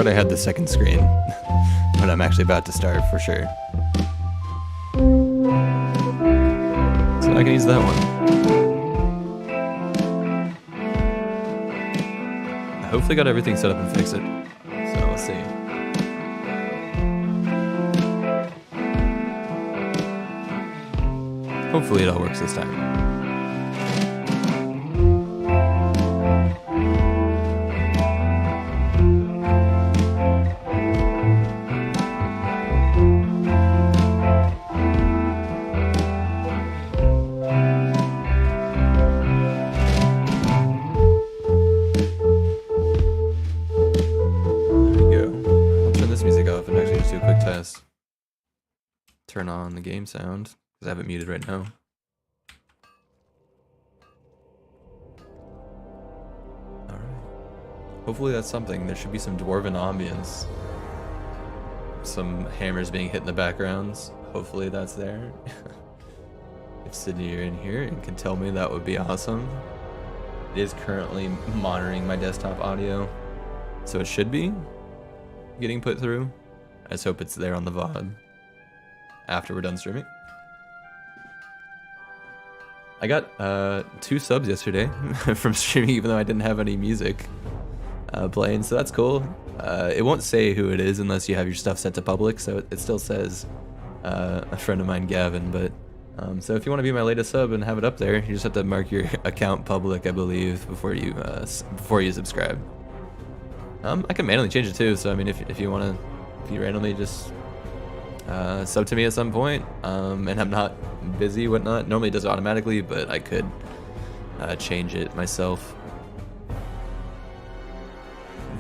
forgot I had the second screen when I'm actually about to start for sure. So I can use that one. I hopefully got everything set up and fix it. So let's see. Hopefully it all works this time. Turn on the game sound, because I have it muted right now. Alright. Hopefully that's something. There should be some dwarven ambience. Some hammers being hit in the backgrounds. Hopefully that's there. If Sydney, you're in here and can tell me, that would be awesome. It is currently monitoring my desktop audio, so it should be getting put through. I just hope it's there on the VOD after we're done streaming. I got 2 subs yesterday from streaming, even though I didn't have any music playing, so that's cool. It won't say who it is unless you have your stuff set to public, so it still says a friend of mine, Gavin. But so if you want to be my latest sub and have it up there, you just have to mark your account public, I believe, before you subscribe. I can manually change it too, so I mean, if you want to, if you randomly just sub to me at some point, and I'm not busy, whatnot. Normally it does it automatically, but I could change it myself.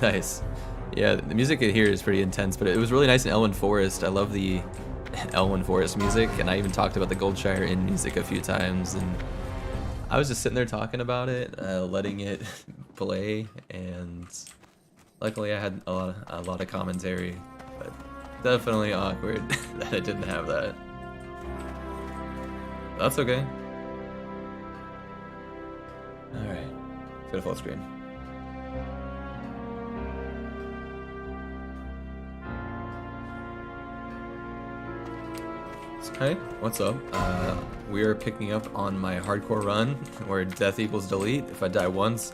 Nice. Yeah, the music here is pretty intense, but it was really nice in Elwyn Forest. I love the Elwyn Forest music, and I even talked about the Goldshire Inn music a few times, and I was just sitting there talking about it, letting it play, and luckily I had a lot of commentary, but definitely awkward that I didn't have that. That's okay. Alright, let's go to full screen. Hey, what's up? We are picking up on my hardcore run where death equals delete. If I die once,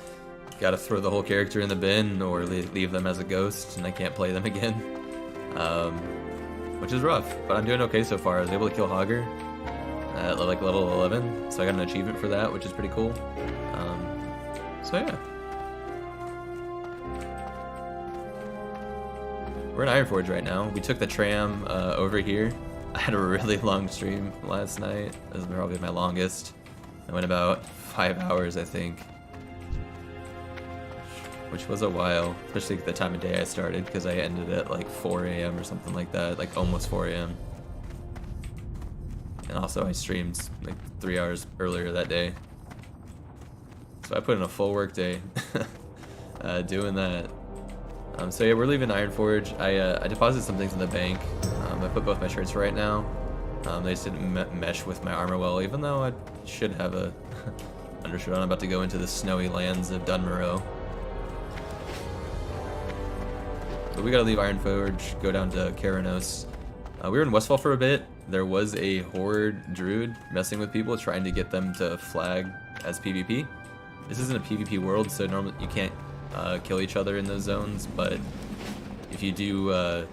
gotta throw the whole character in the bin or leave them as a ghost and I can't play them again. Which is rough, but I'm doing okay so far. I was able to kill Hogger at like level 11, so I got an achievement for that, which is pretty cool. So yeah. We're in Ironforge right now. We took the tram over here. I had a really long stream last night. This is probably my longest. I went about 5 hours, I think. Which was a while, especially at the time of day I started, because I ended at like 4 AM or something like that, like almost 4 AM. And also I streamed like 3 hours earlier that day. So I put in a full work day doing that. So yeah, we're leaving Ironforge. I deposited some things in the bank. I put both my shirts right now. They just didn't mesh with my armor well, even though I should have a undershirt on. I'm about to go into the snowy lands of Dunmorrow. But we gotta leave Ironforge, go down to Keranos. We were in Westfall for a bit. There was a horde druid messing with people, trying to get them to flag as PvP. This isn't a PvP world, so normally you can't kill each other in those zones, but if you do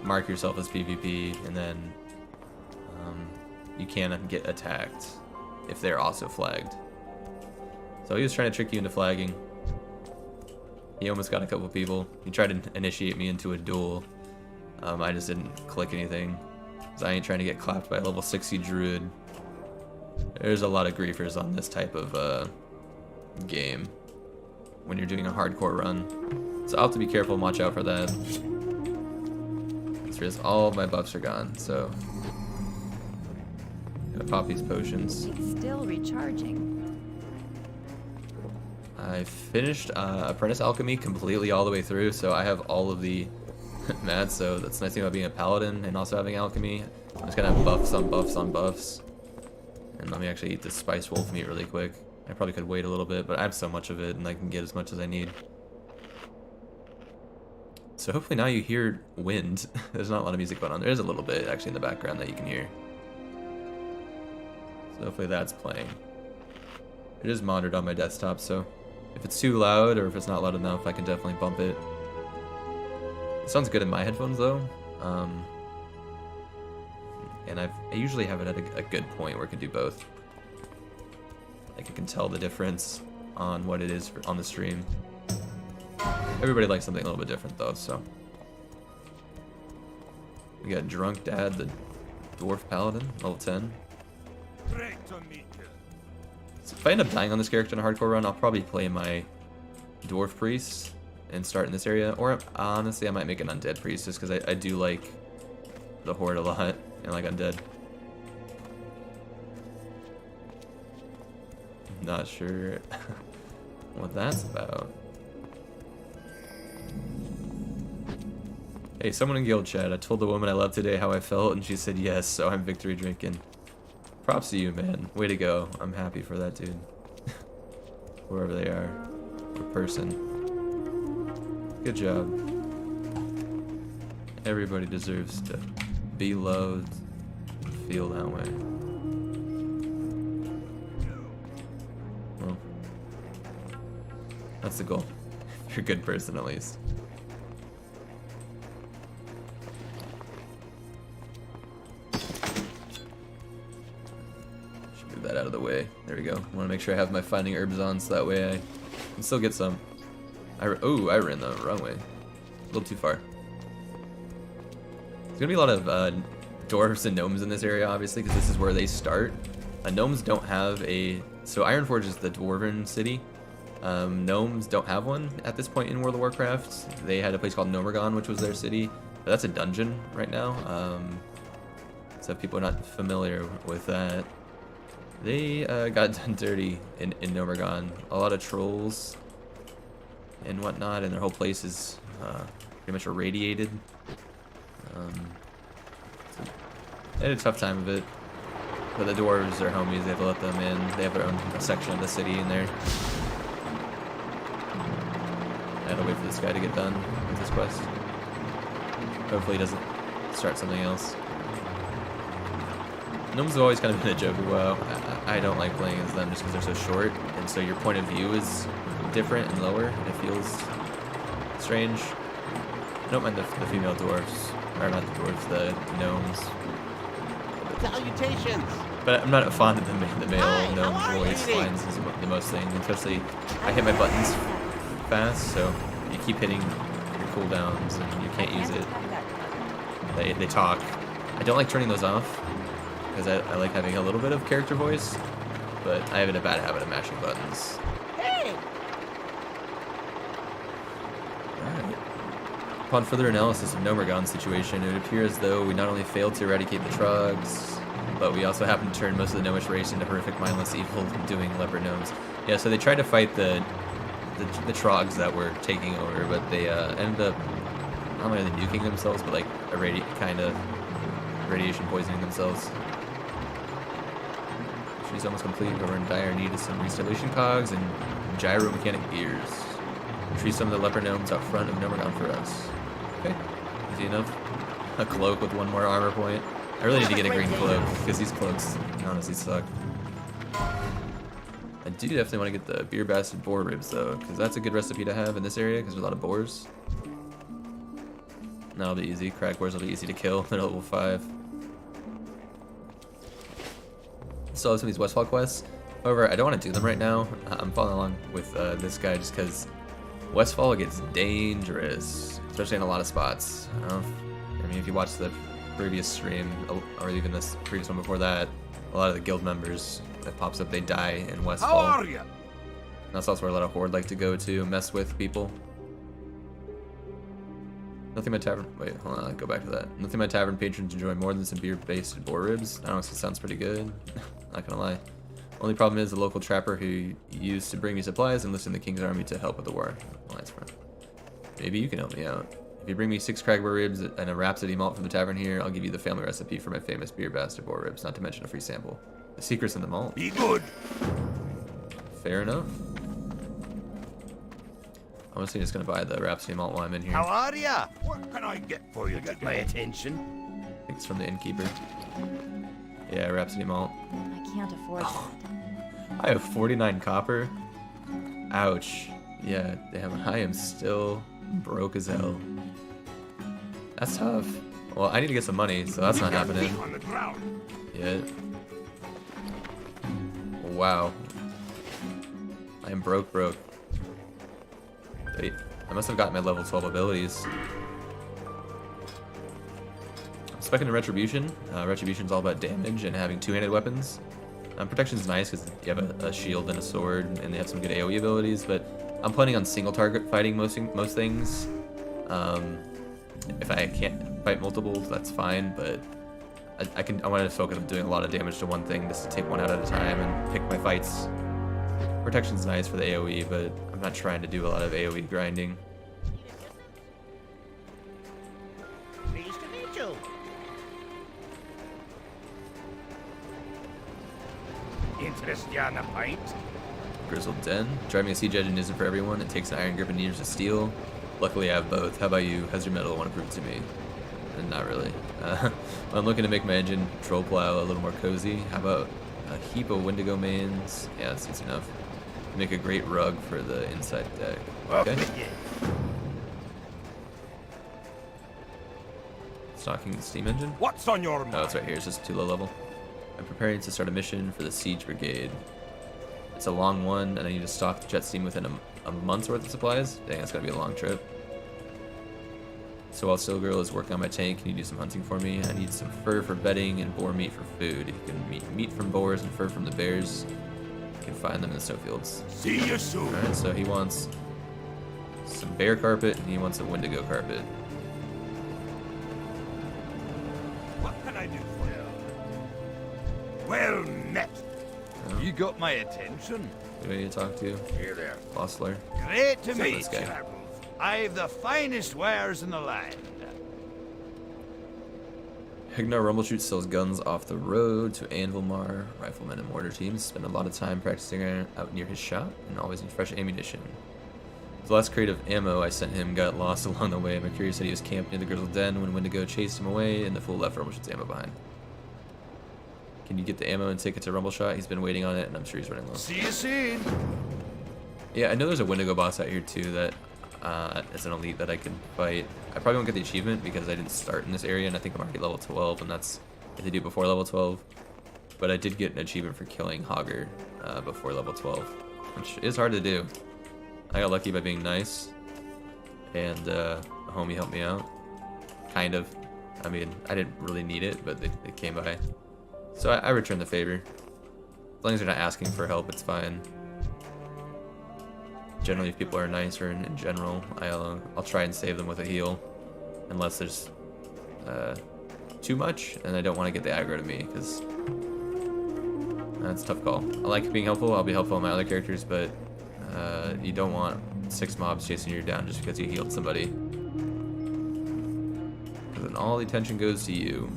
mark yourself as PvP, and then you can get attacked if they're also flagged. So he was trying to trick you into flagging. He almost got a couple people. He tried to initiate me into a duel. I just didn't click anything, because I ain't trying to get clapped by a level 60 druid. There's a lot of griefers on this type of game when you're doing a hardcore run. So I'll have to be careful and watch out for that. All of my buffs are gone, so gonna pop these potions. It's still recharging. I finished Apprentice Alchemy completely all the way through, so I have all of the mats, so that's the nice thing about being a paladin and also having alchemy. I'm just gonna have buffs on buffs on buffs. And let me actually eat this spice wolf meat really quick. I probably could wait a little bit, but I have so much of it and I can get as much as I need. So hopefully now you hear wind. There's not a lot of music going on. There is a little bit actually in the background that you can hear. So hopefully that's playing. It is monitored on my desktop, so if it's too loud or if it's not loud enough, I can definitely bump it. It sounds good in my headphones though. And I usually have it at a good point where I can do both. Like I can tell the difference on what it is on the stream. Everybody likes something a little bit different though, so. We got Drunk Dad, the Dwarf Paladin, level 10. So if I end up dying on this character in a hardcore run, I'll probably play my Dwarf Priest and start in this area. Or honestly, I might make an Undead Priest just because I do like the Horde a lot and like Undead. Not sure what that's about. Hey, someone in guild chat, I told the woman I love today how I felt and she said yes, so I'm victory drinking. Props to you, man. Way to go. I'm happy for that dude. Wherever they are. Or person. Good job. Everybody deserves to be loved and feel that way. Well, that's the goal. You're a good person at least. That out of the way. There we go. I want to make sure I have my finding herbs on so that way I can still get some. Oh, I ran the wrong way. A little too far. There's gonna be a lot of dwarves and gnomes in this area, obviously, because this is where they start. Gnomes don't have a. So Ironforge is the dwarven city. Gnomes don't have one at this point in World of Warcraft. They had a place called Nomergon, which was their city. But that's a dungeon right now. So if people are not familiar with that. They got done dirty in Nomergon. A lot of trolls and whatnot, and their whole place is pretty much irradiated. They had a tough time of it. But the dwarves are homies, they have to let them in. They have their own section of the city in there. I had to wait for this guy to get done with this quest. Hopefully he doesn't start something else. Gnomes have always kind of been a joke of WoW. I don't like playing as them just because they're so short, and so your point of view is different and lower, and it feels strange. I don't mind the female dwarves, or not the dwarves, the gnomes. Salutations! But I'm not fond of the male gnome voice lines is the most thing, especially I hit my buttons fast, so you keep hitting your cooldowns and you can't use it. They talk. I don't like turning those off. Because I like having a little bit of character voice, but I have a bad habit of mashing buttons. Hey! Alright. Upon further analysis of Nomergon's situation, it would appear as though we not only failed to eradicate the Trogs, but we also happened to turn most of the gnomish race into horrific, mindless evil doing leper gnomes. Yeah, so they tried to fight the Trogs that were taking over, but they ended up not only nuking themselves, but like kind of radiation poisoning themselves. She's almost complete, but we're in dire need of some restoration cogs and gyromechanic gears. Retrieve some of the leper gnomes out front of Nomergon for us. Okay, easy enough. A cloak with one more armor point. I really need to get a green cloak, because these cloaks honestly suck. I do definitely want to get the beer bastard boar ribs though, because that's a good recipe to have in this area, because there's a lot of boars. That'll be easy. Crack boars will be easy to kill. They're level 5. Still have some of these Westfall quests. However, I don't want to do them right now. I'm following along with this guy just because Westfall gets dangerous, especially in a lot of spots. I mean, if you watch the previous stream, or even this previous one before that, a lot of the guild members that pops up, they die in Westfall. How are you? That's also where a lot of Horde like to go to mess with people. Nothing my tavern. Wait, hold on. Go back to that. Nothing my tavern patrons enjoy more than some beer-based boar ribs. I don't know. It sounds pretty good. Not gonna lie. Only problem is the local trapper who used to bring me supplies enlisted in the king's army to help with the war. Alliance front. Maybe you can help me out. If you bring me 6 crag boar ribs and a rhapsody malt from the tavern here, I'll give you the family recipe for my famous beer bastard boar ribs. Not to mention a free sample. The secret's in the malt. Be good. Fair enough. I'm just gonna buy the Rhapsody malt while I'm in here. How are ya? What can I get for you? Got my attention. I think it's from the innkeeper. Yeah, Rhapsody malt. I can't afford that. I have 49 copper. Ouch. Yeah, damn, I am still broke as hell. That's tough. Well, I need to get some money, so that's not happening. On the ground. Yeah. Wow. I am broke. Wait, I must have gotten my level 12 abilities. I'm specing in Retribution. Retribution's all about damage and having two-handed weapons. Protection's nice because you have a shield and a sword, and they have some good AoE abilities, but I'm planning on single target fighting most things. If I can't fight multiples, that's fine, but I wanted to focus on doing a lot of damage to one thing just to take one out at a time and pick my fights. Protection's nice for the AoE, but I'm not trying to do a lot of AoE grinding. Pleased to meet you. Interest you on a pint? Grizzled Den. Driving a siege engine isn't for everyone. It takes an iron grip and meters of steel. Luckily, I have both. How about you? How's your metal want to prove to me? Not really. I'm looking to make my engine troll plow a little more cozy. How about a heap of Wendigo mains? Yeah, that's enough. Make a great rug for the inside deck. Okay. Stocking the steam engine. What's on your mind? Oh, it's right here. It's just too low level. I'm preparing to start a mission for the Siege Brigade. It's a long one, and I need to stock the jet steam within a month's worth of supplies. Dang, that's gotta be a long trip. So while Still Girl is working on my tank, can you do some hunting for me? I need some fur for bedding and boar meat for food. You can meat from boars and fur from the bears. You can find them in the snowfields. See you soon. Alright, so he wants some bear carpet, and he wants a Wendigo carpet. What can I do for you? Well met. Oh. You got my attention. Who do I need to talk to? Here there. Lossler. Great to Who's meet this guy? you, Admiral. I've the finest wares in the land. Hignar Rumbleshoot sells guns off the road to Anvilmar. Riflemen and mortar teams spend a lot of time practicing out near his shop and always need fresh ammunition. The last crate of ammo I sent him got lost along the way. I'm curious that he was camped near the Grizzled Den when Wendigo chased him away and the fool left Rumbleshoot's ammo behind. Can you get the ammo and take it to Rumbleshot? He's been waiting on it and I'm sure he's running low. See you soon. Yeah, I know there's a Wendigo boss out here too that is an elite that I could fight. I probably won't get the achievement because I didn't start in this area and I think I'm already level 12 and that's if they do before level 12. But I did get an achievement for killing Hogger before level 12, which is hard to do. I got lucky by being nice and a homie helped me out. Kind of. I mean, I didn't really need it, but they came by. So I returned the favor. As long as they're not asking for help, it's fine. Generally, if people are nice or in general, I'll try and save them with a heal, unless there's too much, and I don't want to get the aggro to me, because that's a tough call. I like being helpful. I'll be helpful on my other characters, but you don't want 6 mobs chasing you down just because you healed somebody, because then all the attention goes to you.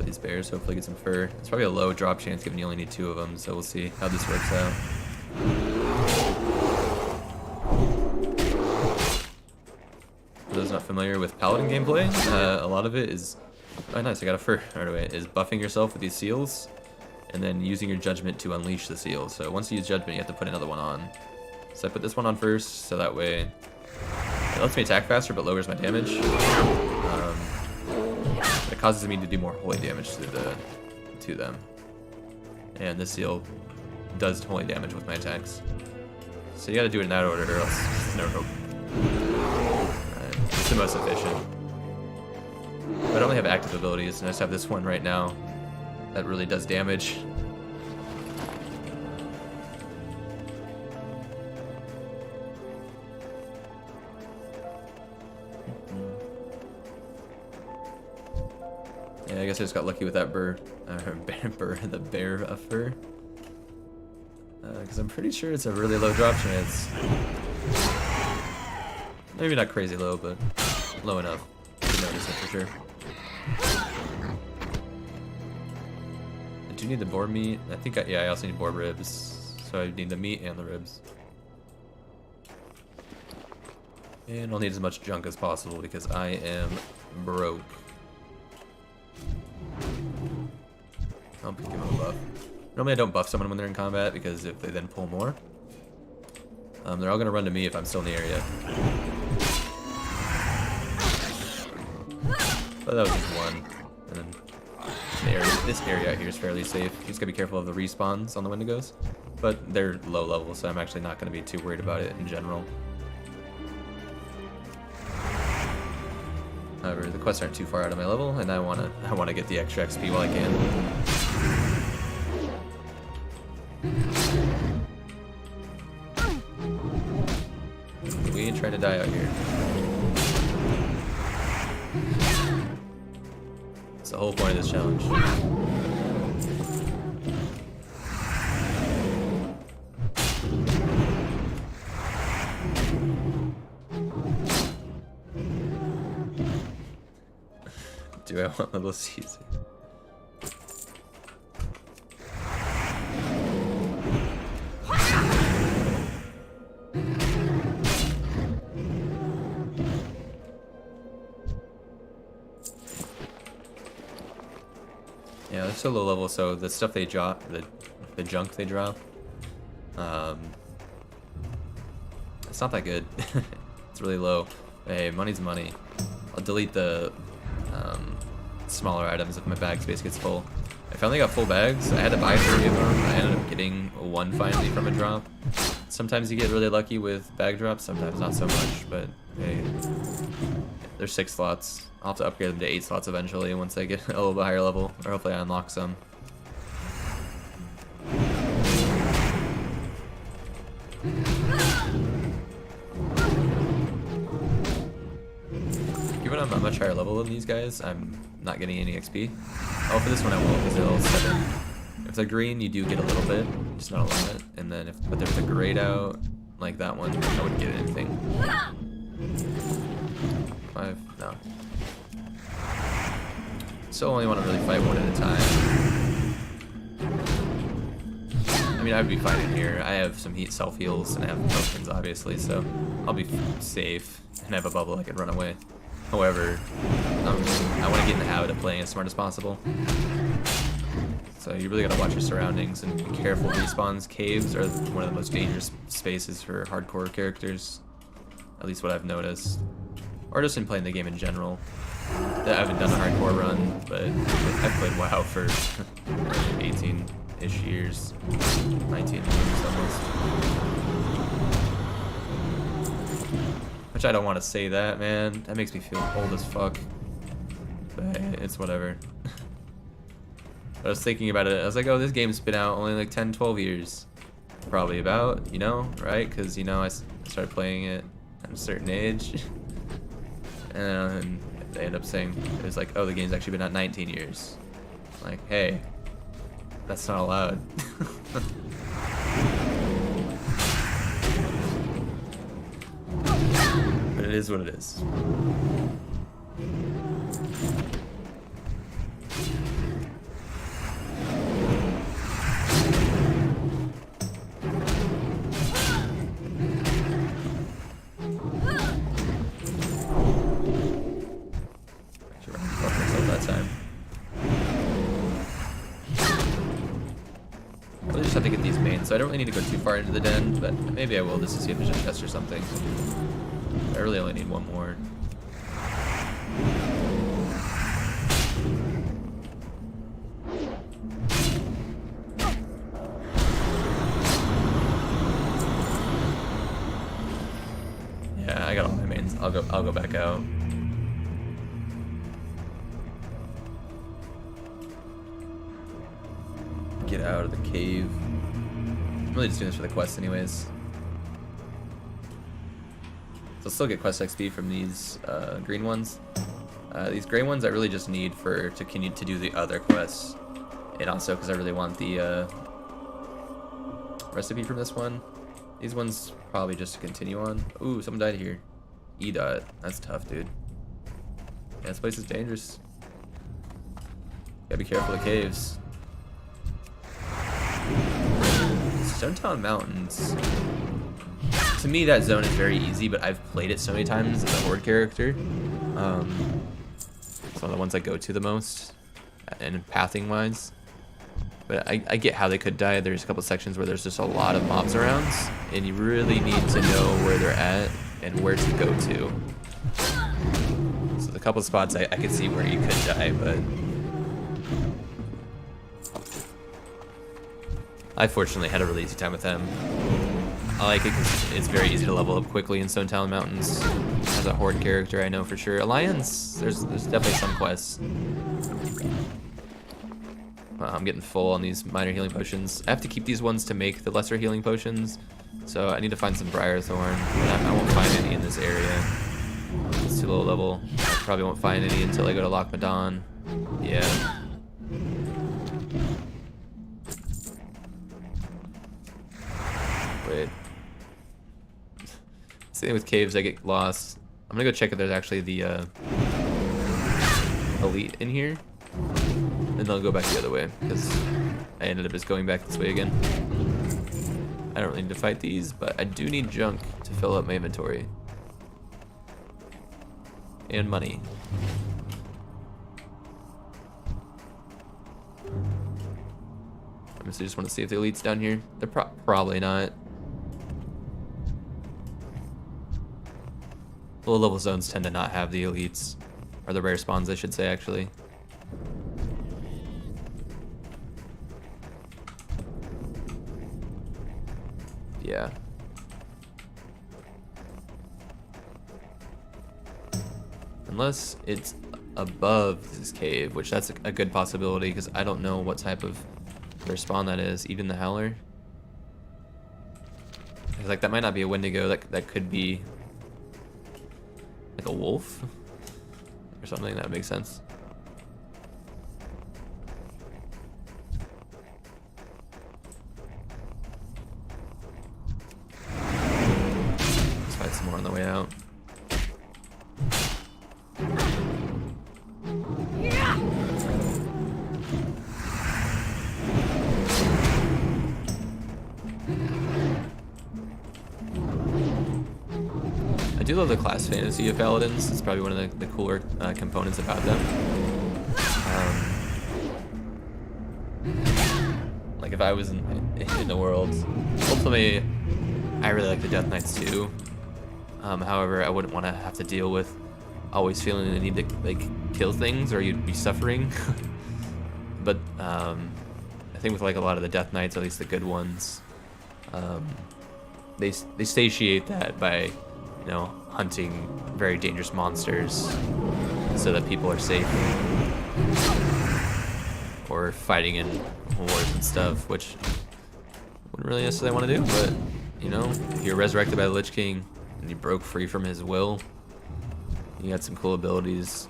These bears, hopefully get some fur. It's probably a low drop chance given you only need 2 of them, so we'll see how this works out. For those not familiar with Paladin gameplay, a lot of it is, oh nice, I got a fur right away, is buffing yourself with these seals and then using your judgment to unleash the seals. So once you use judgment, you have to put another one on. So I put this one on first, so that way it lets me attack faster but lowers my damage. It causes me to do more holy damage to them. And this seal does holy damage with my attacks. So you gotta do it in that order or else it's no hope. It's the most efficient. But I only have active abilities and I just have this one right now that really does damage. Yeah, I guess I just got lucky with that the bear fur. Because I'm pretty sure it's a really low drop chance. Maybe not crazy low, but low enough to notice it for sure. I do need the boar meat. I think, yeah, I also need boar ribs. so I need the meat and the ribs. And I'll need as much junk as possible because I am broke. I'll give him a buff. Normally I don't buff someone when they're in combat because if they then pull more, they're all going to run to me if I'm still in the area. But that was just one. And then this area out here is fairly safe. You just got to be careful of the respawns on the Wendigos. But they're low level, so I'm actually not going to be too worried about it in general. However, the quests aren't too far out of my level, and I wanna get the extra XP while I can. We ain't trying to die out here. That's the whole point of this challenge. Do I want Little Caesar? Yeah, they're so low level, so the stuff they drop, the junk they drop, it's not that good. It's really low. Hey, money's money. I'll delete the smaller items if my bag space gets full. I finally got full bags. I had to buy 3 of them. I ended up getting 1 finally from a drop. Sometimes you get really lucky with bag drops, sometimes not so much, but hey, there's 6 slots. I'll have to upgrade them to 8 slots eventually once I get a little bit higher level, or hopefully I unlock some. Given I'm a much higher level than these guys, I'm not getting any XP. Oh, for this one I will, because it'll 7. If they're green, you do get a little bit, just not a lot. And then but there's a grayed out, like that one, I wouldn't get anything. 5? No. Still only want to really fight one at a time. I mean, I'd be fine in here. I have some heat self-heals, and I have tokens, obviously, so I'll be safe and have a bubble I can run away. However, I want to get in the habit of playing as smart as possible. So you really gotta watch your surroundings and be careful. Respawns, caves are one of the most dangerous spaces for hardcore characters. At least what I've noticed. Or just in playing the game in general. I haven't done a hardcore run, but I've played WoW for 18-ish years. 19 years almost. Which I don't want to say that, man. That makes me feel old as fuck. But hey, it's whatever. I was thinking about it. I was like, oh, this game's been out only like 10, 12 years. Probably about, you know, right? Because, you know, I started playing it at a certain age. And they end up saying, it was like, oh, the game's actually been out 19 years. Like, hey, that's not allowed. But it is what it is. So I don't really need to go too far into the den, but maybe I will just to see if there's a chest or something. I really only need 1 more. Yeah, I got all my mains. I'll go back out. Get out of the cave. I'm really just doing this for the quest anyways. So I'll still get quest XP from these green ones. These gray ones I really just need to continue to do the other quests. And also because I really want the recipe from this one. These ones probably just to continue on. Ooh, someone died here. E-dot. That's tough, dude. Yeah, this place is dangerous. Gotta be careful of caves. Stonetown Mountains. To me, that zone is very easy, but I've played it so many times as a Horde character. It's one of the ones I go to the most, and pathing-wise. But I get how they could die. There's a couple sections where there's just a lot of mobs around, and you really need to know where they're at and where to go to. So the couple spots I could see where you could die, but I fortunately had a really easy time with them. I like it because it's very easy to level up quickly in Stonetown Mountains. As a Horde character, I know for sure. Alliance, there's definitely some quests. I'm getting full on these minor healing potions. I have to keep these ones to make the lesser healing potions. So I need to find some Briarthorn. I won't find any in this area. It's too low level. I probably won't find any until I go to Lochmadon. Yeah. Wait. Same with caves, I get lost. I'm gonna go check if there's actually the elite in here. And then I'll go back the other way, because I ended up just going back this way again. I don't really need to fight these, but I do need junk to fill up my inventory. And money. I just want to see if the elite's down here. They're probably not. Low level zones tend to not have the elites. Or the rare spawns, I should say, actually. Yeah. Unless it's above this cave, which that's a good possibility, because I don't know what type of rare spawn that is, even the Howler. Like, that might not be a Wendigo, that could be like a wolf or something. That would make sense. Let's find some more on the way out. I do love the class fantasy of Paladins. It's probably one of the cooler components about them. Like if I was in the world, ultimately, I really like the Death Knights too. However, I wouldn't want to have to deal with always feeling the need to like kill things, or you'd be suffering. But I think with like a lot of the Death Knights, at least the good ones, they satiate that by, you know, hunting very dangerous monsters so that people are safe, or fighting in wars and stuff, which wouldn't really necessarily want to do. But you know, if you're resurrected by the Lich King and you broke free from his will, you got some cool abilities.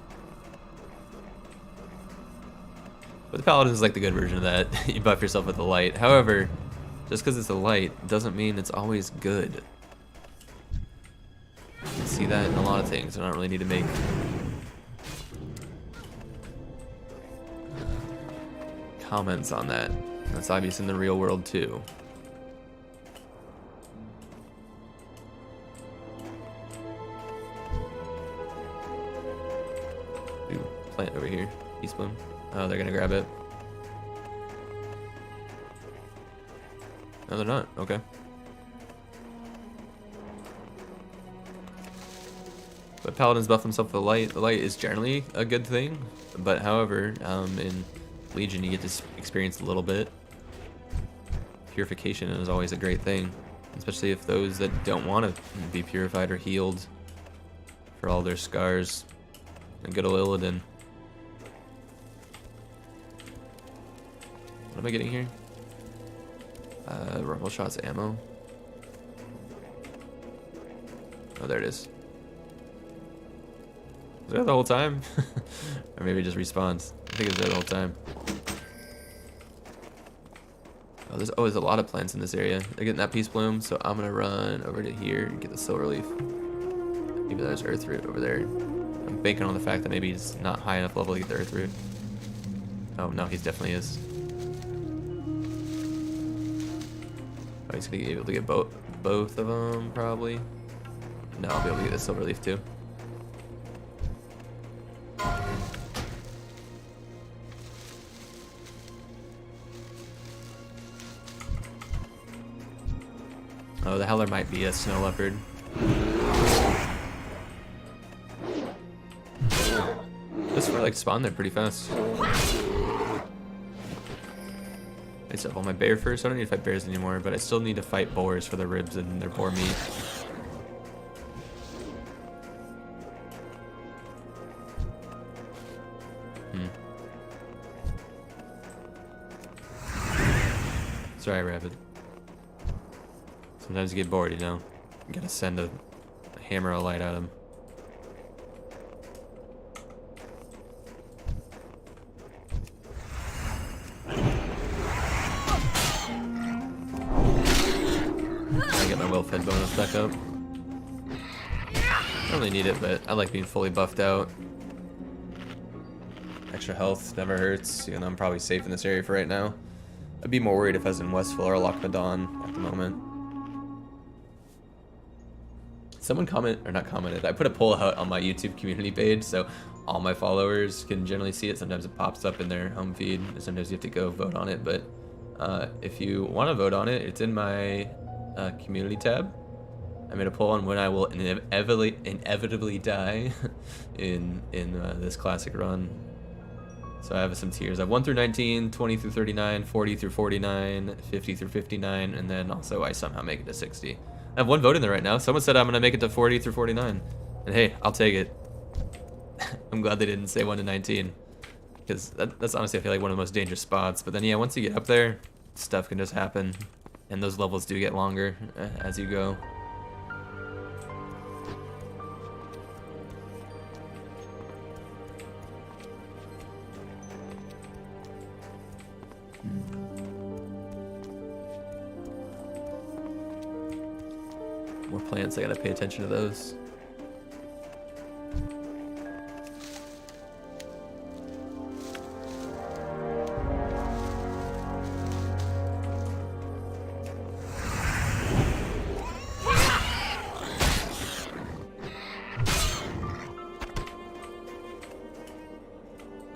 But the Paladin is like the good version of that. You buff yourself with the light. However, just because it's a light doesn't mean it's always good. You can see that in a lot of things. I don't really need to make comments on that. That's obvious in the real world too. Ooh, plant over here. Peace bloom. Oh, they're gonna grab it. No, they're not. Okay. But Paladins buff themselves with the light. The light is generally a good thing, but however, in Legion you get to experience a little bit. Purification is always a great thing, especially if those that don't want to be purified or healed for all their scars. And good old Illidan. What am I getting here? Rumble shots ammo. Oh, there it is. Was it there the whole time? Or maybe it just respawns. I think it was there the whole time. Oh, there's a lot of plants in this area. They're getting that peace bloom, so I'm gonna run over to here and get the silver leaf. Maybe there's earth root over there. I'm banking on the fact that maybe he's not high enough level to get the earth root. Oh no, he definitely is. Oh, he's gonna be able to get both of them, probably. No, I'll be able to get the silver leaf too. Oh, the Howler might be a snow leopard. This will like spawn there pretty fast. I still have all my bear first. I don't need to fight bears anymore, but I still need to fight boars for their ribs and their boar meat. Sorry, Rabbit. Sometimes you get bored, you know? You gotta send a hammer of light at him. I get my well-fed bonus back up. I don't really need it, but I like being fully buffed out. Extra health never hurts, even though I'm probably safe in this area for right now. I'd be more worried if I was in Westville or Lochmadon at the moment. Someone commented. I put a poll out on my YouTube community page, so all my followers can generally see it. Sometimes it pops up in their home feed. Sometimes you have to go vote on it, but if you want to vote on it, it's in my community tab. I made a poll on when I will inevitably die in this classic run. So I have some tiers. I have 1 through 19, 20 through 39, 40 through 49, 50 through 59, and then also I somehow make it to 60. I have one vote in there right now. Someone said I'm gonna make it to 40 through 49, and hey, I'll take it. I'm glad they didn't say 1 to 19, because that's honestly I feel like one of the most dangerous spots. But then yeah, once you get up there, stuff can just happen, and those levels do get longer as you go. More plants, I gotta pay attention to those.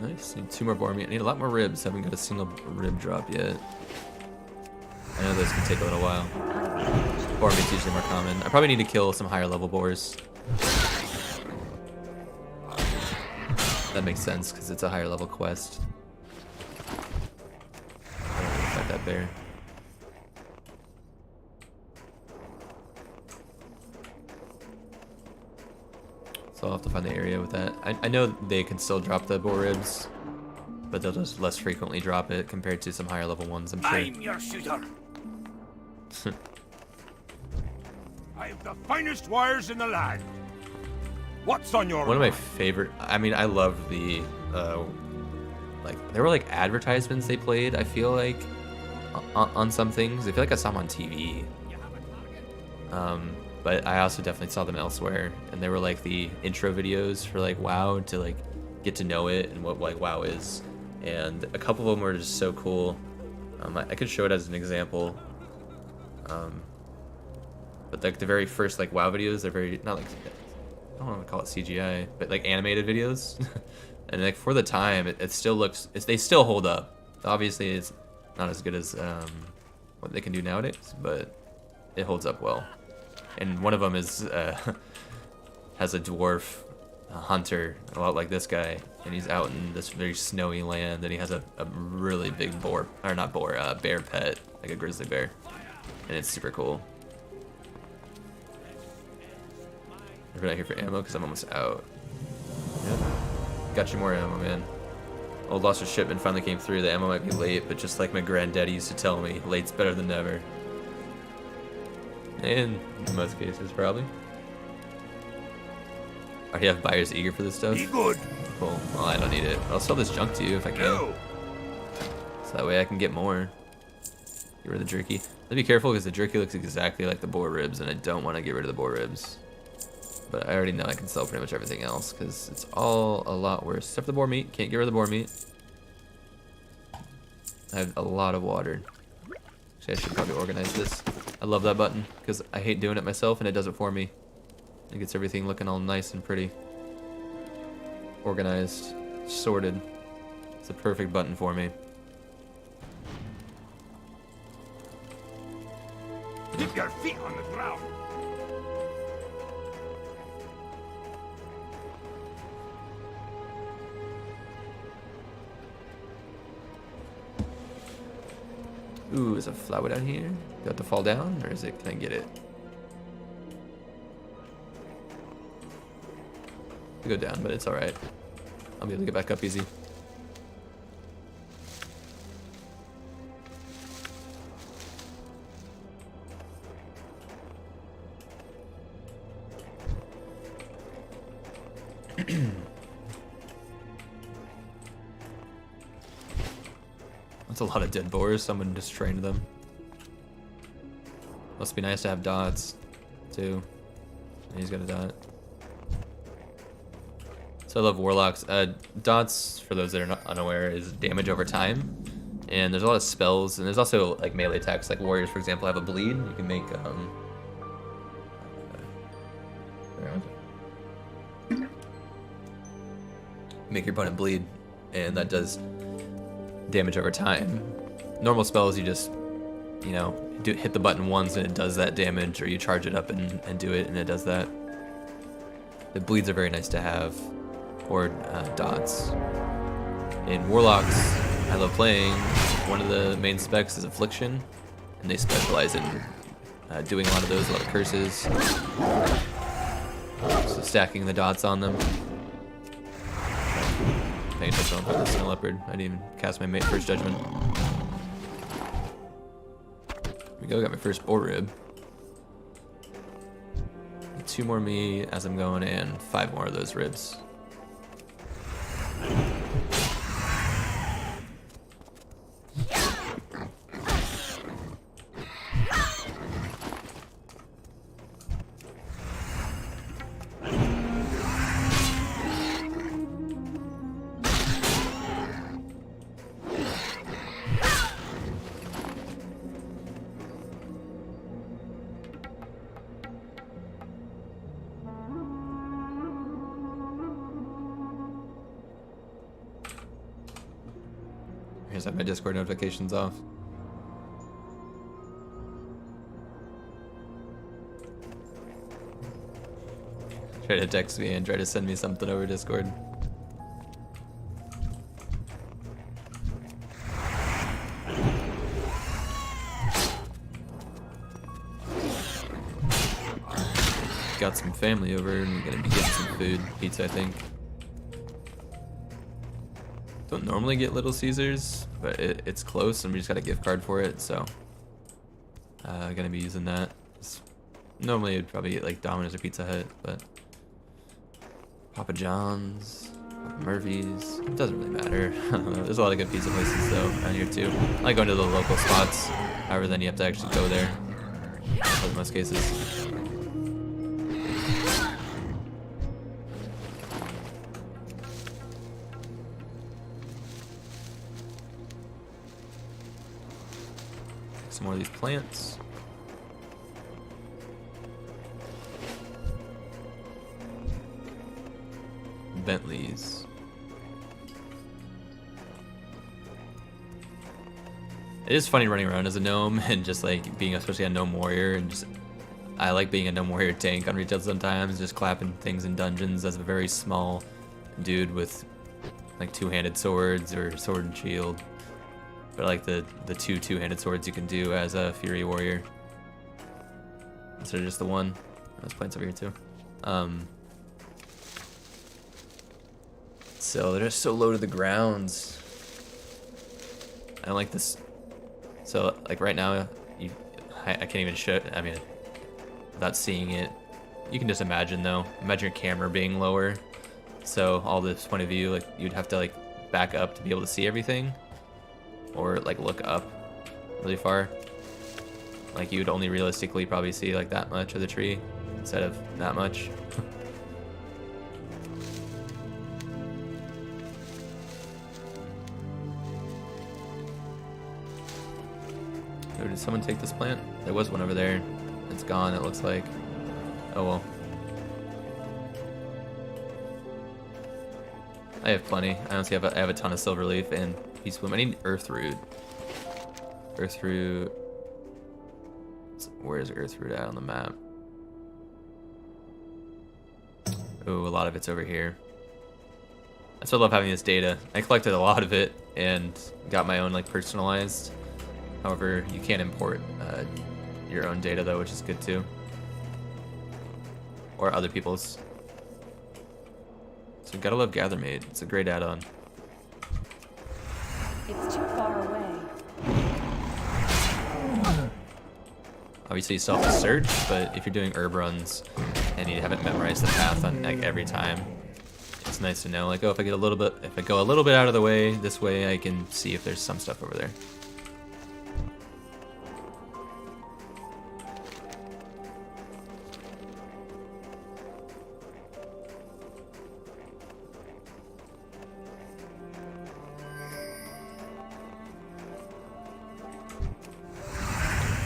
Nice, need 2 more boar meat. I need a lot more ribs. Haven't got a single rib drop yet. I know those can take a little while. Boar meat's usually more common. I probably need to kill some higher level boars. That makes sense, because it's a higher level quest. I don't want to fight that bear. So I'll have to find the area with that. I know they can still drop the boar ribs, but they'll just less frequently drop it compared to some higher level ones, I'm sure. I'm your shooter. I have the finest wires in the land. What's on your One of my mind? favorite, I mean, I love the, like, there were like advertisements they played, I feel like, on some things. I feel like I saw them on TV. But I also definitely saw them elsewhere, and they were like the intro videos for like WoW to like get to know it and what like WoW is. And a couple of them were just so cool. I could show it as an example. But like the very first like WoW videos, they're very, not like, I don't want to call it CGI, but like animated videos. And like for the time, it still looks, they still hold up. Obviously it's not as good as what they can do nowadays, but it holds up well. And one of them is has a dwarf hunter, a lot like this guy, and he's out in this very snowy land, and he has a really big boar, or not boar, bear pet, like a grizzly bear, and it's super cool. We're not here for ammo because I'm almost out. Yep. Got you more ammo, man. Old Lost shipment finally came through. The ammo might be late, but just like my granddaddy used to tell me, late's better than never. And in most cases, probably. Already have buyers eager for this stuff? Be good. Cool. Well, I don't need it. I'll sell this junk to you if I can. No. So that way I can get more. Get rid of the jerky. Let's be careful because the jerky looks exactly like the boar ribs, and I don't want to get rid of the boar ribs. But I already know I can sell pretty much everything else because it's all a lot worse. Except for the boar meat. Can't get rid of the boar meat. I have a lot of water. Actually, I should probably organize this. I love that button because I hate doing it myself and it does it for me. It gets everything looking all nice and pretty. Organized, sorted. It's a perfect button for me. Keep your feet on the ground. Ooh, is a flower down here? Do I have to fall down, or is it? Can I get it? I go down, but it's all right. I'll be able to get back up easy. That's a lot of dead boars. Someone just trained them. Must be nice to have dots, too. He's got a dot. So I love warlocks. Dots, for those that are not unaware, is damage over time. And there's a lot of spells, and there's also like melee attacks. Like warriors, for example, have a bleed. You can make make your opponent bleed, and that does damage over time. Normal spells, you just, you know, hit the button once and it does that damage, or you charge it up and do it and it does that. The bleeds are very nice to have, or dots. In warlocks, I love playing. One of the main specs is affliction, and they specialize in doing a lot of those, a lot of curses. So stacking the dots on them. Paying attention on the snow leopard. I didn't even cast my first judgment. Here we go, got my first boar rib. 2 more me as I'm going, and 5 more of those ribs. I just have my Discord notifications off. Try to text me and try to send me something over Discord. Got some family over and we're gonna be getting some food. Pizza, I think. Don't normally get Little Caesars, but it's close and we just got a gift card for it, so gonna be using that. Normally it'd probably get like Domino's or Pizza Hut, but Papa John's, Papa Murphy's, it doesn't really matter. There's a lot of good pizza places though around here too. I like going to the local spots, however then you have to actually go there in most cases. Some more of these plants. Bentleys. It is funny running around as a gnome and just like being especially a gnome warrior, and just I like being a gnome warrior tank on retail sometimes, just clapping things in dungeons as a very small dude with like 2-handed swords or sword and shield. But I like the two-handed swords you can do as a Fury Warrior instead of just the one. There's plants over here too. So they're just so low to the ground. I don't like this. So like right now, I can't even show. I mean, without seeing it, you can just imagine though. Imagine your camera being lower. So all this point of view, like you'd have to like back up to be able to see everything. Or like look up really far. Like you would only realistically probably see like that much of the tree instead of that much. Oh, did someone take this plant? There was one over there. It's gone, it looks like. Oh well. I have plenty. I honestly have a ton of silver leaf and peace bloom. I need earth root. Earth root. Where's earth root at on the map? Ooh, a lot of it's over here. I still love having this data. I collected a lot of it and got my own like personalized. However, you can't import your own data though, which is good too. Or other people's. So gotta love Gathermate. It's a great add-on. It's too far away. Obviously you still have to search, but if you're doing herb runs and you haven't memorized the path on like every time, it's nice to know like, oh, if I go a little bit out of the way, this way I can see if there's some stuff over there.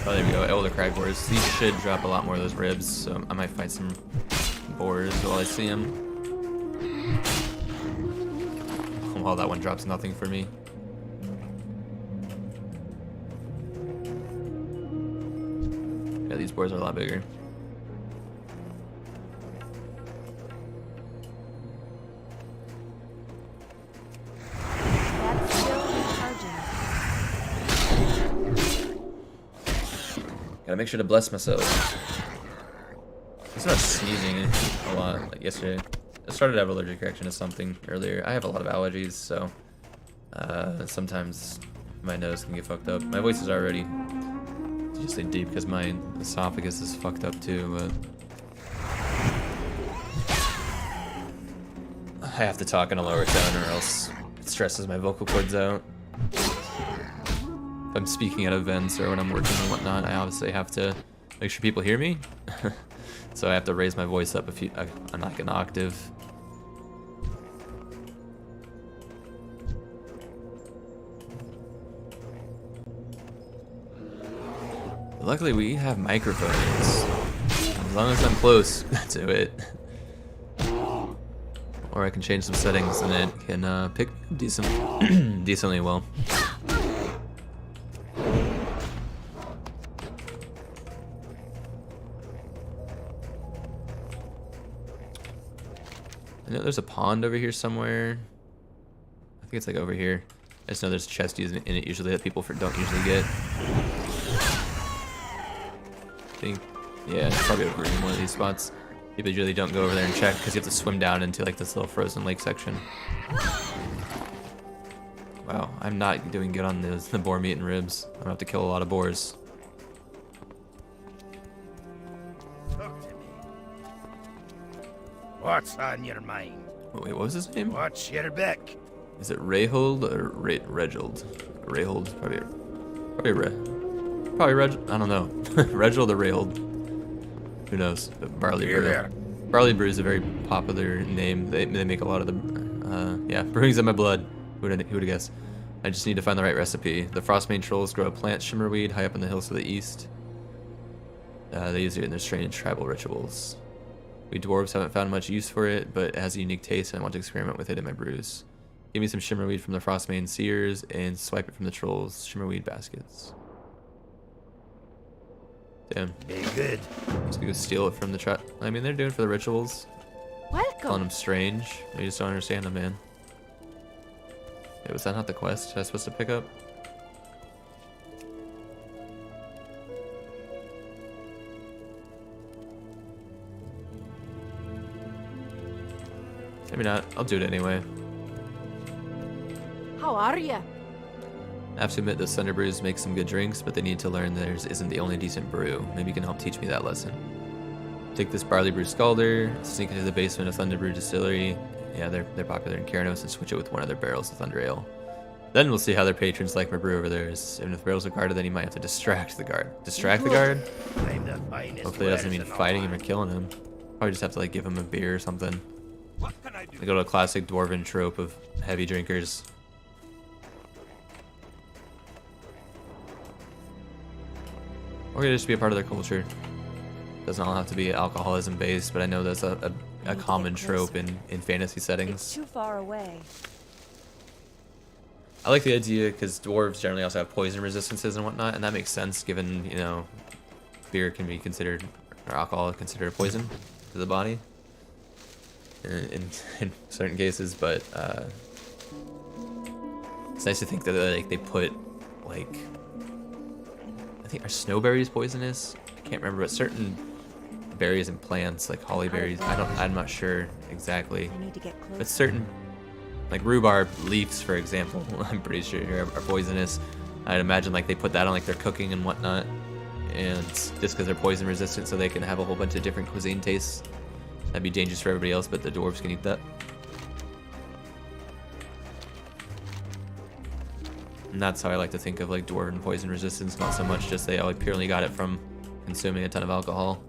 Oh, there we go. Elder Crag boars. These should drop a lot more of those ribs, so I might find some boars while I see them. Well, that one drops nothing for me. Yeah, these boars are a lot bigger. That's still recharging. Gotta make sure to bless myself. I started sneezing a lot like yesterday. I started to have allergic reaction to something earlier. I have a lot of allergies, so sometimes my nose can get fucked up. My voice is already just deep because my esophagus is fucked up too, but I have to talk in a lower tone or else it stresses my vocal cords out. If I'm speaking at events or when I'm working and whatnot, I obviously have to make sure people hear me. So I have to raise my voice up like an octave. Luckily we have microphones, as long as I'm close to it. Or I can change some settings and it can pick decently well. I know there's a pond over here somewhere. I think it's like over here. I just know there's chests in it usually that people don't usually get. I think, yeah, it's probably over in one of these spots. People usually don't go over there and check because you have to swim down into like this little frozen lake section. Wow, I'm not doing good on the boar meat and ribs. I'm gonna have to kill a lot of boars. Talk to me. What's on your mind? Wait, what was his name? What's your beck? Is it Rayhold or Reginald? Rayhold, probably Reg. I don't know. Reginald or Rayhold. Who knows? But Barley Brew. Barley Brew is a very popular name. They make a lot of the yeah, brewing's in my blood. Who would have guessed? I just need to find the right recipe. The Frostmane trolls grow a plant shimmerweed high up in the hills to the east. They use it in their strange tribal rituals. We dwarves haven't found much use for it, but it has a unique taste and I want to experiment with it in my brews. Give me some shimmerweed from the Frostmane seers and swipe it from the trolls' shimmerweed baskets. Damn. Be good. Let's go steal it from the tribe. I mean, they're doing it for the rituals. Calling Welcome. them strange. I just don't understand them, man. Wait, was that not the quest I was supposed to pick up? Maybe not. I'll do it anyway. How are ya? I have to admit those Thunder Brews make some good drinks, but they need to learn theirs isn't the only decent brew. Maybe you can help teach me that lesson. Take this Barley Brew Scalder, sneak into the basement of Thunder Brew Distillery. Yeah, they're popular in Keranos, and switch it with one of their barrels of Thunder Ale. Then we'll see how their patrons like my brew over theirs. Even if the barrels are guarded, then you might have to distract the guard. Distract the guard? I'm the finest. Hopefully it doesn't mean wares in the fighting him or land. killing him. Probably just have to like give him a beer or something. What can I do? I go to a classic dwarven trope of heavy drinkers. Or it just be a part of their culture. Doesn't all have to be alcoholism based, but I know that's a common trope in fantasy settings. It's too far away. I like the idea because dwarves generally also have poison resistances and whatnot, and that makes sense given, you know, beer can be considered, or alcohol considered a poison to the body in certain cases, but it's nice to think that like they put like, I think, are snowberries poisonous? I can't remember, but certain berries and plants like holly berries, I'm not sure exactly, I need to get closer. but certain like rhubarb leaves, for example, I'm pretty sure are poisonous. I'd imagine like they put that on like their cooking and whatnot, and just because they're poison resistant, so they can have a whole bunch of different cuisine tastes. That'd be dangerous for everybody else, but the dwarves can eat that. And that's how I like to think of like dwarven poison resistance, not so much just they purely got it from consuming a ton of alcohol.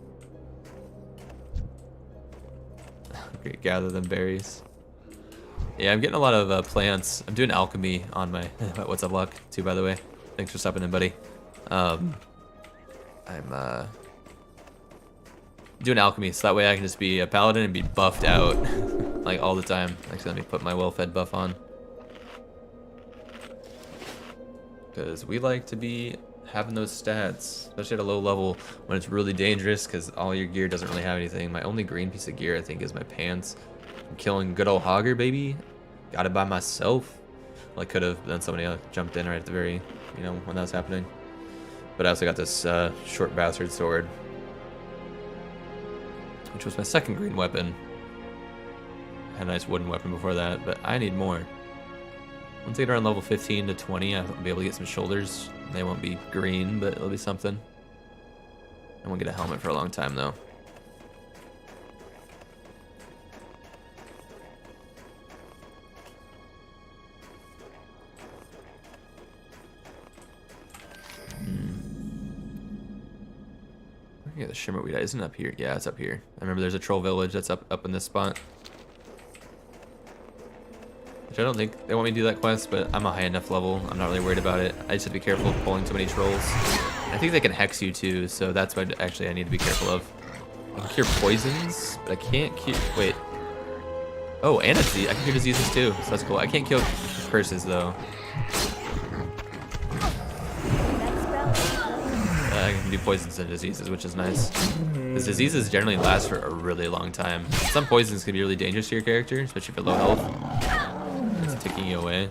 Gather them berries. Yeah, I'm getting a lot of plants. I'm doing alchemy on my what's up, luck too, by the way. Thanks for stopping in, buddy. I'm doing alchemy so that way I can just be a paladin and be buffed out like all the time. Actually, let me put my well-fed buff on, because we like to be having those stats, especially at a low level when it's really dangerous, because all your gear doesn't really have anything. My only green piece of gear, I think, is my pants. I'm killing good old Hogger, baby. Got it by myself. Well, I could have, but then somebody else jumped in right at the very, you know, when that was happening. But I also got this short bastard sword, which was my second green weapon. I had a nice wooden weapon before that, but I need more. Once I get around level 15 to 20, I'll be able to get some shoulders. They won't be green, but it'll be something. I won't get a helmet for a long time, though. Yeah, the shimmer weed isn't up here. Yeah, it's up here. I remember there's a troll village that's up in this spot. Which I don't think they want me to do that quest, but I'm a high enough level. I'm not really worried about it. I just have to be careful of pulling too many trolls. I think they can hex you too, so that's what actually I need to be careful of. I can cure poisons, but I can't cure... Wait. Oh, and a disease. I can cure diseases too, so that's cool. I can't kill curses though. I can do poisons and diseases, which is nice. Because diseases generally last for a really long time. Some poisons can be really dangerous to your character, especially for low health. It's ticking you away.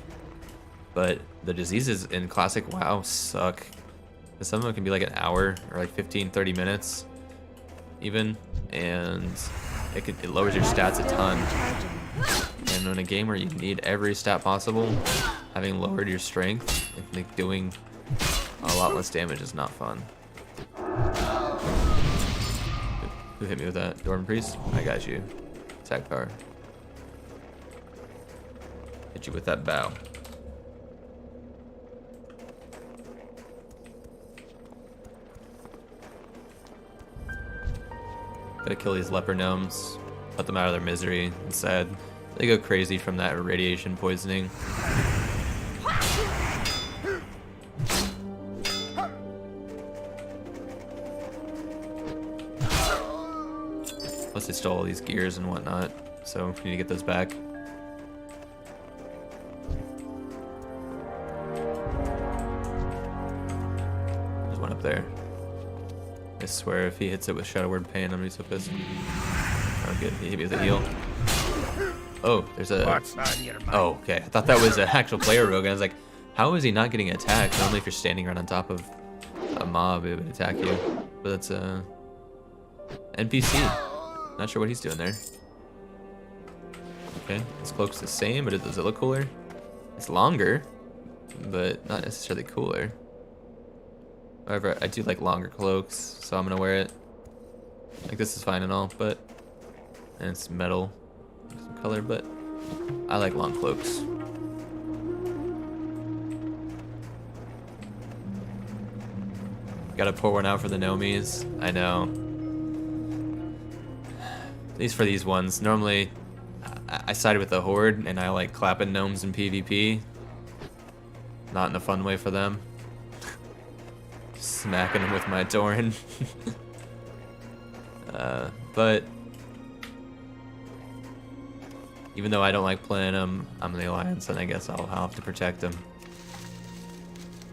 But the diseases in classic WoW suck. Some of them can be like an hour or like 15, 30 minutes even. And it lowers your stats a ton. And in a game where you need every stat possible, having lowered your strength and like doing a lot less damage is not fun. Who hit me with that? Dwarven Priest? I got you. Attack power. Hit you with that bow. Gotta kill these leper gnomes. Put them out of their misery instead. They go crazy from that radiation poisoning. Plus they stole all these gears and whatnot, so we need to get those back. There's one up there. I swear if he hits it with Shadow Word Pain, I'm gonna be so pissed. Oh good, he hit me with a heal. Oh, there's a... Oh, okay. I thought that was an actual player rogue, and I was like, how is he not getting attacked? Normally if you're standing right on top of a mob, it would attack you. But that's a NPC. Not sure what he's doing there. Okay, his cloak's the same, but does it look cooler? It's longer, but not necessarily cooler. However, I do like longer cloaks, so I'm gonna wear it. Like this is fine and all, but and it's metal, some color, but I like long cloaks. Gotta pour one out for the gnomies. I know. At least for these ones. Normally, I side with the horde, and I like clapping gnomes in PvP. Not in a fun way for them. smacking him with my Doran. But even though I don't like playing him, I'm in the Alliance, and I guess I'll have to protect him.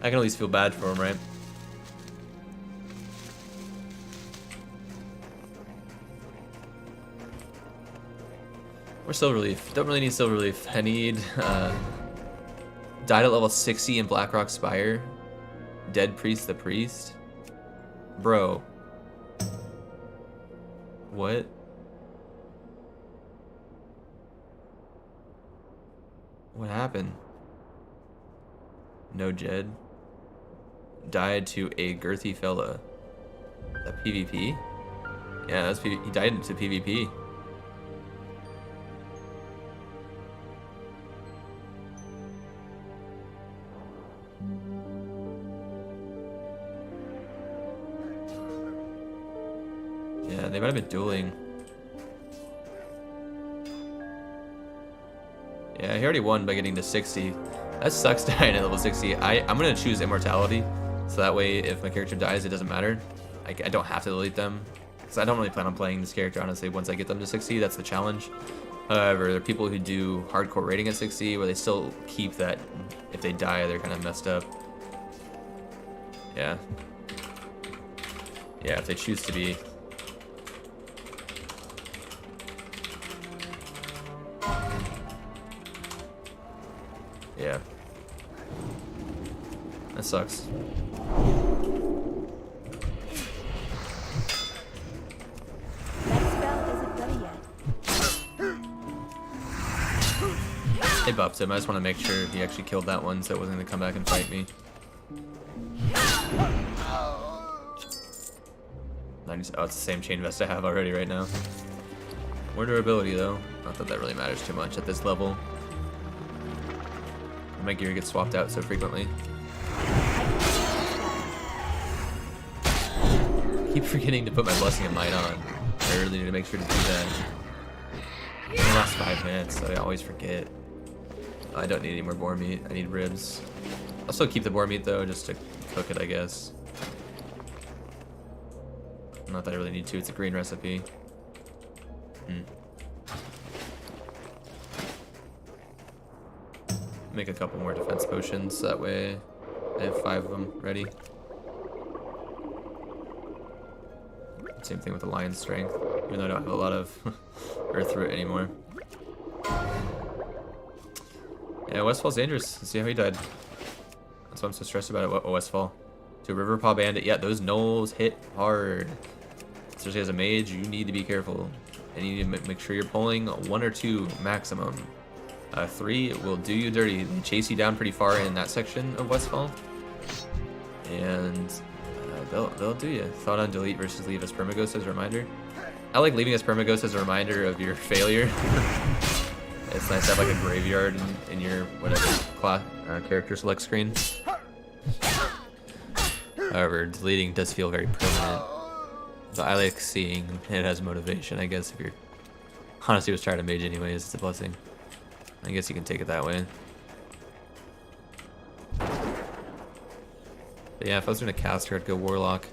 I can at least feel bad for him, right? Or Silver Leaf. Don't really need Silver Leaf. I need died at level 60 in Blackrock Spire. Dead Priest the Priest. Bro. What? What happened? No Jed. Died to a girthy fella. A PvP? Yeah, that's he died to PvP. Yeah, they might have been dueling. Yeah, he already won by getting to 60. That sucks dying at level 60. I'm gonna choose Immortality, so that way if my character dies, it doesn't matter. I don't have to delete them, because I don't really plan on playing this character, honestly, once I get them to 60. That's the challenge. However, there are people who do hardcore rating at 60, where they still keep that. If they die, they're kind of messed up. Yeah. Yeah, if they choose to be. Yeah. That sucks. That spell isn't ready yet. They buffed him. I just want to make sure he actually killed that one, so it wasn't going to come back and fight me. Oh, it's the same chain vest I have already right now. More durability, though. Not that that really matters too much at this level. My gear gets swapped out so frequently. Keep forgetting to put my Blessing of Might on. I really need to make sure to do that. In the last 5 minutes, so I always forget. I don't need any more boar meat. I need ribs. I'll still keep the boar meat though, just to cook it, I guess. Not that I really need to. It's a green recipe. Make a couple more defense potions, that way I have 5 of them ready. Same thing with the Lion's Strength, even though I don't have a lot of Earth Root anymore. Yeah, Westfall's dangerous. Let's see how he died. That's why I'm so stressed about it. Westfall. To a River Paw Bandit. Yeah, those knolls hit hard. Especially as a mage, you need to be careful. And you need to make sure you're pulling 1 or 2 maximum. 3 will do you dirty. They chase you down pretty far in that section of Westfall. And they'll do you. Thought on delete versus leave as Permaghost as a reminder. I like leaving as Permaghost as a reminder of your failure. It's nice to have like a graveyard in your whatever class character select screen. However, deleting does feel very permanent. But I like seeing it as motivation, I guess. If you're honestly was trying to mage anyways, it's a blessing. I guess you can take it that way. But yeah, if I was doing a caster, I'd go Warlock.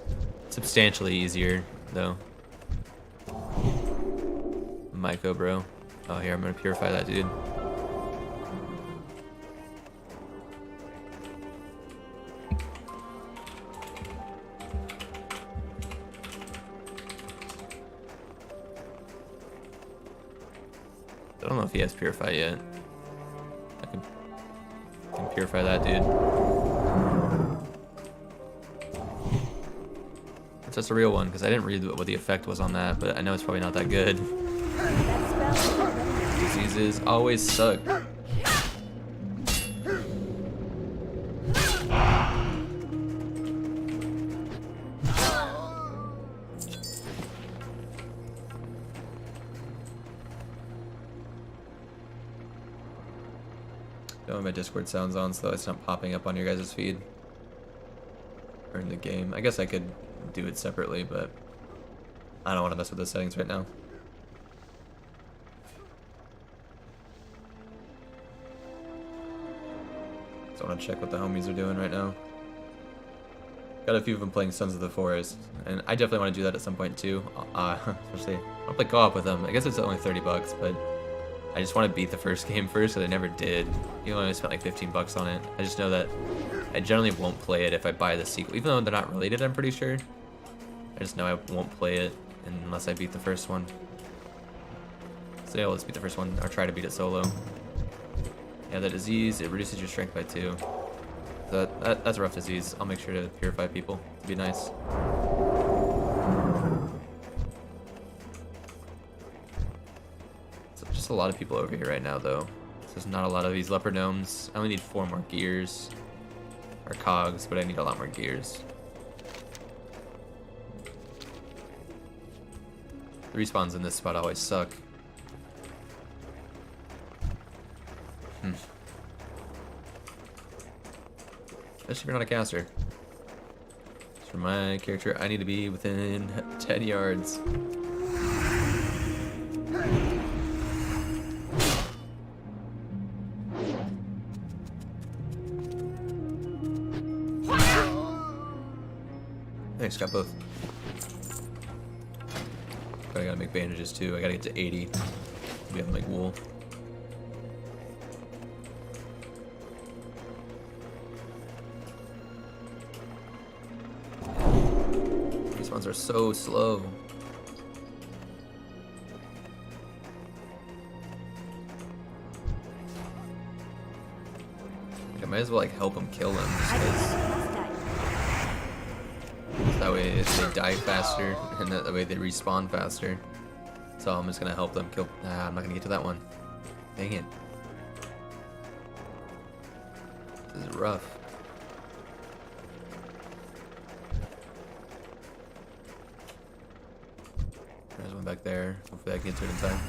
Substantially easier, though. Myco, bro. Oh, here, I'm gonna purify that dude. I don't know if he has purify yet. I can purify that dude. It's just a real one, because I didn't read what the effect was on that, but I know it's probably not that good. That spell isn't ready yet. Diseases always suck. Don't have my Discord sounds on so it's not popping up on your guys' feed. Or in the game. I guess I could do it separately, but I don't want to mess with those settings right now. So I want to check what the homies are doing right now. Got a few of them playing Sons of the Forest, and I definitely want to do that at some point too. Especially, I'll play co-op with them. I guess it's only 30 bucks, but I just want to beat the first game first, and I never did. Even though I spent like 15 bucks on it. I just know that I generally won't play it if I buy the sequel, even though they're not related. I'm pretty sure. I just know I won't play it unless I beat the first one. So yeah, let's beat the first one, or try to beat it solo. Yeah, the disease, it reduces your strength by 2. So that's a rough disease. I'll make sure to purify people. It'd be nice. So just a lot of people over here right now, though. So there's not a lot of these leopard gnomes. I only need 4 more gears. Or cogs, but I need a lot more gears. The respawns in this spot always suck. Especially if you're not a caster. For my character, I need to be within 10 yards. Thanks, got both. But I gotta make bandages too. I gotta get to 80 to be able to make wool. These ones are so slow. I might as well like help them kill them just 'cause that way they die faster and that way they respawn faster. So I'm just gonna help them kill. Nah, I'm not gonna get to that one. Dang it. This is rough. There's one back there. Hopefully I can get to it in time.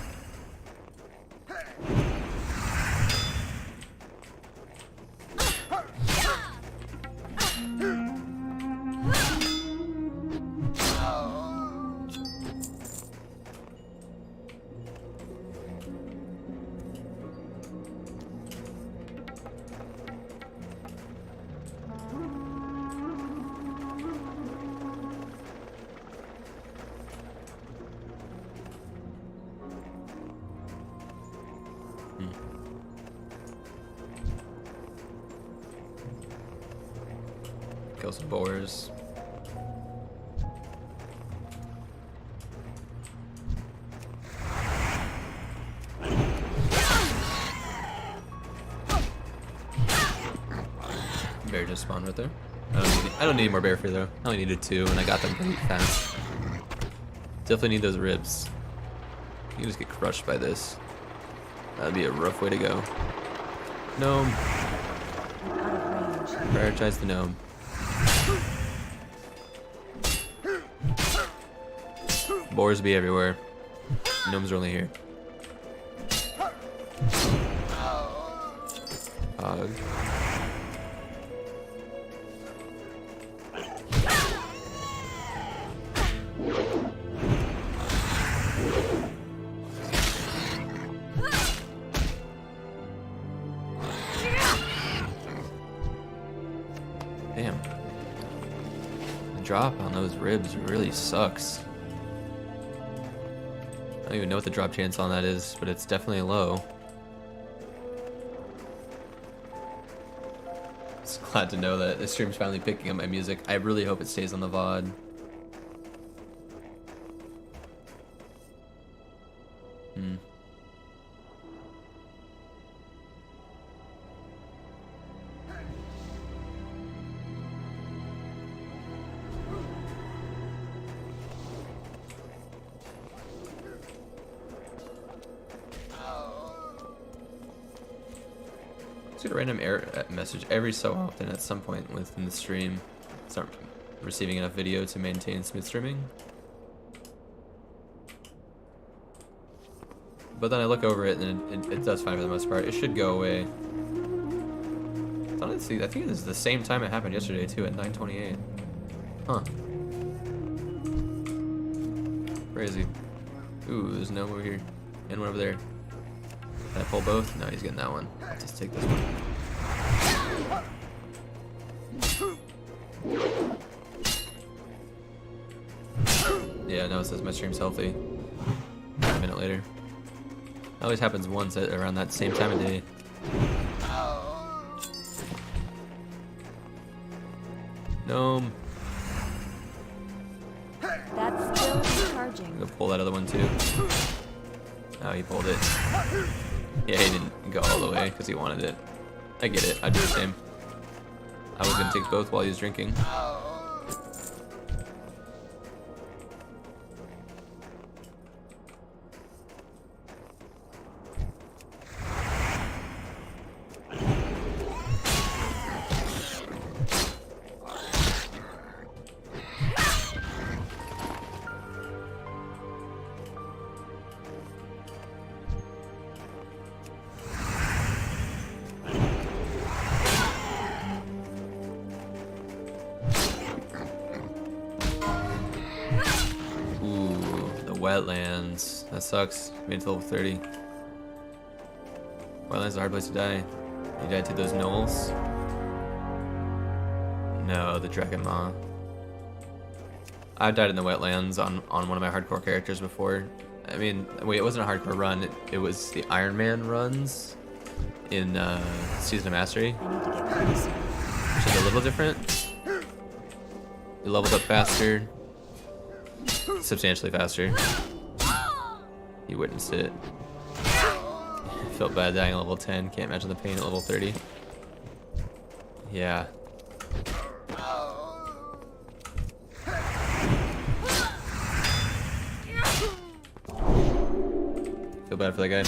Kill some boars. Bear just spawned right there. I don't need more bear for though. I only needed 2 and I got them pretty fast. Definitely need those ribs. You just get crushed by this. That'd be a rough way to go. Gnome. Prioritize the gnome. Boars be everywhere. Gnomes are only here. Hog. Damn. The drop on those ribs really sucks. I don't even know what the drop chance on that is, but it's definitely low. Just glad to know that this stream's finally picking up my music. I really hope it stays on the VOD. Get a random error message every so often at some point within the stream. Start receiving enough video to maintain smooth streaming. But then I look over it and it does fine for the most part. It should go away. Honestly, I think this is the same time it happened yesterday too at 9:28. Huh. Crazy. Ooh, there's no over here. And one over there. Can I pull both? No, he's getting that one. I'll just take this one. now it says my stream's healthy. A minute later. It always happens once at around that same time of day. Gnome. That's still charging. I'm gonna pull that other one too. Oh, he pulled it. Yeah, he didn't go all the way because he wanted it. I get it. I'd do the same. I was gonna take both while he was drinking. Wetlands. That sucks. Made it to level 30. Wetlands is a hard place to die. You died to those gnolls? No, the Dragon Maw. I've died in the wetlands on one of my hardcore characters before. I mean, wait, it wasn't a hardcore run. It was the Iron Man runs in Season of Mastery. I need to get closer. Which is a little different. You leveled up faster. Substantially faster. You witnessed it. Felt bad dying at level 10. Can't imagine the pain at level 30. Yeah. Feel bad for that guy.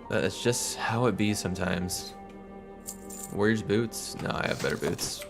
That's just how it be sometimes. Warrior's boots? No, I have better boots.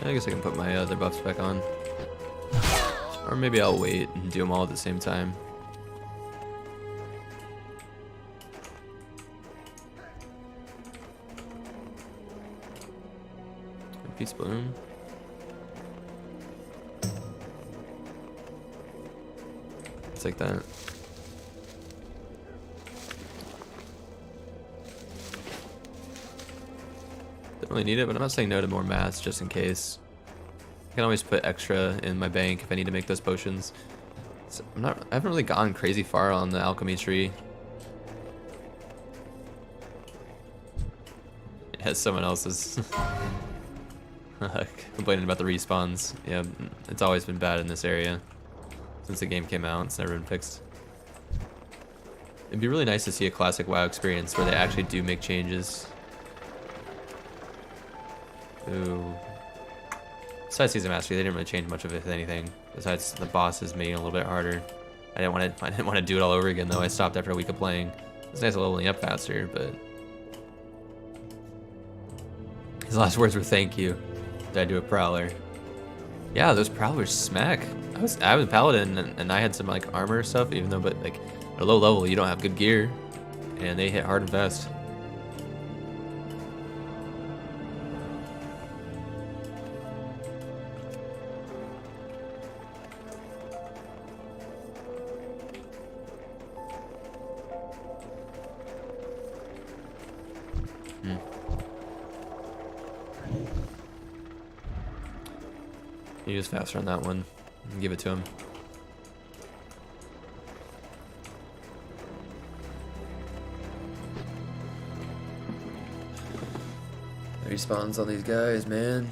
I guess I can put my other buffs back on. Or maybe I'll wait and do them all at the same time. Peace Bloom. It's like that. Don't really need it, but I'm not saying no to more mats just in case. I can always put extra in my bank if I need to make those potions. So I haven't really gone crazy far on the alchemy tree. Yeah, someone else is complaining about the respawns. Yeah, it's always been bad in this area. Since the game came out, it's never been fixed. It'd be really nice to see a classic WoW experience where they actually do make changes. Ooh. Besides Season of Mastery, they didn't really change much of it, if anything. Besides the bosses making it a little bit harder. I didn't want to do it all over again though. I stopped after a week of playing. It's nice leveling up faster, but his last words were thank you. Did I do a Prowler? Yeah, those Prowlers smack. I was a Paladin and I had some like armor stuff, even though, but like at a low level you don't have good gear, and they hit hard and fast. He was faster on that one. Give it to him. Respawns on these guys, man.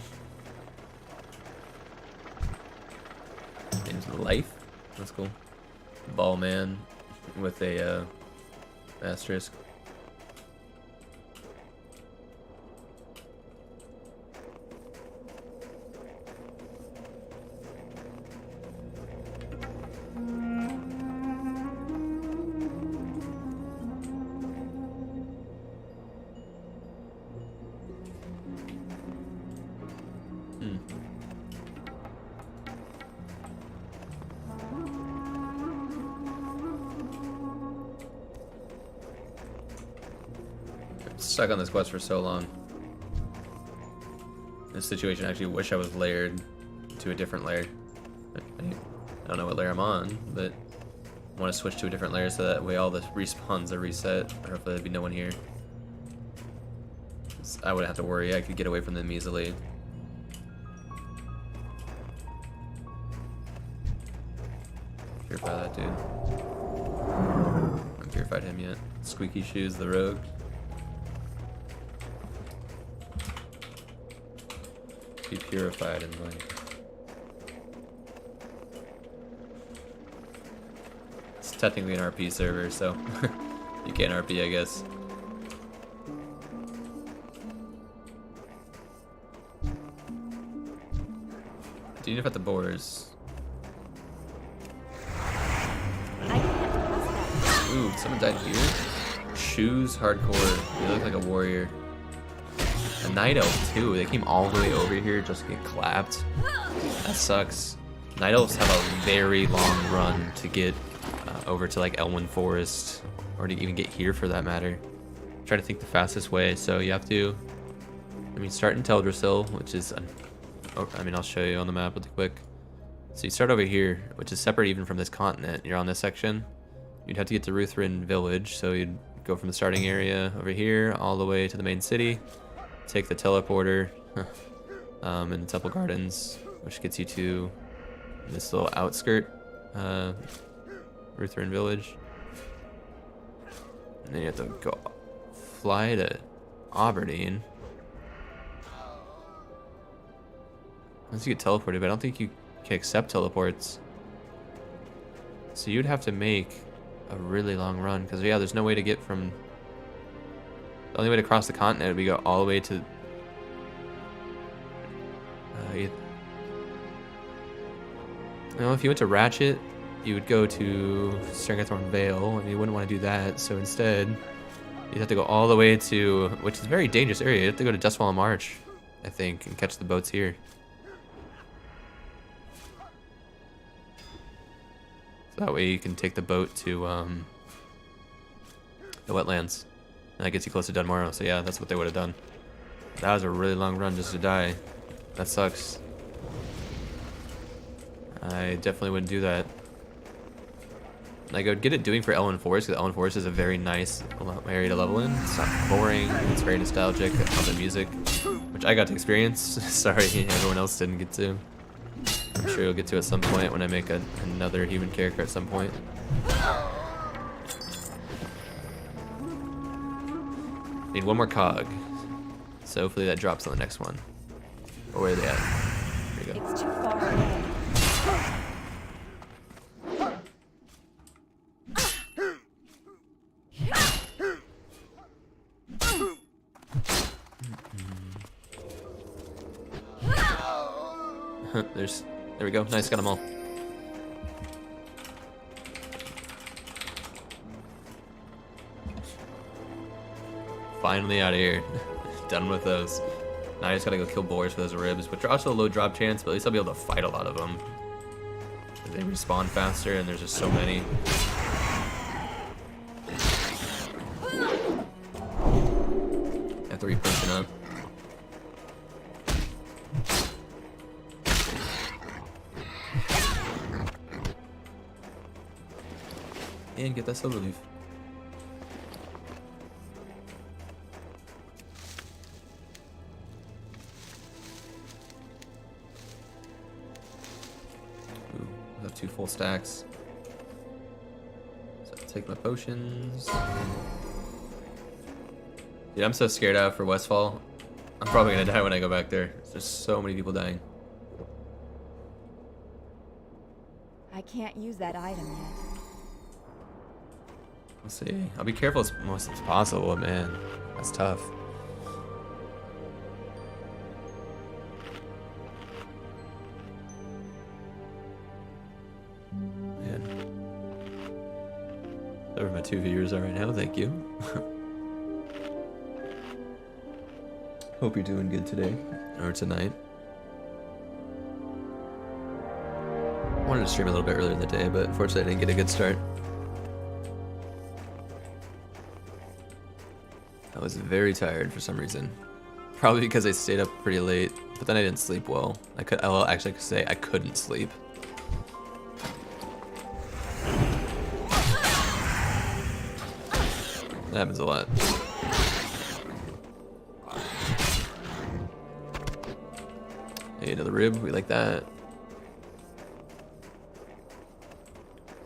Name's Life. That's cool. Ball man with a asterisk. Stuck on this quest for so long. This situation, I actually wish I was layered to a different layer. I don't know what layer I'm on, but I want to switch to a different layer so that way all the respawns are reset, or hopefully there'd be no one here. I wouldn't have to worry, I could get away from them easily. Purify that dude. I haven't purified him yet. Squeaky Shoes, the rogue. Be purified and like it's technically an RP server, so you can't RP, I guess. Do you need to put the borders? Ooh, someone died here. Shoes, hardcore. You look like a warrior. A night elf too. They came all the way over here just to get clapped. That sucks. Night elves have a very long run to get over to like Elwyn Forest, or to even get here for that matter. Try to think the fastest way. So you have to, start in Teldrassil, which is, I'll show you on the map really quick. So you start over here, which is separate even from this continent. You're on this section. You'd have to get to Ruthven Village, so you'd go from the starting area over here all the way to the main city. Take the teleporter in the Temple Gardens, which gets you to this little outskirt, Ruthven Village. And then you have to go fly to Aberdeen. Once you get teleported, but I don't think you can accept teleports. So you'd have to make a really long run, because yeah, there's no way to get from... The only way to cross the continent would be go all the way to... if you went to Ratchet, you would go to Strangathorn Vale, and you wouldn't want to do that, so instead, you'd have to go all the way to... Which is a very dangerous area. You have to go to Dustfall March, I think, and catch the boats here. So that way you can take the boat to the wetlands. And that gets you close to Dunmorrow, so yeah, that's what they would have done. That was a really long run just to die. That sucks. I definitely wouldn't do that. Like, I would get it doing for Elwyn Forest, because Elwyn Forest is a very nice area to level in. It's not boring, it's very nostalgic. I love the music, which I got to experience. Sorry, everyone else didn't get to. I'm sure you'll get to at some point when I make another human character at some point. Need one more cog. So hopefully that drops on the next one. Or where are they at? There you go. It's too far away. There we go. Nice, got them all. Finally out of here. Done with those. Now I just gotta go kill boars for those ribs, which are also a low drop chance, but at least I'll be able to fight a lot of them. They respawn faster, and there's just so many. Have to re-pushing up. And get that silver leaf. Ooh, I have 2 full stacks. So I'll take my potions. Dude, I'm so scared out for Westfall. I'm probably gonna die when I go back there. There's so many people dying. I can't use that item yet. We'll see. I'll be careful as much as possible, but man, that's tough. Man. Whatever my 2 viewers are right now, thank you. Hope you're doing good today, or tonight. I wanted to stream a little bit earlier in the day, but unfortunately I didn't get a good start. I was very tired for some reason. Probably because I stayed up pretty late, but then I didn't sleep well. Well, actually I could say I couldn't sleep. That happens a lot. Hey, another rib, we like that.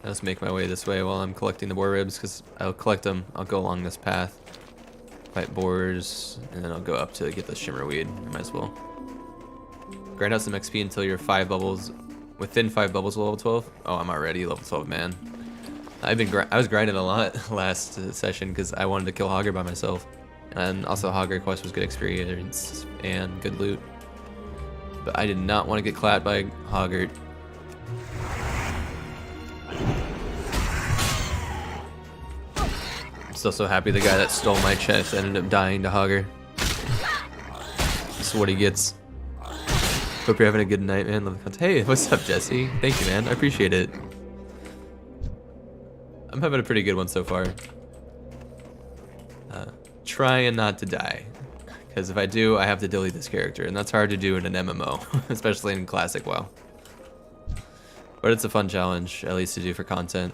I'll just make my way this way while I'm collecting the boar ribs, because I'll collect them, I'll go along this path. Fight boars, and then I'll go up to get the shimmer weed. I might as well. Grind out some XP until you're 5 bubbles, within 5 bubbles of level 12. Oh, I'm already level 12, man. I was grinding a lot last session because I wanted to kill Hogger by myself. And also Hogger quest was good experience and good loot. But I did not want to get clapped by Hoggart. I'm still so happy the guy that stole my chest ended up dying to Hogger. This is what he gets. Hope you're having a good night, man. Love the content. Hey, what's up, Jesse? Thank you, man. I appreciate it. I'm having a pretty good one so far. Trying not to die. Because if I do, I have to delete this character, and that's hard to do in an MMO, especially in Classic WoW. But it's a fun challenge, at least to do for content.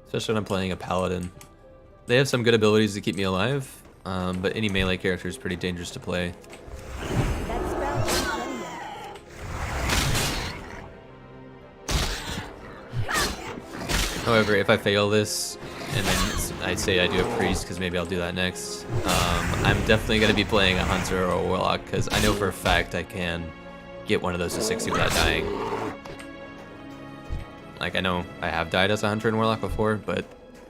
Especially when I'm playing a Paladin. They have some good abilities to keep me alive, but any melee character is pretty dangerous to play. That spell isn't done yet. However, if I fail this, and then I say I do a priest, because maybe I'll do that next, I'm definitely going to be playing a hunter or a warlock, because I know for a fact I can get one of those to 60 without dying. Like, I know I have died as a hunter and warlock before, but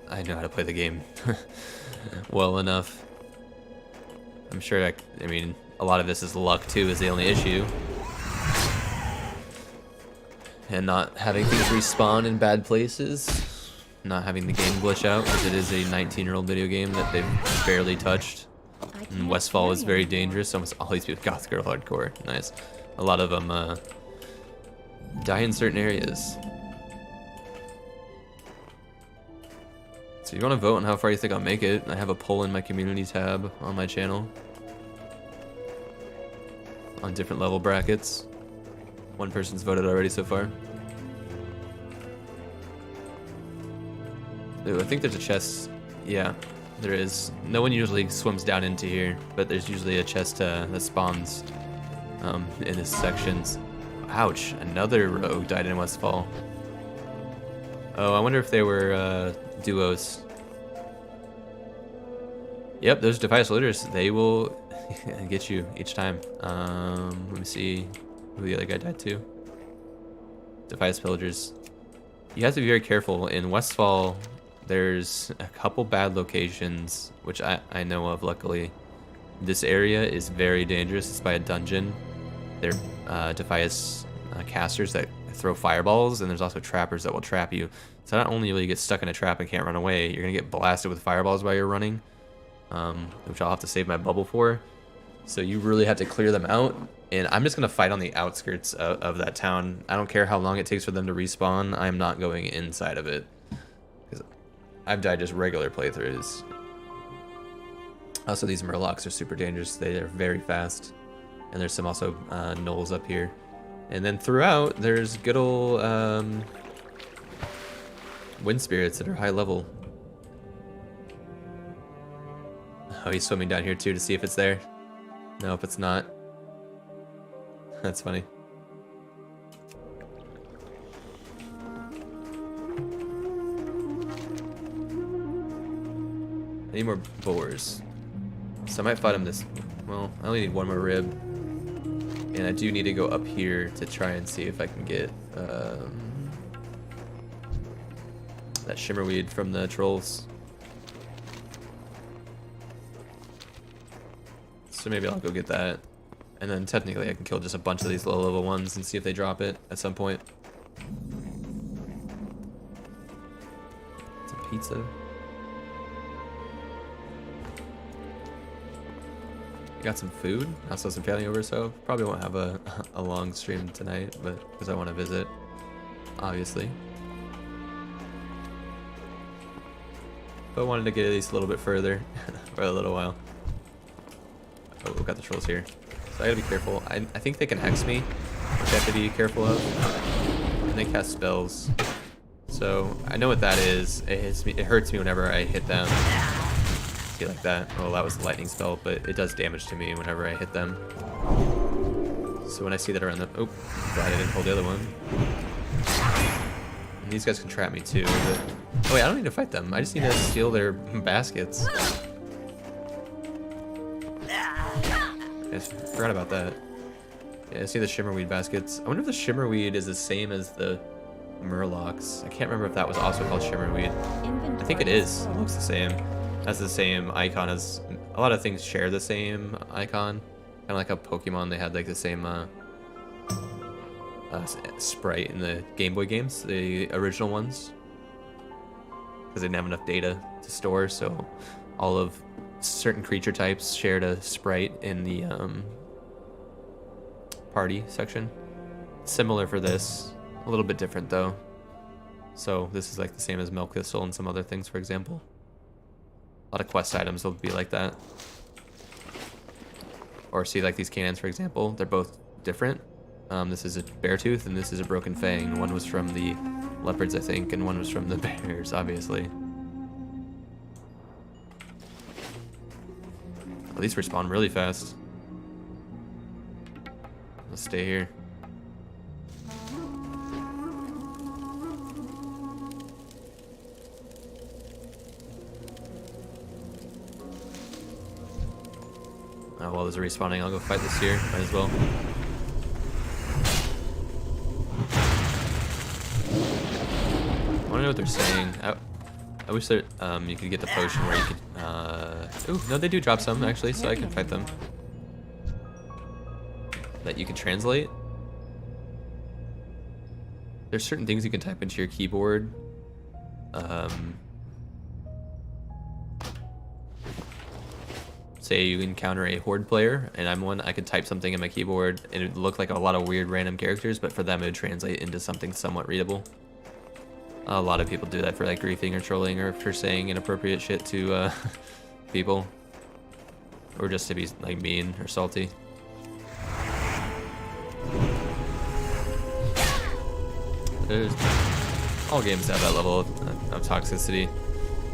I know how to play the game well enough. I'm sure, I mean, a lot of this is luck too, is the only issue. And not having things respawn in bad places. Not having the game glitch out, because it is a 19-year-old video game that they've barely touched. And Westfall is very dangerous. Almost all these people, Goth Girl Hardcore, nice. A lot of them die in certain areas. So you want to vote on how far you think I'll make it. I have a poll in my community tab on my channel. On different level brackets. One person's voted already so far. Ooh, I think there's a chest. Yeah, there is. No one usually swims down into here, but there's usually a chest that spawns in this sections. Ouch, another rogue died in Westfall. Oh, I wonder if they were duos. Yep, those Defiance Looters, they will get you each time. Let me see who the other guy died to. Defiance Pillagers. You have to be very careful. In Westfall, there's a couple bad locations, which I know of, luckily. This area is very dangerous. It's by a dungeon. They're Defiance casters that throw fireballs, and there's also trappers that will trap you. So not only will you get stuck in a trap and can't run away, you're going to get blasted with fireballs while you're running, which I'll have to save my bubble for. So you really have to clear them out, and I'm just going to fight on the outskirts of that town. I don't care how long it takes for them to respawn. I'm not going inside of it, because I've died just regular playthroughs. Also, these Murlocs are super dangerous. They are very fast, and there's some also gnolls up here. And then throughout, there's good old wind spirits that are high level. Oh, he's swimming down here too to see if it's there. Nope, it's not. That's funny. I need more boars. So I might fight him this... Well, I only need one more rib. And I do need to go up here to try and see if I can get that shimmerweed from the trolls. So maybe I'll go get that. And then technically I can kill just a bunch of these low level ones and see if they drop it at some point. It's a pizza. I got some food. I also have some family over, so probably won't have a long stream tonight, but because I want to visit, obviously. But I wanted to get at least a little bit further for a little while. Oh, we've got the trolls here. So I gotta be careful. I think they can hex me, which I have to be careful of. And they cast spells. So I know what that is. It hits me. It hurts me whenever I hit them. See, like that. Oh, that was the lightning spell, but it does damage to me whenever I hit them. So when I see that around the... Oh, glad I didn't hold the other one. And these guys can trap me too, but... Oh wait, I don't need to fight them. I just need to steal their baskets. I forgot about that. Yeah, I see the shimmerweed baskets. I wonder if the shimmerweed is the same as the murlocs. I can't remember if that was also called shimmerweed. I think it is. It looks the same. Has the same icon as... A lot of things share the same icon. Kind of like a Pokemon, they had like the same sprite in the Game Boy games, the original ones. Because they didn't have enough data to store, so all of certain creature types shared a sprite in the party section. Similar for this, a little bit different though. So this is like the same as Milk Thistle and some other things, for example. A lot of quest items will be like that. Or see like these cannons, for example, they're both different. This is a bear tooth and this is a broken fang. One was from the leopards, I think, and one was from the bears, obviously. Well, these respawn really fast. Let's stay here. Oh, while there's a respawning, I'll go fight this here. Might as well. I wanna know what they're saying. I wish that you could get the potion where you could... Ooh, no, they do drop some, actually, so I can fight them. That you can translate. There's certain things you can type into your keyboard. Say you encounter a horde player, and I'm one, I could type something in my keyboard, and it would look like a lot of weird random characters, but for them it would translate into something somewhat readable. A lot of people do that for like griefing or trolling or for saying inappropriate shit to people. Or just to be like mean or salty. There's, all games have that level of toxicity.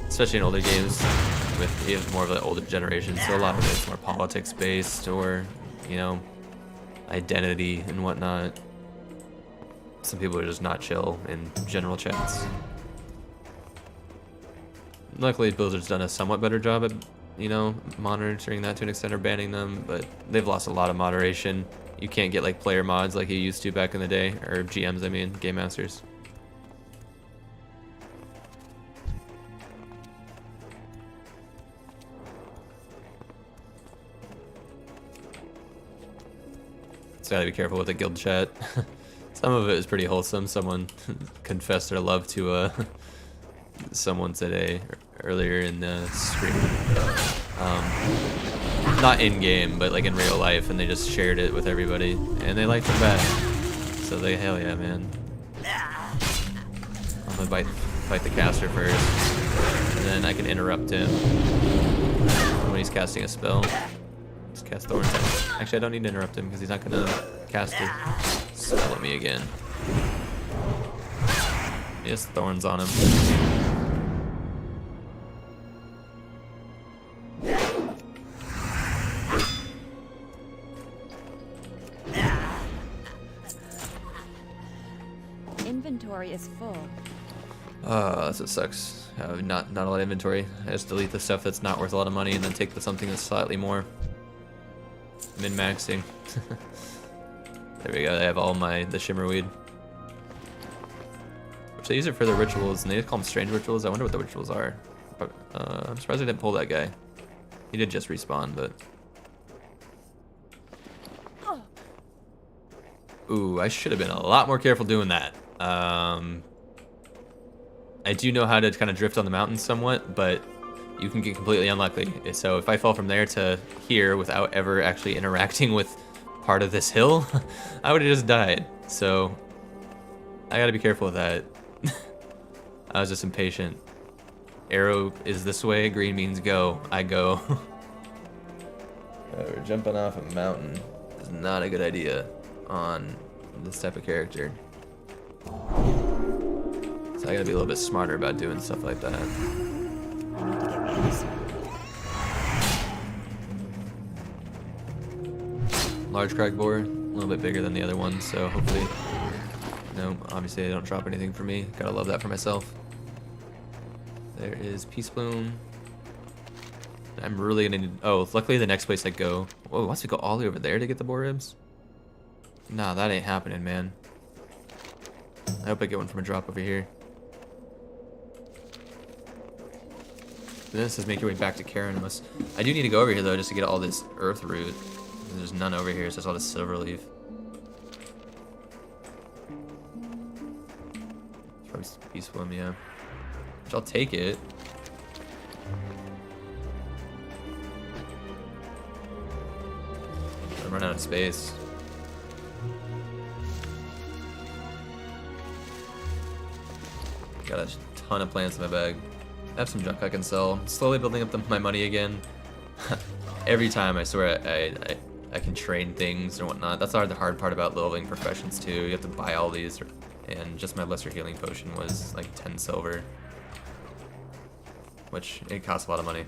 Especially in older games with even more of the older generation. So a lot of it's more politics based or, you know, identity and whatnot. Some people are just not chill in general chats. Luckily, Blizzard's done a somewhat better job at, you know, monitoring that to an extent or banning them, but they've lost a lot of moderation. You can't get like player mods like you used to back in the day, or GMs, I mean, Game Masters. So gotta be careful with the guild chat. Some of it is pretty wholesome. Someone confessed their love to someone today, earlier in the stream. Not in game, but like in real life, and they just shared it with everybody, and they liked them back. So they, hell yeah, man. I'm gonna fight the caster first, and then I can interrupt him when he's casting a spell. Just cast Thorns. Actually, I don't need to interrupt him because he's not gonna cast a spell at me again. He has thorns on him. Inventory is full. That's what sucks. Not a lot of inventory. I just delete the stuff that's not worth a lot of money and then take the something that's slightly more. Min-maxing. There we go, I have all the shimmerweed. Which they use it for the rituals, and they call them strange rituals. I wonder what the rituals are. But, I'm surprised I didn't pull that guy. He did just respawn, but... Ooh, I should have been a lot more careful doing that. I do know how to kind of drift on the mountain somewhat, but you can get completely unlucky. So if I fall from there to here without ever actually interacting with part of this hill, I would have just died. So I gotta be careful with that. I was just impatient. Arrow is this way, green means go. I go. We're jumping off a mountain. Is not a good idea on this type of character. So I gotta be a little bit smarter about doing stuff like that. Large crack boar, a little bit bigger than the other one, so hopefully, no, obviously they don't drop anything for me. Gotta love that for myself. There is Peace Bloom. I'm really gonna need, oh, luckily the next place I go, whoa, wants to go all the way over there to get the boar ribs? Nah, that ain't happening, man. I hope I get one from a drop over here. This is making your way back to Karanos. I do need to go over here though, just to get all this earth root. There's none over here, so there's all this silver leaf. Probably peaceful, yeah. Which I'll take it. I'm running out of space. Got a ton of plants in my bag. I have some junk I can sell. I'm slowly building up my money again. Every time I swear I can train things or whatnot. That's the hard part about leveling professions too. You have to buy all these, and just my lesser healing potion was like 10 silver, which it costs a lot of money,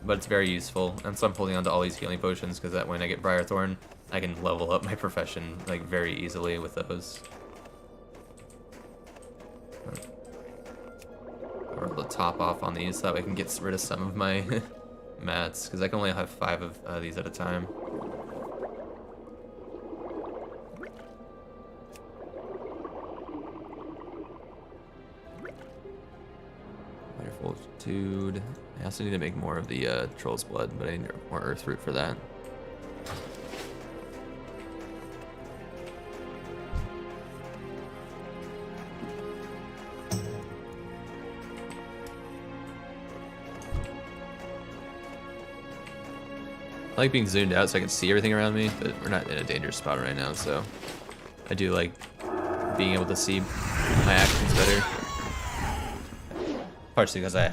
but it's very useful. And so I'm holding on to all these healing potions because that when I get Briarthorn, I can level up my profession like very easily with those. Or the top off on these so that way I can get rid of some of my mats, because I can only have 5 of these at a time. Lighter Fortitude. I also need to make more of the Troll's Blood, but I need more Earth Root for that. I like being zoomed out so I can see everything around me, but we're not in a dangerous spot right now, so I do like being able to see my actions better. Partially because I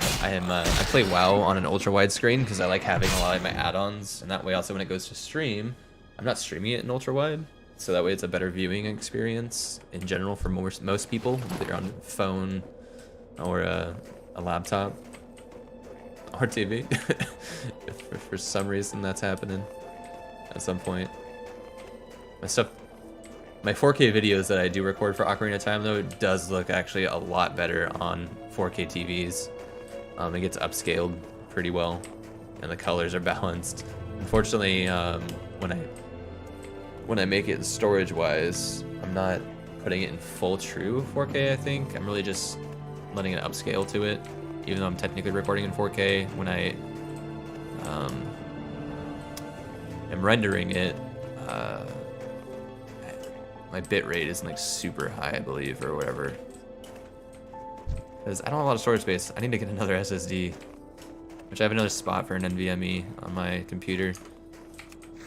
play WoW on an ultra wide screen because I like having a lot of my add-ons, and that way also when it goes to stream, I'm not streaming it in ultra wide, so that way it's a better viewing experience in general for most people, whether you're on a phone or a laptop. Or TV. if for some reason that's happening at some point. My 4K videos that I do record for Ocarina of Time though, it does look actually a lot better on 4K TVs. It gets upscaled pretty well, and the colors are balanced. Unfortunately, when I make it storage-wise, I'm not putting it in full true 4K. I think I'm really just letting it upscale to it. Even though I'm technically recording in 4K, when I am rendering it, my bit rate isn't like super high, I believe, or whatever. Because I don't have a lot of storage space. I need to get another SSD, which I have another spot for an NVMe on my computer.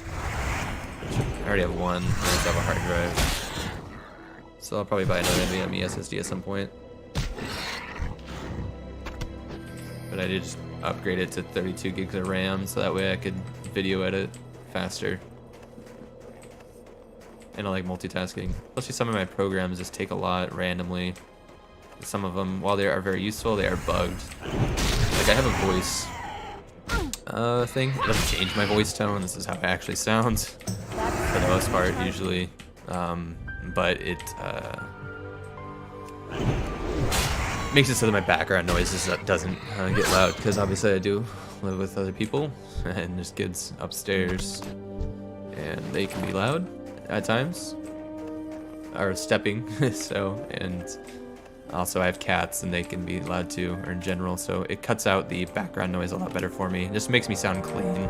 I already have one. I just have a hard drive, so I'll probably buy another NVMe SSD at some point. But I did just upgrade it to 32 gigs of RAM so that way I could video edit faster. And I like multitasking. Especially some of my programs just take a lot randomly. Some of them, while they are very useful, they are bugged. Like I have a voice thing. It doesn't change my voice tone. This is how it actually sounds for the most part, usually. But it makes it so that my background noises doesn't get loud, because obviously I do live with other people, and there's kids upstairs, and they can be loud at times, or stepping. So, and also I have cats, and they can be loud too, or in general. So it cuts out the background noise a lot better for me. It just makes me sound clean.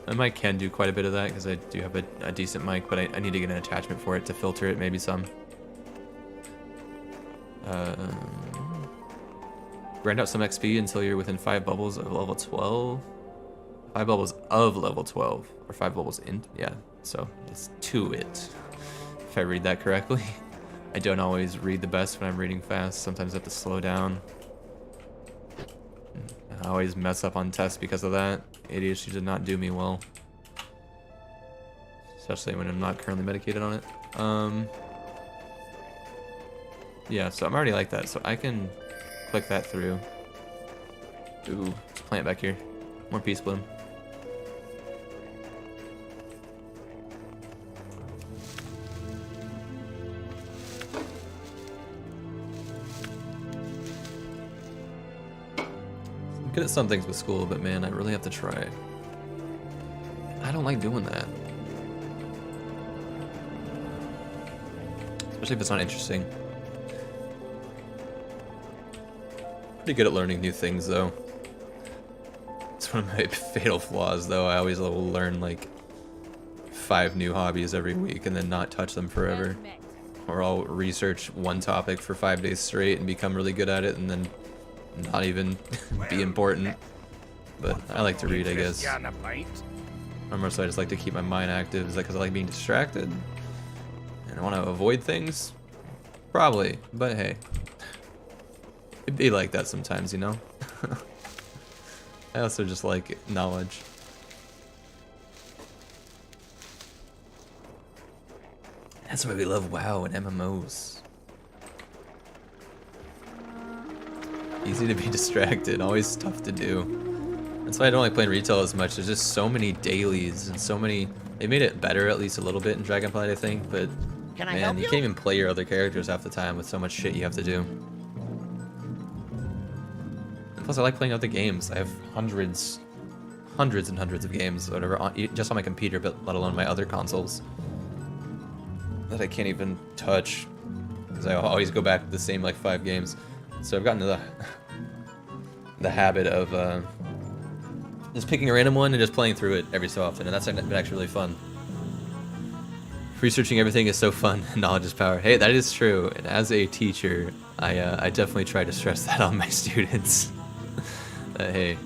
My mic can do quite a bit of that because I do have a decent mic, but I need to get an attachment for it to filter it, maybe some. Grind out some XP until you're within 5 bubbles of level 12. 5 bubbles of level 12, or 5 bubbles in, yeah, so it's to it, if I read that correctly. I don't always read the best when I'm reading fast. Sometimes I have to slow down. I always mess up on tests because of that. ADHD did not do me well, especially when I'm not currently medicated on it. Yeah, so I'm already like that, so I can click that through. Ooh, there's a plant back here. More peace bloom. I'm good at some things with school, but man, I really have to try. I don't like doing that. Especially if it's not interesting. Pretty good at learning new things, though. It's one of my fatal flaws, though. I always will learn, like, 5 new hobbies every week and then not touch them forever. Or I'll research one topic for 5 days straight and become really good at it and then not even be important. But I like to read, I guess. Or more so I just like to keep my mind active. Is that because I like being distracted? And I want to avoid things? Probably, but hey. It'd be like that sometimes, you know? I also just like knowledge. That's why we love WoW and MMOs. Easy to be distracted, always tough to do. That's why I don't like playing retail as much. There's just so many dailies and so many... They made it better at least a little bit in Dragonflight, I think, but man, you can't even play your other characters half the time with so much shit you have to do. And plus, I like playing other games. I have hundreds and hundreds of games, whatever, just on my computer, but let alone my other consoles that I can't even touch because I always go back to the same like 5 games. So I've gotten to the habit of just picking a random one and just playing through it every so often, and that's been actually really fun. Researching everything is so fun. Knowledge is power. Hey, that is true. And as a teacher, I definitely try to stress that on my students. Hey,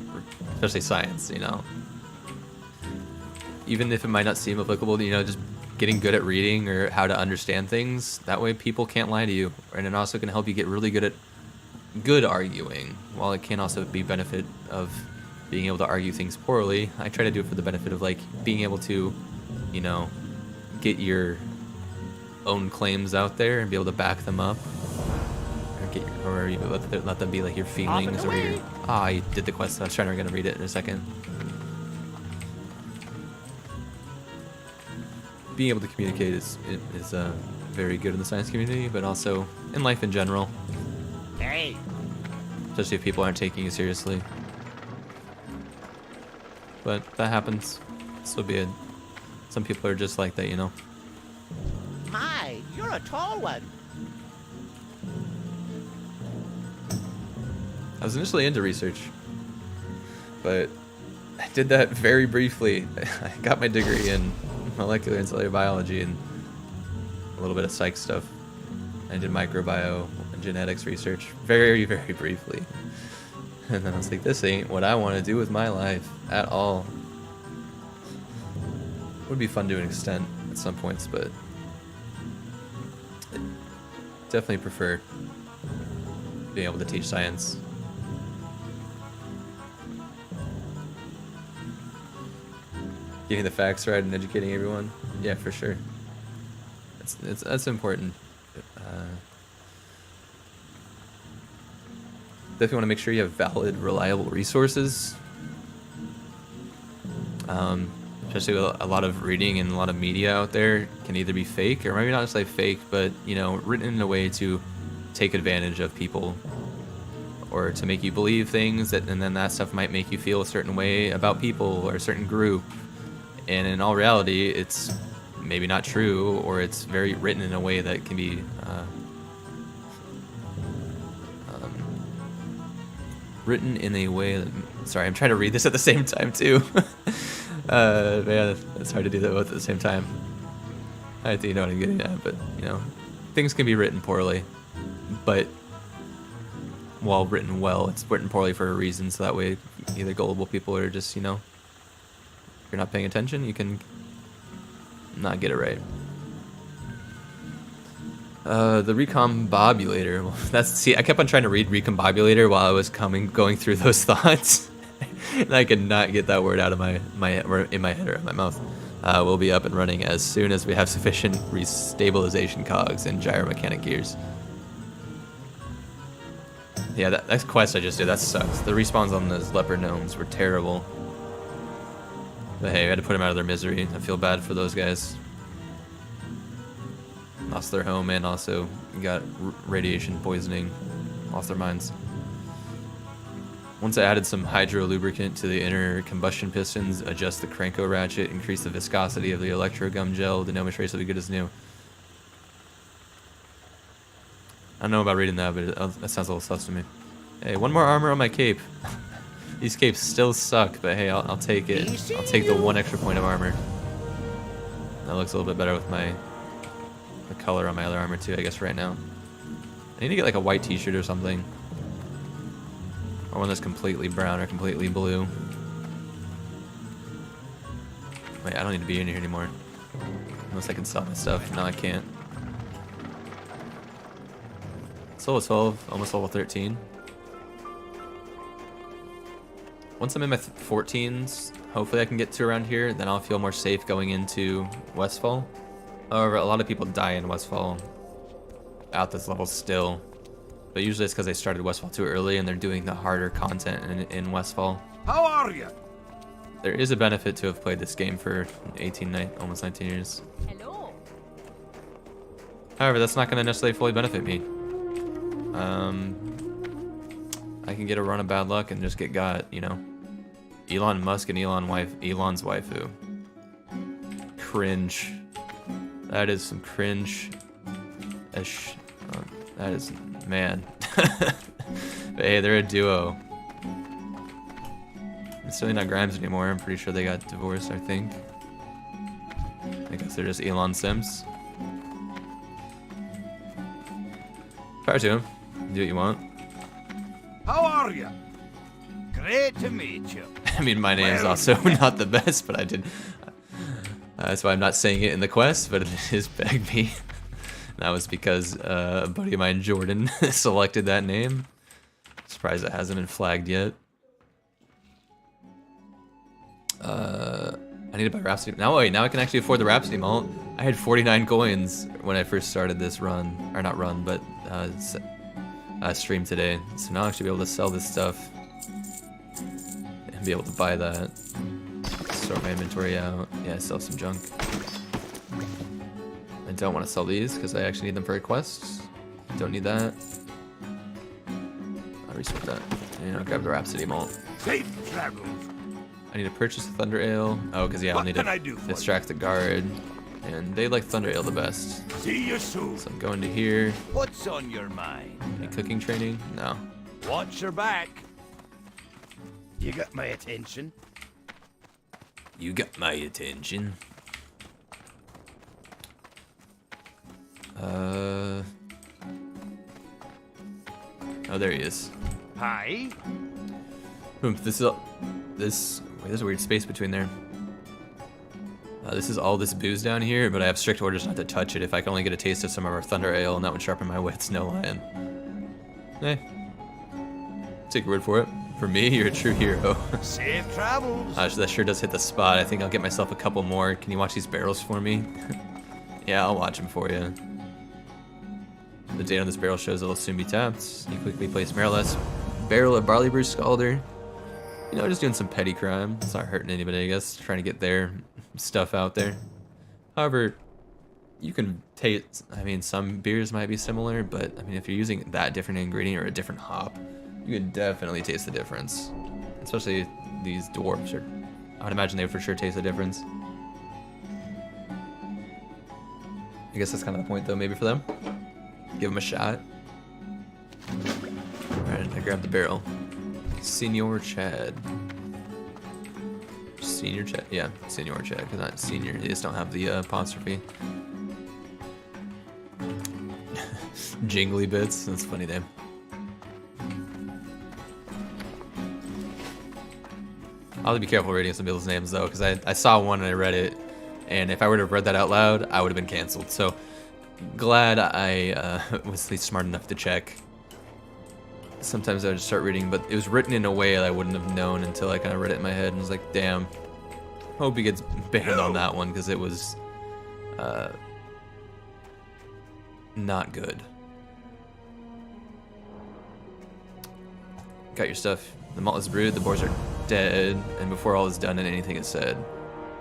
especially science, you know. Even if it might not seem applicable, you know, just getting good at reading or how to understand things. That way people can't lie to you. And it also can help you get really good at arguing. While it can also be benefit of being able to argue things poorly, I try to do it for the benefit of like being able to, you know, get your own claims out there and be able to back them up, or let them be like your feelings or your. Ah, I did the quest. I was trying to read it in a second. Being able to communicate is very good in the science community, but also in life in general. Hey. Especially if people aren't taking you seriously. But that happens. So be it. Some people are just like that, you know. My, you're a tall one. I was initially into research, but I did that very briefly. I got my degree in molecular and cellular biology and a little bit of psych stuff. I did microbiome and genetics research very, very briefly. And then I was like, this ain't what I want to do with my life at all. It would be fun to an extent at some points, but I definitely prefer being able to teach science. Getting the facts right and educating everyone. Yeah, for sure. That's important. Definitely want to make sure you have valid, reliable resources. especially with a lot of reading and a lot of media out there, can either be fake or maybe not just like fake, but you know, written in a way to take advantage of people or to make you believe things that, and then that stuff might make you feel a certain way about people or a certain group. And in all reality, it's maybe not true, or it's very written in a way that can be written in a way that, sorry, I'm trying to read this at the same time too. Man, it's hard to do that both at the same time. I think you know what I'm getting at, but you know, things can be written poorly, but while written well, it's written poorly for a reason, so that way either gullible people or just, you know, if you're not paying attention, you can not get it right. The recombobulator. Well, see, I kept on trying to read recombobulator while I was going through those thoughts, and I could not get that word out of my in my head or in my mouth. We'll be up and running as soon as we have sufficient restabilization cogs and gyromechanic gears. Yeah, that quest I just did, that sucks. The respawns on those leopard gnomes were terrible. But hey, we had to put them out of their misery. I feel bad for those guys. Lost their home and also got radiation poisoning off their minds. Once I added some hydro lubricant to the inner combustion pistons, adjust the cranko ratchet, increase the viscosity of the electro gum gel, the gnomish race will be good as new. I don't know about reading that, but that sounds a little sus to me. Hey, one more armor on my cape. These capes still suck, but hey, I'll take it. I'll take the 1 extra point of armor. That looks a little bit better with the color on my other armor too, I guess, right now. I need to get like a white t-shirt or something. Or one that's completely brown or completely blue. Wait, I don't need to be in here anymore. Unless I can sell my stuff. No, I can't. Level 12, almost level 13. Once I'm in my 14s, hopefully I can get to around here, then I'll feel more safe going into Westfall. However, a lot of people die in Westfall at this level still. But usually it's because they started Westfall too early and they're doing the harder content in Westfall. How are you? There is a benefit to have played this game for 18, almost 19 years. Hello. However, that's not going to necessarily fully benefit me. I can get a run of bad luck and just get got, you know. Elon Musk and Elon's waifu. Cringe. That is some cringe. That is, man. But hey, they're a duo. It's certainly not Grimes anymore. I'm pretty sure they got divorced, I think. I guess they're just Elon Sims. Power to him. Do what you want. How are you? Great to meet you. I mean, my name is also not the best, but I did. That's why I'm not saying it in the quest, but it is Bagby. That was because a buddy of mine, Jordan, selected that name. Surprised it hasn't been flagged yet. I need to buy Rhapsody. Now wait, now I can actually afford the Rhapsody malt. I had 49 coins when I first started this run, or not run, but stream today. So now I should be able to sell this stuff and be able to buy that. Sort my inventory out. Yeah, sell some junk. I don't want to sell these because I actually need them for a quest. Don't need that. I'll resort that. And I'll grab the Rhapsody malt. Safe travels. I need to purchase the Thunder Ale. Oh, because yeah, I'll need to distract the guard. And they like Thunder Ale the best. See you soon. So I'm going to here. What's on your mind? Any cooking training? No. Watch your back. You got my attention. You got my attention. Oh, there he is. Hi. Boom. Wait, there's a weird space between there. This is all this booze down here, but I have strict orders not to touch it if I can only get a taste of some of our Thunder Ale, and that would sharpen my wits, no lying. Take your word for it. For me, you're a true hero. Safe travels. That sure does hit the spot. I think I'll get myself a couple more. Can you watch these barrels for me? Yeah, I'll watch them for you. The date on this barrel shows it'll soon be tapped. You quickly place barrel of barley brew scalder. You know, just doing some petty crime. It's not hurting anybody, I guess. Trying to get their stuff out there. However, you can taste, I mean, some beers might be similar, but I mean, if you're using that different ingredient or a different hop, you can definitely taste the difference. Especially these dwarves, or I would imagine they would for sure taste the difference. I guess that's kind of the point though, maybe for them. Give them a shot. Alright, I grabbed the barrel. Senior Chad. Senior Chad, yeah, Senior Chad, because not senior, they just don't have the apostrophe. Jingly Bits, that's a funny name. I'll have to be careful reading some people's names though, because I saw one and I read it, and if I were to have read that out loud, I would have been canceled. So glad I was at least smart enough to check. Sometimes I would just start reading, but it was written in a way that I wouldn't have known until I kind of read it in my head and was like, damn, hope he gets banned on that one, because it was not good. Got your stuff. The malt is brewed, the boars are dead, and before all is done and anything is said,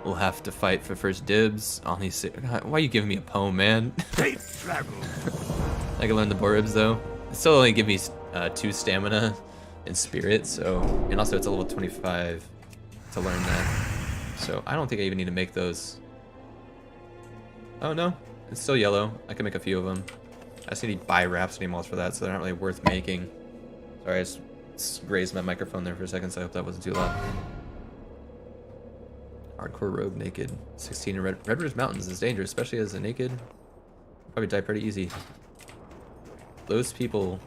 we'll have to fight for first dibs on these. God, why are you giving me a poem, man? Safe travel. I can learn the boar ribs though. It still only give me 2 stamina and spirit, so, and also it's a level 25 to learn that. So I don't think I even need to make those. Oh no, it's still yellow. I can make a few of them. I just need to buy Rhapsody malts for that, so they're not really worth making. Sorry, I just grazed my microphone there for a second, so I hope that wasn't too loud. Hardcore rogue naked. 16 in Red Rivers Mountains is dangerous, especially as a naked. Probably die pretty easy. Those people.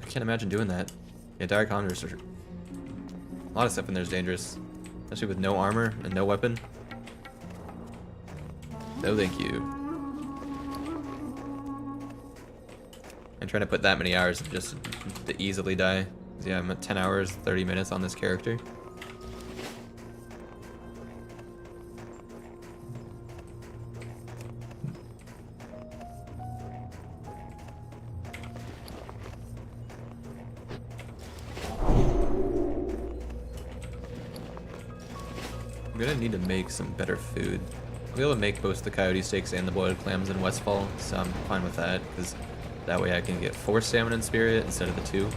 I can't imagine doing that. Yeah, dire condors are. A lot of stuff in there is dangerous, especially with no armor and no weapon. No, thank you. I'm trying to put that many hours just to easily die. Yeah, I'm at 10 hours, 30 minutes on this character. I'm gonna need to make some better food. I'll be able to make both the coyote steaks and the boiled clams in Westfall, so I'm fine with that, because that way I can get 4 stamina and spirit instead of the 2.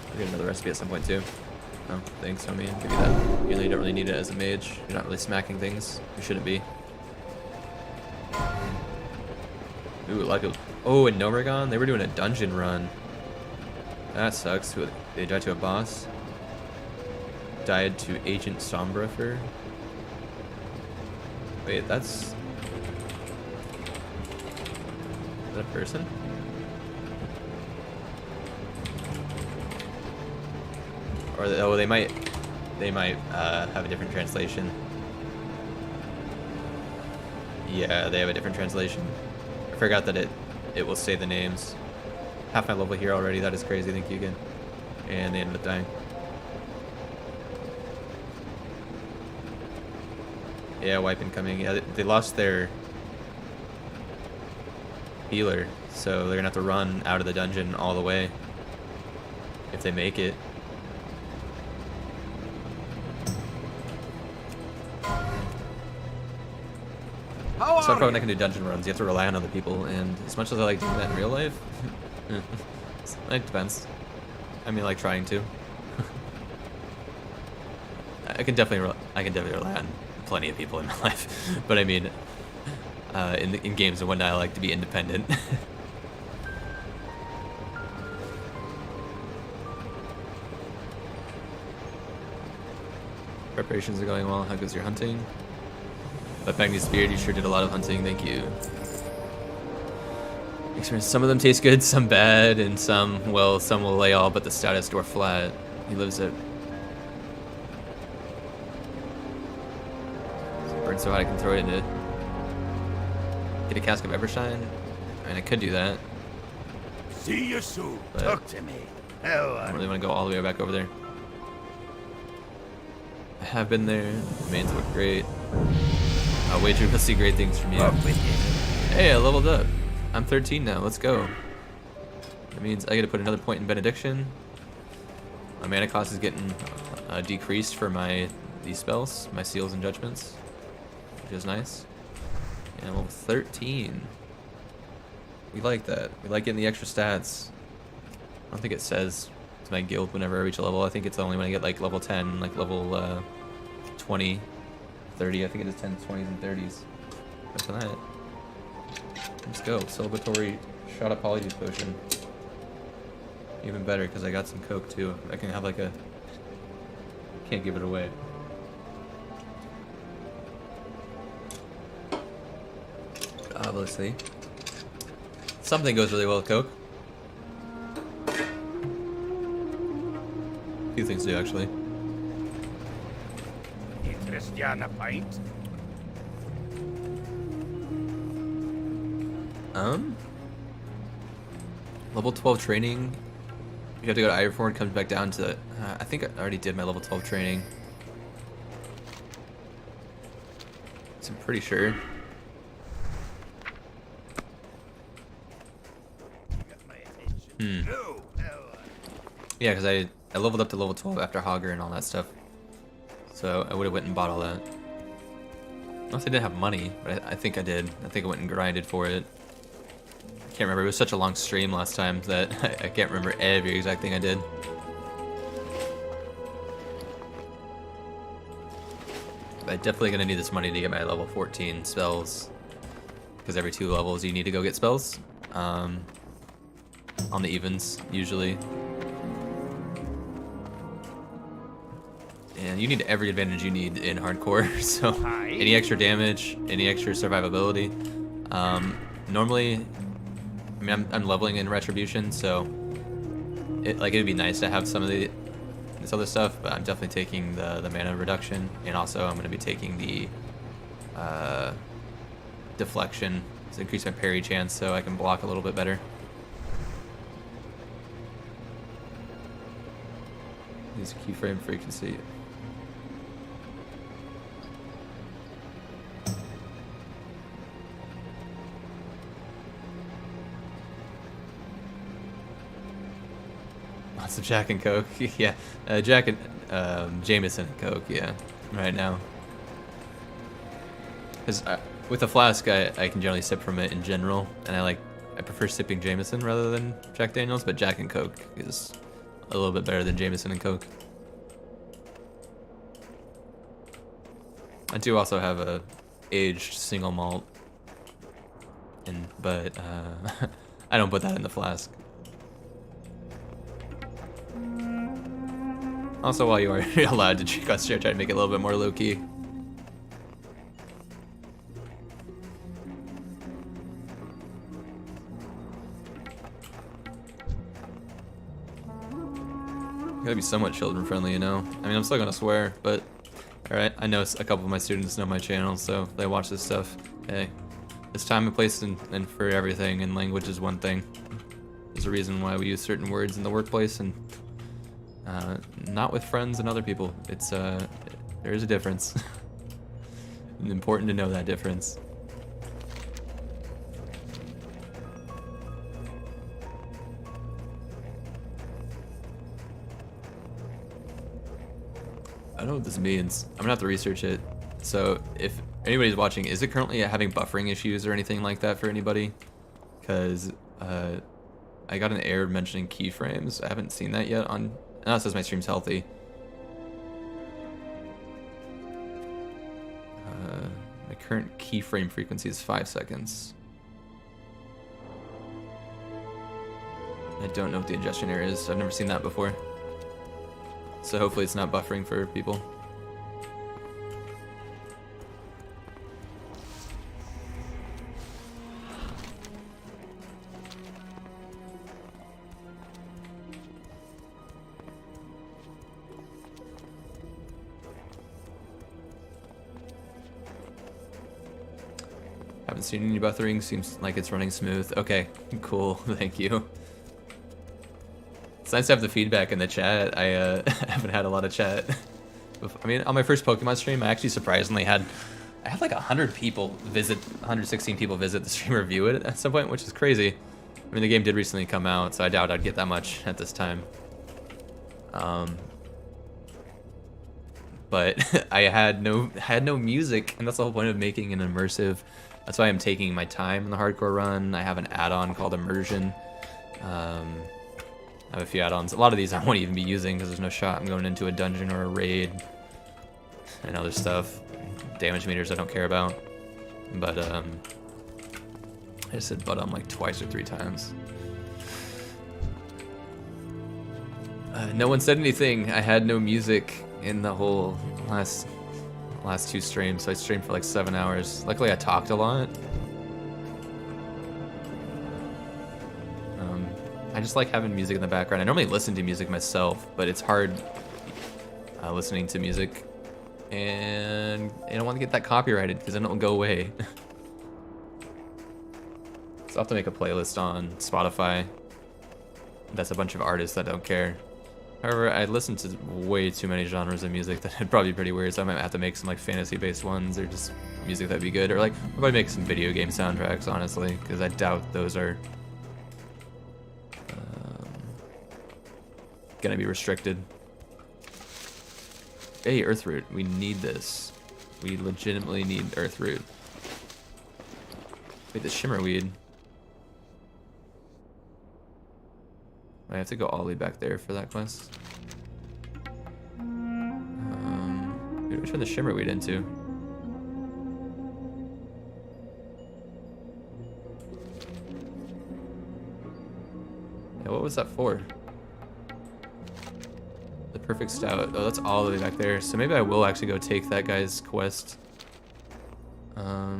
I'll get another recipe at some point too. Oh, thanks, homie. I'll give you that. You don't really need it as a mage. You're not really smacking things. You shouldn't be. Ooh, like a... Oh, in Nomeregon, they were doing a dungeon run. That sucks. They died to a boss. Died to Agent Sombrifer. Wait, that's... Is that a person? Or oh, they might have a different translation. Yeah, they have a different translation. I forgot that it will say the names. Half my level here already. That is crazy. Thank you again. And they ended up dying. Yeah, wipe incoming. Yeah, they lost their healer, so they're gonna have to run out of the dungeon all the way if they make it. So far when I can do dungeon runs, you have to rely on other people, and as much as I like doing that in real life, it depends. I mean, like trying to. I can definitely rely on plenty of people in my life, but I mean, in games and whatnot, I like to be independent. Preparations are going well. How goes your hunting? But Magnus Beard, you sure did a lot of hunting. Thank you. Experience. Some of them taste good, some bad, and some will lay all but the stoutest or flat. He lives at. Burn so hot I can throw it into. Get a cask of Evershine. I mean, I could do that. See you soon. But Talk to me. I don't really want to go all the way back over there. I have been there. The mains look great. I'll wager we'll see great things from you. Up with it. Hey, I leveled up. I'm 13 now. Let's go. That means I get to put another point in Benediction. My mana cost is getting decreased for these spells, my Seals and Judgments, which is nice. And level 13. We like that. We like getting the extra stats. I don't think it says to my guild whenever I reach a level. I think it's only when I get like level 10, like level 20, 30. I think it is 10s, 20s, and 30s. What's that? Let's go. Celebratory shot of Polyjuice potion. Even better because I got some coke too. I can have like a... Can't give it away. Obviously. Something goes really well with coke. A few things do actually. Interest ya in a pint? Level 12 training. You have to go to Ironforge, comes back down to... I think I already did my level 12 training. So I'm pretty sure. No. Yeah, because I leveled up to level 12 after Hogger and all that stuff. So I would have went and bought all that. Unless I didn't have money, but I think I did. I think I went and grinded for it. I can't remember. It was such a long stream last time that I can't remember every exact thing I did. But I'm definitely going to need this money to get my level 14 spells. Because every 2 levels you need to go get spells. On the evens, usually. And you need every advantage you need in hardcore. So any extra damage, any extra survivability. Normally, I mean, I'm leveling in Retribution, so it'd be nice to have some of this other stuff, but I'm definitely taking the mana reduction, and also I'm going to be taking the deflection to increase my parry chance so I can block a little bit better. Use keyframe frequency. Lots of Jack and Coke. Yeah, Jack and Jameson and Coke. Yeah, right now. Because with a flask, I can generally sip from it in general, and I prefer sipping Jameson rather than Jack Daniels. But Jack and Coke is a little bit better than Jameson and Coke. I do also have a aged single malt, but I don't put that in the flask. Also, while you are allowed to check out share, try to make it a little bit more low key. Gotta be somewhat children friendly, you know? I mean, I'm still gonna swear, but alright, I know a couple of my students know my channel, so they watch this stuff. Hey, it's time and place and for everything, and language is one thing. There's a reason why we use certain words in the workplace and not with friends and other people. It's there is a difference. It's important to know that difference. I don't know what this means. I'm gonna have to research it. So if anybody's watching, is it currently having buffering issues or anything like that for anybody? Because I got an error mentioning keyframes. I haven't seen that yet on... Oh, it says my stream's healthy. My current keyframe frequency is 5 seconds. I don't know what the ingestion error is. I've never seen that before. So hopefully it's not buffering for people. Haven't seen any buffering. Seems like it's running smooth. Okay, cool. Thank you. It's nice to have the feedback in the chat. I haven't had a lot of chat. I mean, on my first Pokemon stream, I actually surprisingly had I had like 100 people visit, 116 people visit the stream or view it at some point, which is crazy. I mean, the game did recently come out, so I doubt I'd get that much at this time. But I had no music, and that's the whole point of making an immersive. That's why I'm taking my time in the hardcore run. I have an add-on called Immersion. I have a few add-ons. A lot of these I won't even be using because there's no shot I'm going into a dungeon or a raid and other stuff. Damage meters I don't care about. But I just said but like twice or 3 times. No one said anything. I had no music in the whole last 2 streams, so I streamed for like 7 hours. Luckily I talked a lot. I just like having music in the background. I normally listen to music myself, but it's hard listening to music, and I don't want to get that copyrighted because then it'll go away. So I'll have to make a playlist on Spotify. That's a bunch of artists that don't care. However, I listen to way too many genres of music that would probably be pretty weird, so I might have to make some like fantasy-based ones or just music that'd be good. Or like, I'll probably make some video game soundtracks, honestly, because I doubt those are gonna be restricted. Hey, Earthroot, we need this. We legitimately need Earthroot. Wait, the Shimmerweed. I have to go all the way back there for that quest. Wait, which one the Shimmerweed into? Yeah, what was that for? The Perfect Stout. Oh, that's all the way back there. So maybe I will actually go take that guy's quest. I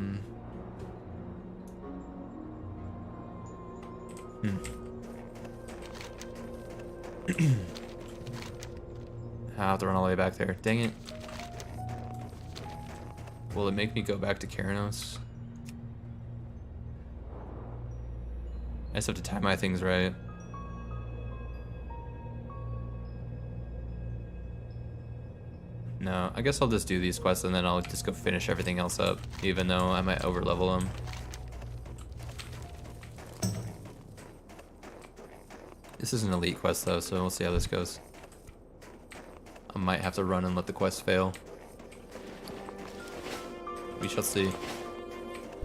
have to run all the way back there. Dang it. Will it make me go back to Keranos? I just have to time my things right. No, I guess I'll just do these quests and then I'll just go finish everything else up, even though I might overlevel them. This is an elite quest though, so we'll see how this goes. I might have to run and let the quest fail. We shall see.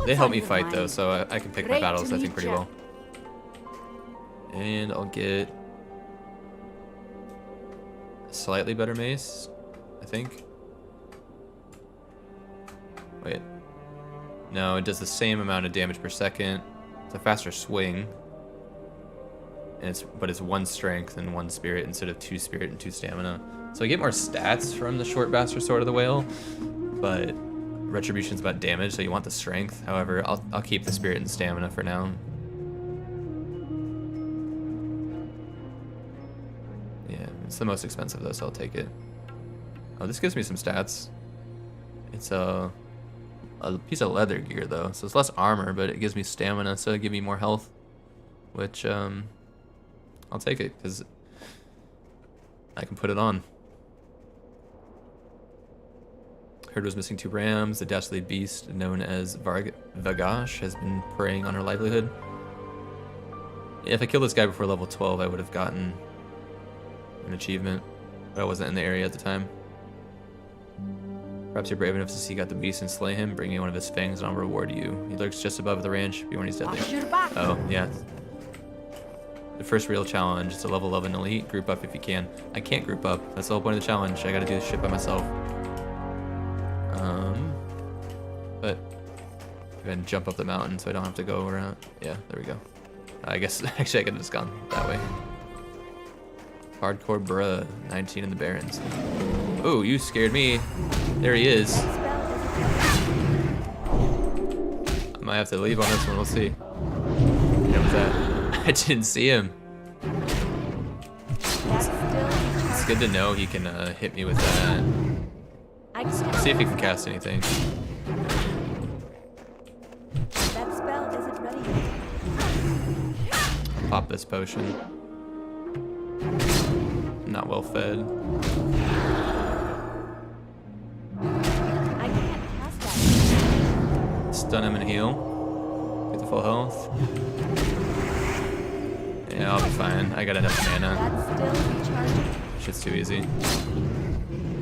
They help me fight though, so I can pick my battles I think pretty well. And I'll get a slightly better mace, I think. Wait. No, it does the same amount of damage per second. It's a faster swing. And but it's 1 strength and 1 spirit instead of 2 spirit and 2 stamina. So I get more stats from the short bastard sword of the whale, but retribution's about damage, so you want the strength. However, I'll keep the spirit and stamina for now. Yeah, it's the most expensive though, so I'll take it. Oh, this gives me some stats. It's a piece of leather gear though, so it's less armor, but it gives me stamina, so it'll give me more health, which I'll take it because I can put it on. Herd was missing 2 rams. The dastardly beast known as Vagash has been preying on her livelihood. If I killed this guy before level 12, I would have gotten an achievement, but I wasn't in the area at the time. Perhaps you're brave enough to seek out the beast and slay him. Bring me one of his fangs and I'll reward you. He lurks just above the ranch. Be when he's deadly. Oh, yeah. The first real challenge is to level 11 elite. Group up if you can. I can't group up. That's the whole point of the challenge. I gotta do this shit by myself. But go ahead and jump up the mountain so I don't have to go around. Yeah, there we go. I guess actually I could have just gone that way. Hardcore bruh, 19 in the Barrens. Oh, you scared me. There he is. I might have to leave on this one. We'll see. What was that? I didn't see him. It's good to know he can hit me with that. Let's see if he can cast anything. That spell isn't ready yet. Pop this potion. Not well fed. I can't cast that. stun him and heal. Get the full health. Yeah, I'll be fine. I got enough mana. That's still recharging. Shit's too easy.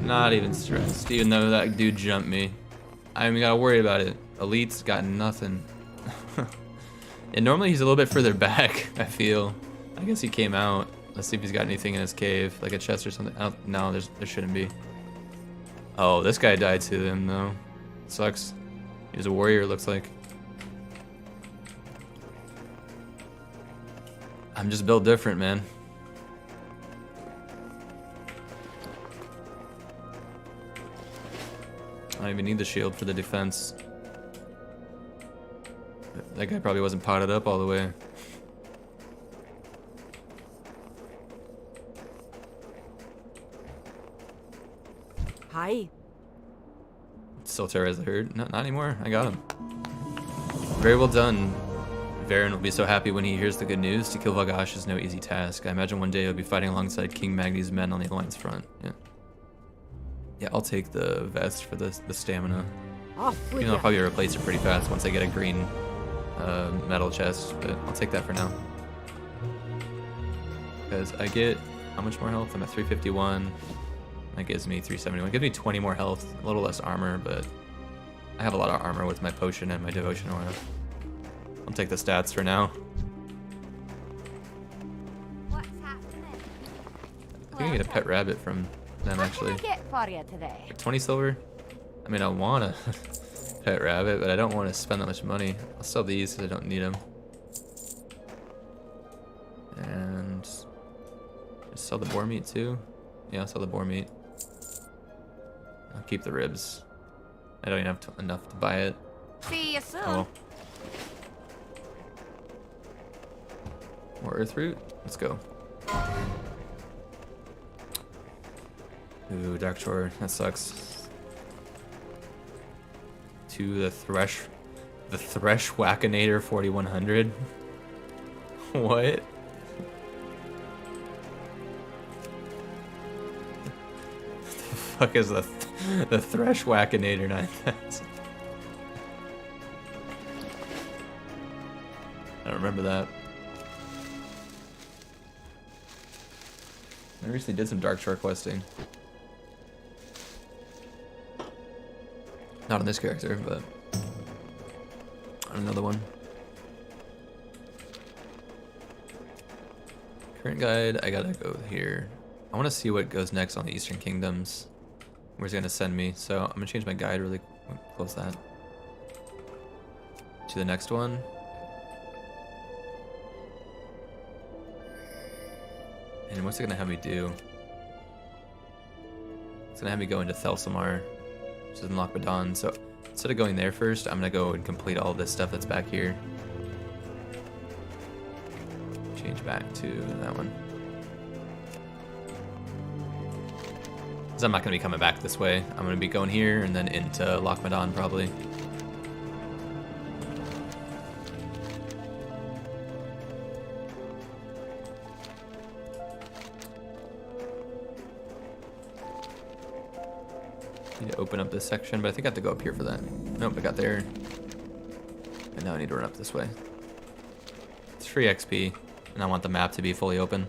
Not even stressed, even though that dude jumped me. I don't even gotta worry about it. Elite's got nothing. And normally he's a little bit further back, I feel. I guess he came out. Let's see if he's got anything in his cave, like a chest or something. No, there shouldn't be. Oh, this guy died to him though. Sucks. He was a warrior, it looks like. I'm just built different, man. I don't even need the shield for the defense. That guy probably wasn't potted up all the way. Hi. Still Terra's the herd? No, not anymore. I got him. Very well done. Varen will be so happy when he hears the good news. To kill Vagash is no easy task. I imagine one day he'll be fighting alongside King Magni's men on the Alliance front. Yeah. Yeah, I'll take the vest for the stamina. Off with You know, I'll ya. probably replace it pretty fast once I get a green metal chest, but I'll take that for now. Because I get, how much more health? I'm at 351. That gives me 371. It gives me 20 more health, a little less armor, but I have a lot of armor with my potion and my devotion aura. I'll take the stats for now. What's happening? I think I get a pet rabbit from them actually. What can I get for you today? 20 silver? I mean, I want a pet rabbit, but I don't want to spend that much money. I'll sell these because I don't need them. And just sell the boar meat too. Yeah, I'll sell the boar meat. I'll keep the ribs. I don't even have enough to buy it. See you soon. Oh well. More earth root? Let's go. Ooh, Dark Shore. That sucks. To the Thresh Whackinator 4100. What? The fuck is the Thresh Whackinator 9000? I don't remember that. I recently did some Dark Shore questing. Not on this character, but on another one. Current guide, I gotta go here. I want to see what goes next on the Eastern Kingdoms. Where's it gonna send me? So I'm gonna change my guide really. Close that. To the next one. And what's it gonna have me do? It's gonna have me go into Thelsamar, which is in Lochbadan. So instead of going there first, I'm gonna go and complete all this stuff that's back here. Change back to that one. Because I'm not gonna be coming back this way. I'm gonna be going here and then into Lochbadan probably. Need to open up this section, but I think I have to go up here for that. Nope, I got there. And now I need to run up this way. It's free XP, and I want the map to be fully open.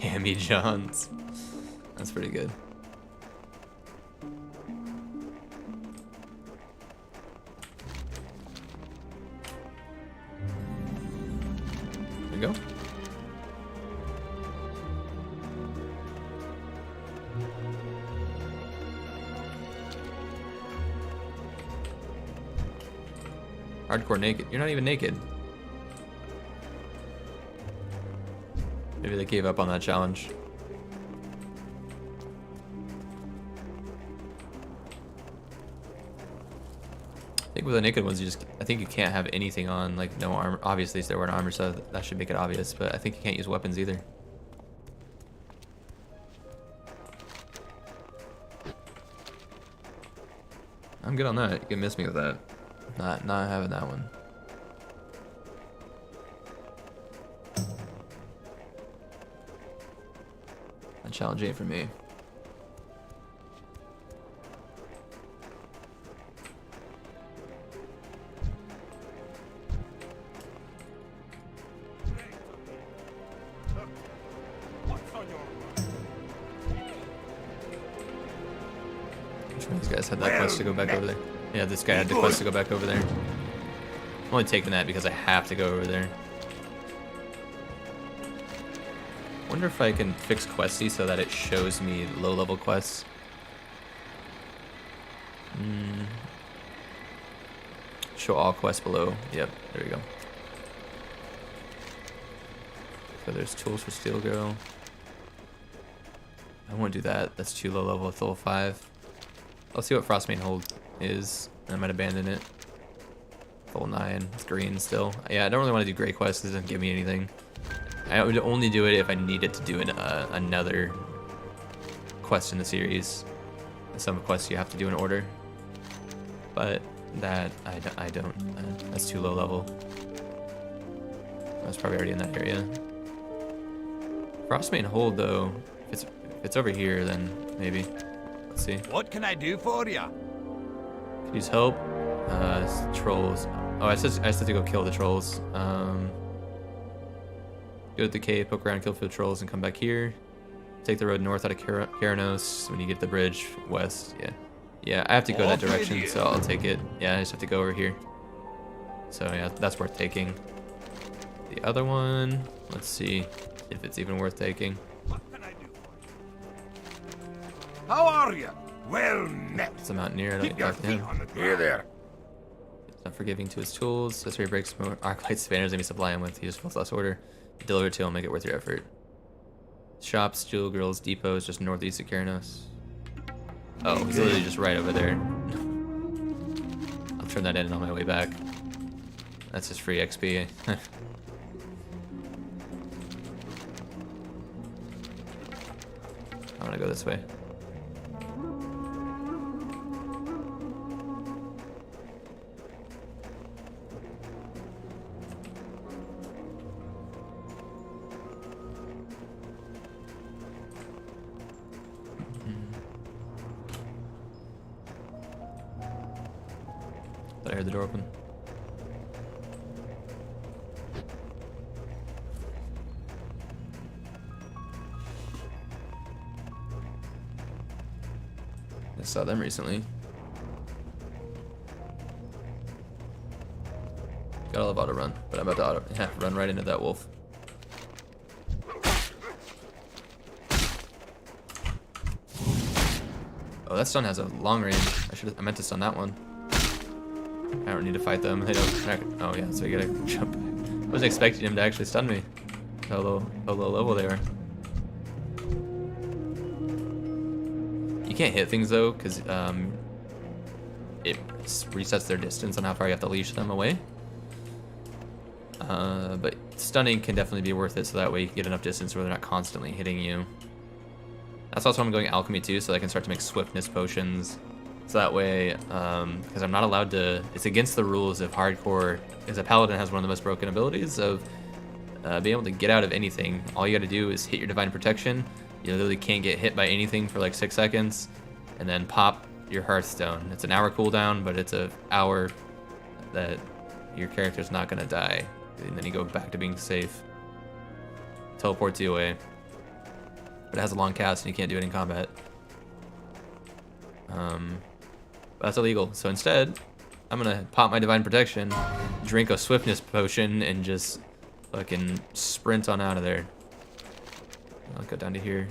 Hammy Johns. That's pretty good. There we go. Hardcore naked. You're not even naked. Maybe they gave up on that challenge. think with the naked ones, I think you can't have anything on, like no armor. Obviously, if they're wearing armor, so that should make it obvious. But I think you can't use weapons either. I'm good on that. You can miss me with that. Not having that one. A challenge ain't for me. Which one of these guys had that quest to go back over there? Yeah, this guy had the quest to go back over there. I'm only taking that because I have to go over there. Wonder if I can fix Questy so that it shows me low-level quests. Show all quests below. Yep, there we go. So there's tools for Steel Girl. I won't do that. That's too low level with level 5. I'll see what Frostmane Hold is. I might abandon it. Level 9. It's green still. Yeah, I don't really want to do gray quests. It doesn't give me anything. I would only do it if I needed to do another quest in the series. Some quests you have to do in order. But that, I don't. That's too low level. I was probably already in that area. Frostmane Hold, though, if it's over here, then maybe. Let's see. What can I do for ya? Could use help. Trolls. Oh, I just have to go kill the trolls. Go to the cave, poke around, kill a few trolls, and come back here. Take the road north out of Keranos when you get the bridge west. Yeah, I have to go that direction, so I'll take it. Yeah, I just have to go over here. So yeah, that's worth taking. The other one, let's see if it's even worth taking. What can I do for you? How are you? Well met. It's a mountaineer. I don't Keep get your back to feet him. on the ground. Here there. He's not forgiving to his tools. That's where he breaks more Arclight Spanners than he supply him with. He just feels less order. Deliver it to him, make it worth your effort. Shops, Jewel Girls, Depot is just northeast of Keranos. Oh, he's literally just right over there. I'll turn that in on my way back. That's just free XP. I'm gonna go this way. Thought I heard the door open. I saw them recently. Gotta love auto run, but I'm about to run right into that wolf. Oh, that stun has a long range. I meant to stun that one. I don't need to fight them. They don't. Oh yeah, so you gotta jump. I wasn't expecting him to actually stun me. How low level they are. You can't hit things though, because it resets their distance on how far you have to leash them away. But stunning can definitely be worth it, so that way you can get enough distance where they're not constantly hitting you. That's also why I'm going alchemy too, so I can start to make swiftness potions. So that way, because I'm not allowed to, it's against the rules of hardcore, because a paladin has one of the most broken abilities of being able to get out of anything. All you gotta do is hit your divine protection. You literally can't get hit by anything for like 6 seconds, and then pop your Hearthstone. It's an hour cooldown, but it's an hour that your character's not gonna die. And then you go back to being safe. Teleports you away. But it has a long cast and you can't do it in combat. But that's illegal. So instead, I'm gonna pop my divine protection, drink a swiftness potion, and just fucking sprint on out of there. I'll go down to here,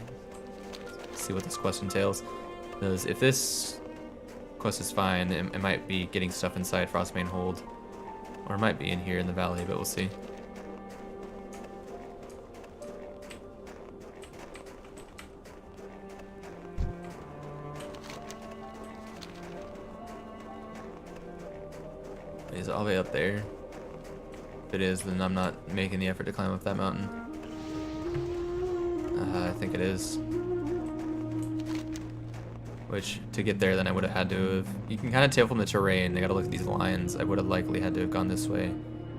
see what this quest entails. Because if this quest is fine, it might be getting stuff inside Frostmane Hold. Or it might be in here in the valley, but we'll see. Is it all the way up there? If it is, then I'm not making the effort to climb up that mountain. I think it is. Which, to get there, then I would have had to have... You can kind of tell from the terrain. I gotta look at these lines. I would have likely had to have gone this way,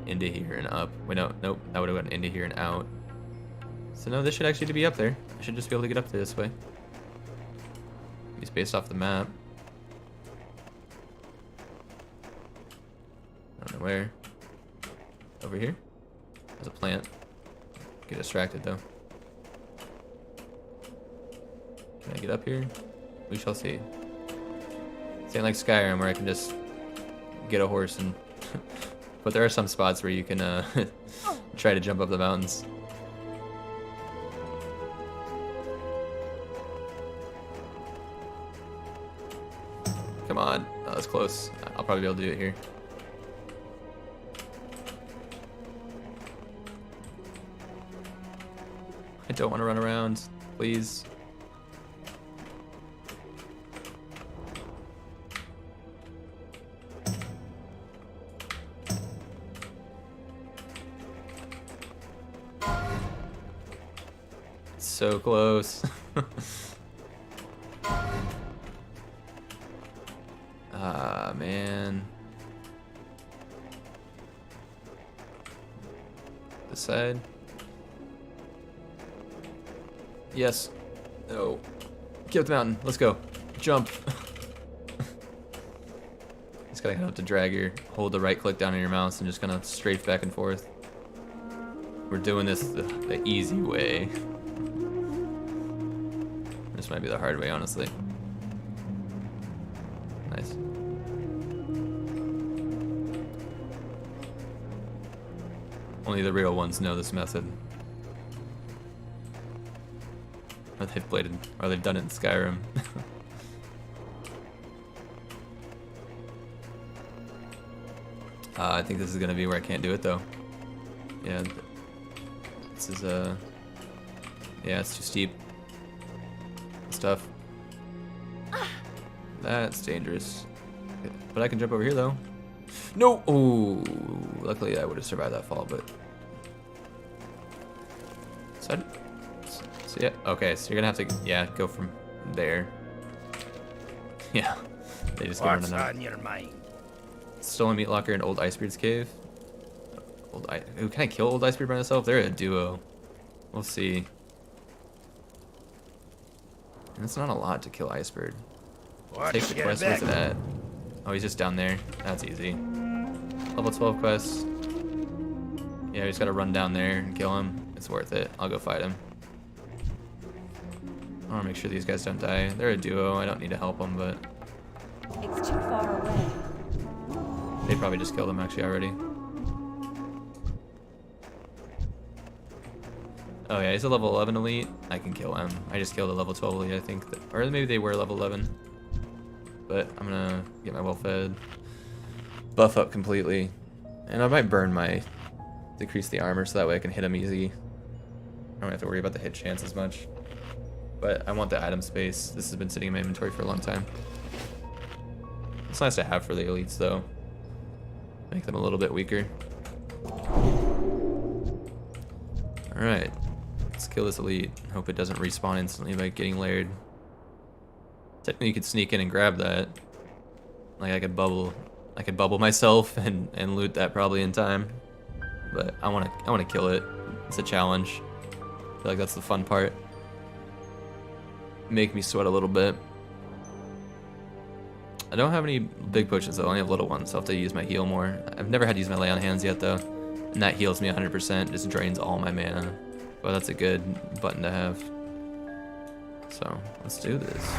into here and up. Wait, no, nope. I would have gone into here and out. So no, this should actually be up there. I should just be able to get up there this way. At least based off the map. I don't know where. Over here? There's a plant. Get distracted though. Can I get up here? We shall see. This ain't like Skyrim where I can just get a horse and... But there are some spots where you can try to jump up the mountains. Come on. Oh, that's close. I'll probably be able to do it here. I don't want to run around. Please. So close. Ah, man. This side. Yes. No. Get up the mountain. Let's go. Jump. Just gotta have to drag hold the right click down on your mouse and just kind of strafe back and forth. We're doing this the easy way. This might be the hard way, honestly. Nice. Only the real ones know this method. Or they've played it, or they've done it in Skyrim. I think this is gonna be where I can't do it though. Yeah, this is yeah, it's too steep. Stuff. That's dangerous. But I can jump over here though. No! Oh, luckily I would have survived that fall, but. So yeah, okay, so you're gonna have to, yeah, go from there. Yeah, they just go running out. What's on your mind? Stolen meat locker and old Icebeard's cave. Can I kill old Icebeard by myself? They're a duo. We'll see. And it's not a lot to kill Icebird. Take the quest. Where's it at? Oh, he's just down there. That's easy. Level 12 quest. Yeah, we just gotta run down there and kill him. It's worth it. I'll go fight him. I wanna make sure these guys don't die. They're a duo. I don't need to help them, but It's too far away. they probably just killed him actually already. Oh yeah, he's a level 11 elite. I can kill him. I just killed a level 12 elite, I think. Or maybe they were level 11. But I'm gonna get my well-fed. Buff up completely. And I might burn my... Decrease the armor so that way I can hit him easy. I don't have to worry about the hit chance as much. But I want the item space. This has been sitting in my inventory for a long time. It's nice to have for the elites though. Make them a little bit weaker. Alright. Let's kill this elite. Hope it doesn't respawn instantly by getting layered. Technically you could sneak in and grab that. Like I could bubble myself and loot that probably in time. But I wanna kill it. It's a challenge. I feel like that's the fun part. Make me sweat a little bit. I don't have any big potions though, I only have little ones, so I'll have to use my heal more. I've never had to use my lay on hands yet though. And that heals me 100%, just drains all my mana. But that's a good button to have. So, let's do this.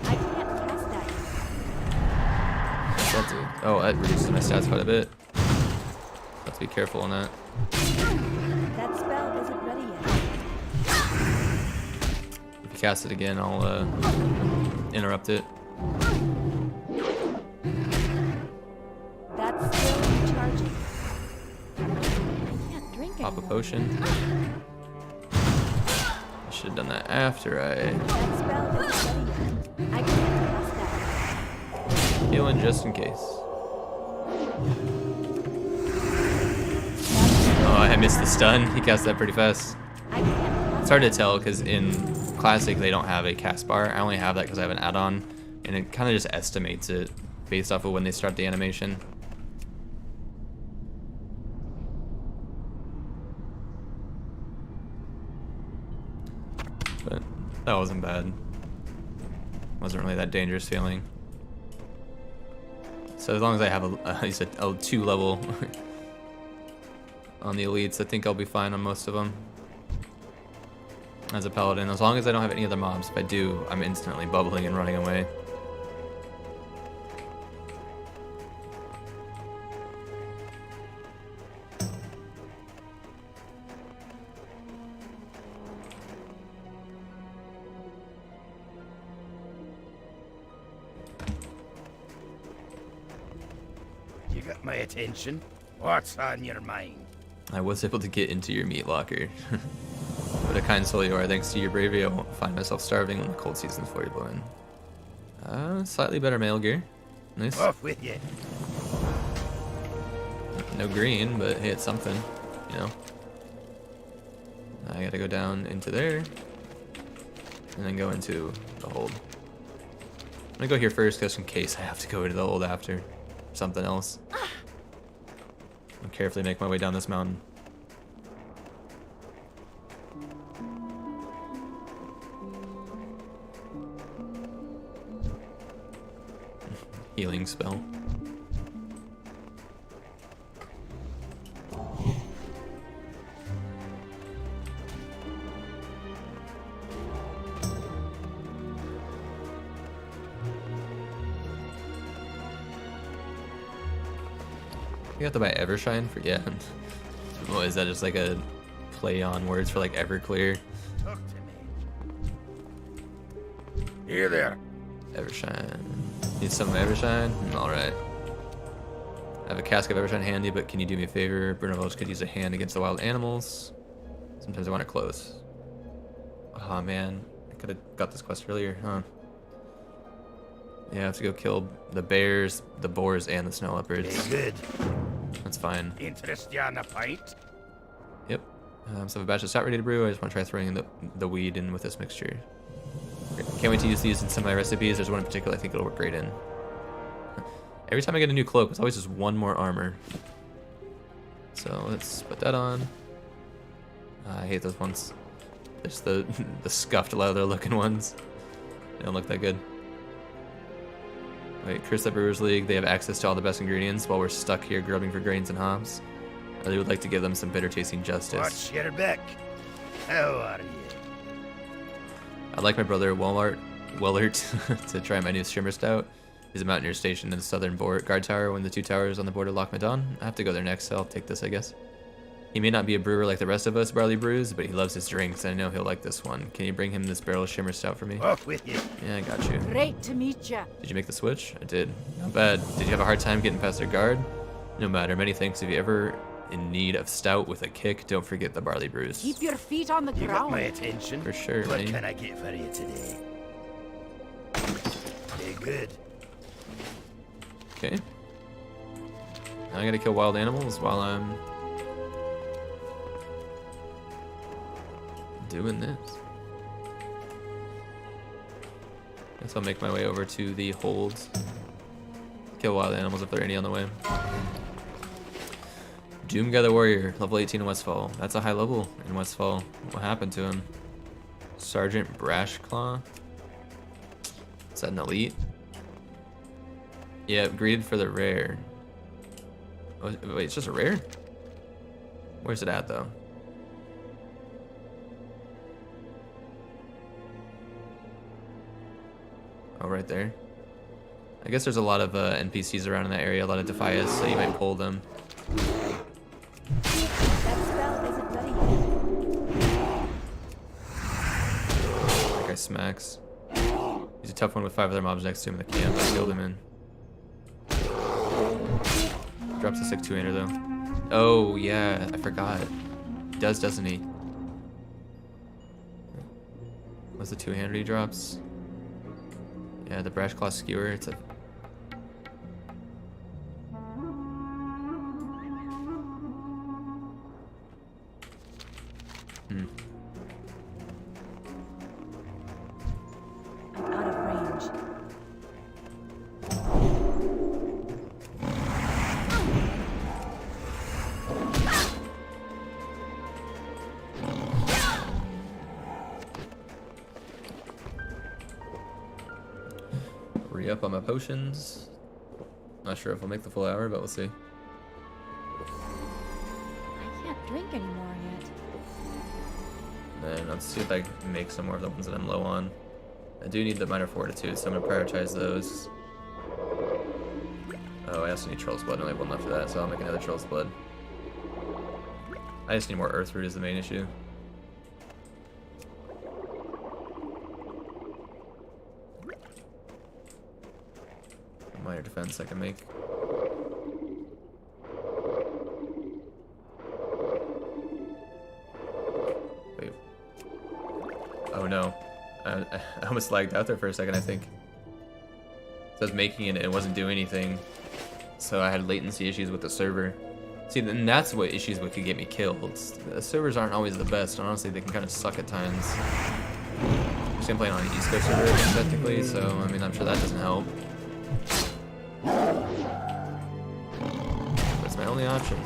I can't cast that. What's that do? Oh, that reduces my stats quite a bit. Have to be careful on that. That spell isn't ready yet. If you cast it again, I'll interrupt it. That's still recharging. I can't drink Pop a anymore. potion. I should have done that after I That spell isn't ready yet. I can't cast that. heal going just in case. Oh, I missed the stun. He cast that pretty fast. It's hard to tell because in Classic they don't have a cast bar. I only have that because I have an add-on, and it kind of just estimates it based off of when they start the animation. But that wasn't bad. Wasn't really that dangerous feeling. So as long as I have a 2 level on the elites, I think I'll be fine on most of them. As a paladin, as long as I don't have any other mobs. If I do, I'm instantly bubbling and running away. You got my attention. What's on your mind? I was able to get into your meat locker. What a kind soul you are. Thanks to your bravery, I won't find myself starving when the cold season's fully blow in. Slightly better mail gear. Nice. Off with you. No green, but hey, it's something, you know. I gotta go down into there, and then go into the hold. I'm gonna go here first, just in case I have to go into the hold after something else. I'll carefully make my way down this mountain. Healing spell. You have to buy Evershine for, yeah. What is that, just like a play on words for like Everclear? Talk to me. Here there. Evershine. Need some Evershine? Alright. I have a cask of Evershine handy, but can you do me a favor? Bruno could use a hand against the wild animals. Sometimes I want it close. Oh man, I could have got this quest earlier, huh? Yeah, I have to go kill the bears, the boars, and the snow leopards. Good. That's fine. Interest you on a pint? Yep. So I have a batch of stout ready to brew. I just want to try throwing the weed in with this mixture. Great. Can't wait to use these in some of my recipes. There's one in particular I think it'll work great in. Every time I get a new cloak, it's always just one more armor. So let's put that on. I hate those ones. Just the scuffed leather looking ones. They don't look that good. Wait, curse that Brewers League. They have access to all the best ingredients while we're stuck here grubbing for grains and hops. I really would like to give them some bitter tasting justice. Watch your back. How are you? I'd like my brother Wellart to try my new Shimmer Stout. He's a mountaineer stationed in the southern guard tower when the 2 towers on the border lock me down. I have to go there next, so I'll take this, I guess. He may not be a brewer like the rest of us barley brews, but he loves his drinks, and I know he'll like this one. Can you bring him this barrel of Shimmer Stout for me? Off with you. Yeah, I got you. Great to meet ya. Did you make the switch? I did. Not bad. Did you have a hard time getting past their guard? No matter. Many thanks. If you ever in need of stout with a kick, don't forget the barley brews. Keep your feet on the You got my ground. attention. For sure, What man. can I get for you today? Hey, good. Okay. Now I gotta kill wild animals while I'm doing this. Guess I'll make my way over to the holds. Kill wild animals if there are any on the way. Doomgather Warrior, level 18 in Westfall. That's a high level in Westfall. What happened to him? Sergeant Brashclaw? Is that an elite? Yeah, greeted for the rare. Oh, wait, it's just a rare? Where's it at, though? Oh, right there. I guess there's a lot of NPCs around in that area, a lot of Defias, so you might pull them. That spell isn't ready yet. That guy smacks. He's a tough one with 5 other mobs next to him in the camp. I killed him in. Drops a sick 2-hander though. Oh yeah, I forgot. He does, doesn't he? What's the 2-hander he drops? Yeah, the Brashclaw Skewer. It's a Re-up on my potions. Not sure if I'll make the full hour, but we'll see. I can't drink anymore yet. And let's see if I can make some more of the ones that I'm low on. I do need the minor fortitude, so I'm gonna prioritize those. Oh, I also need Troll's Blood. I only have one left of that, so I'll make another Troll's Blood. I just need more Earth Root is the main issue. Minor defense I can make. Wait. Oh no. I almost lagged out there for a second, I think. So I was making it and it wasn't doing anything. So I had latency issues with the server. See, then that's what issues with could get me killed. The servers aren't always the best, and honestly they can kind of suck at times. I'm playing on an East Coast server technically, so I mean I'm sure that doesn't help. That's my only option.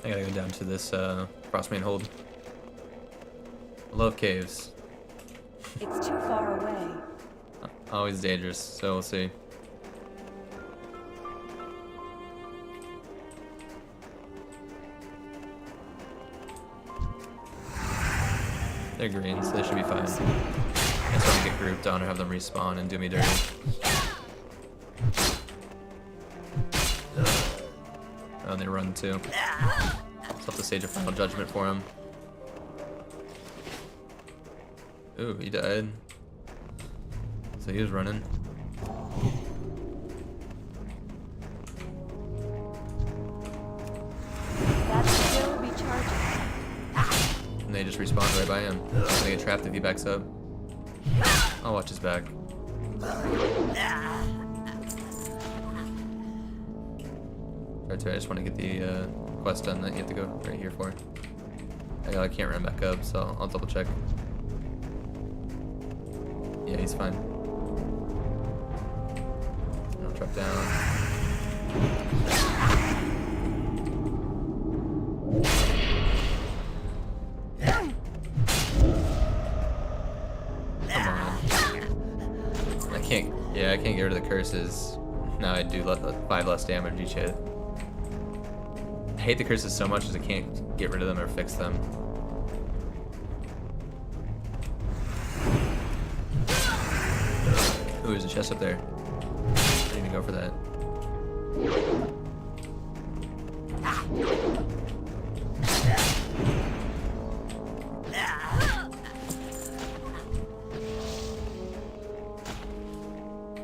I gotta go down to this Frostmane hold. I love caves. It's too far away. Always dangerous, so we'll see. They're green, so they should be fine. I just want to get grouped on or have them respawn and do me dirty. Oh, and they run too. So I'll have to stage a final judgment for him. Ooh, he died. So he was running. That's still recharging. And they just respawned right by him. I'm gonna get trapped if he backs up. I'll watch his back. I just want to get the quest done that you have to go right here for. I can't run back up, so I'll double check. Yeah, he's fine. I'll drop down. Come on. I can't get rid of the curses. Now I do 5 less damage each hit. I hate the curses so much as I can't get rid of them or fix them. Ooh, there's a chest up there. I need to go for that.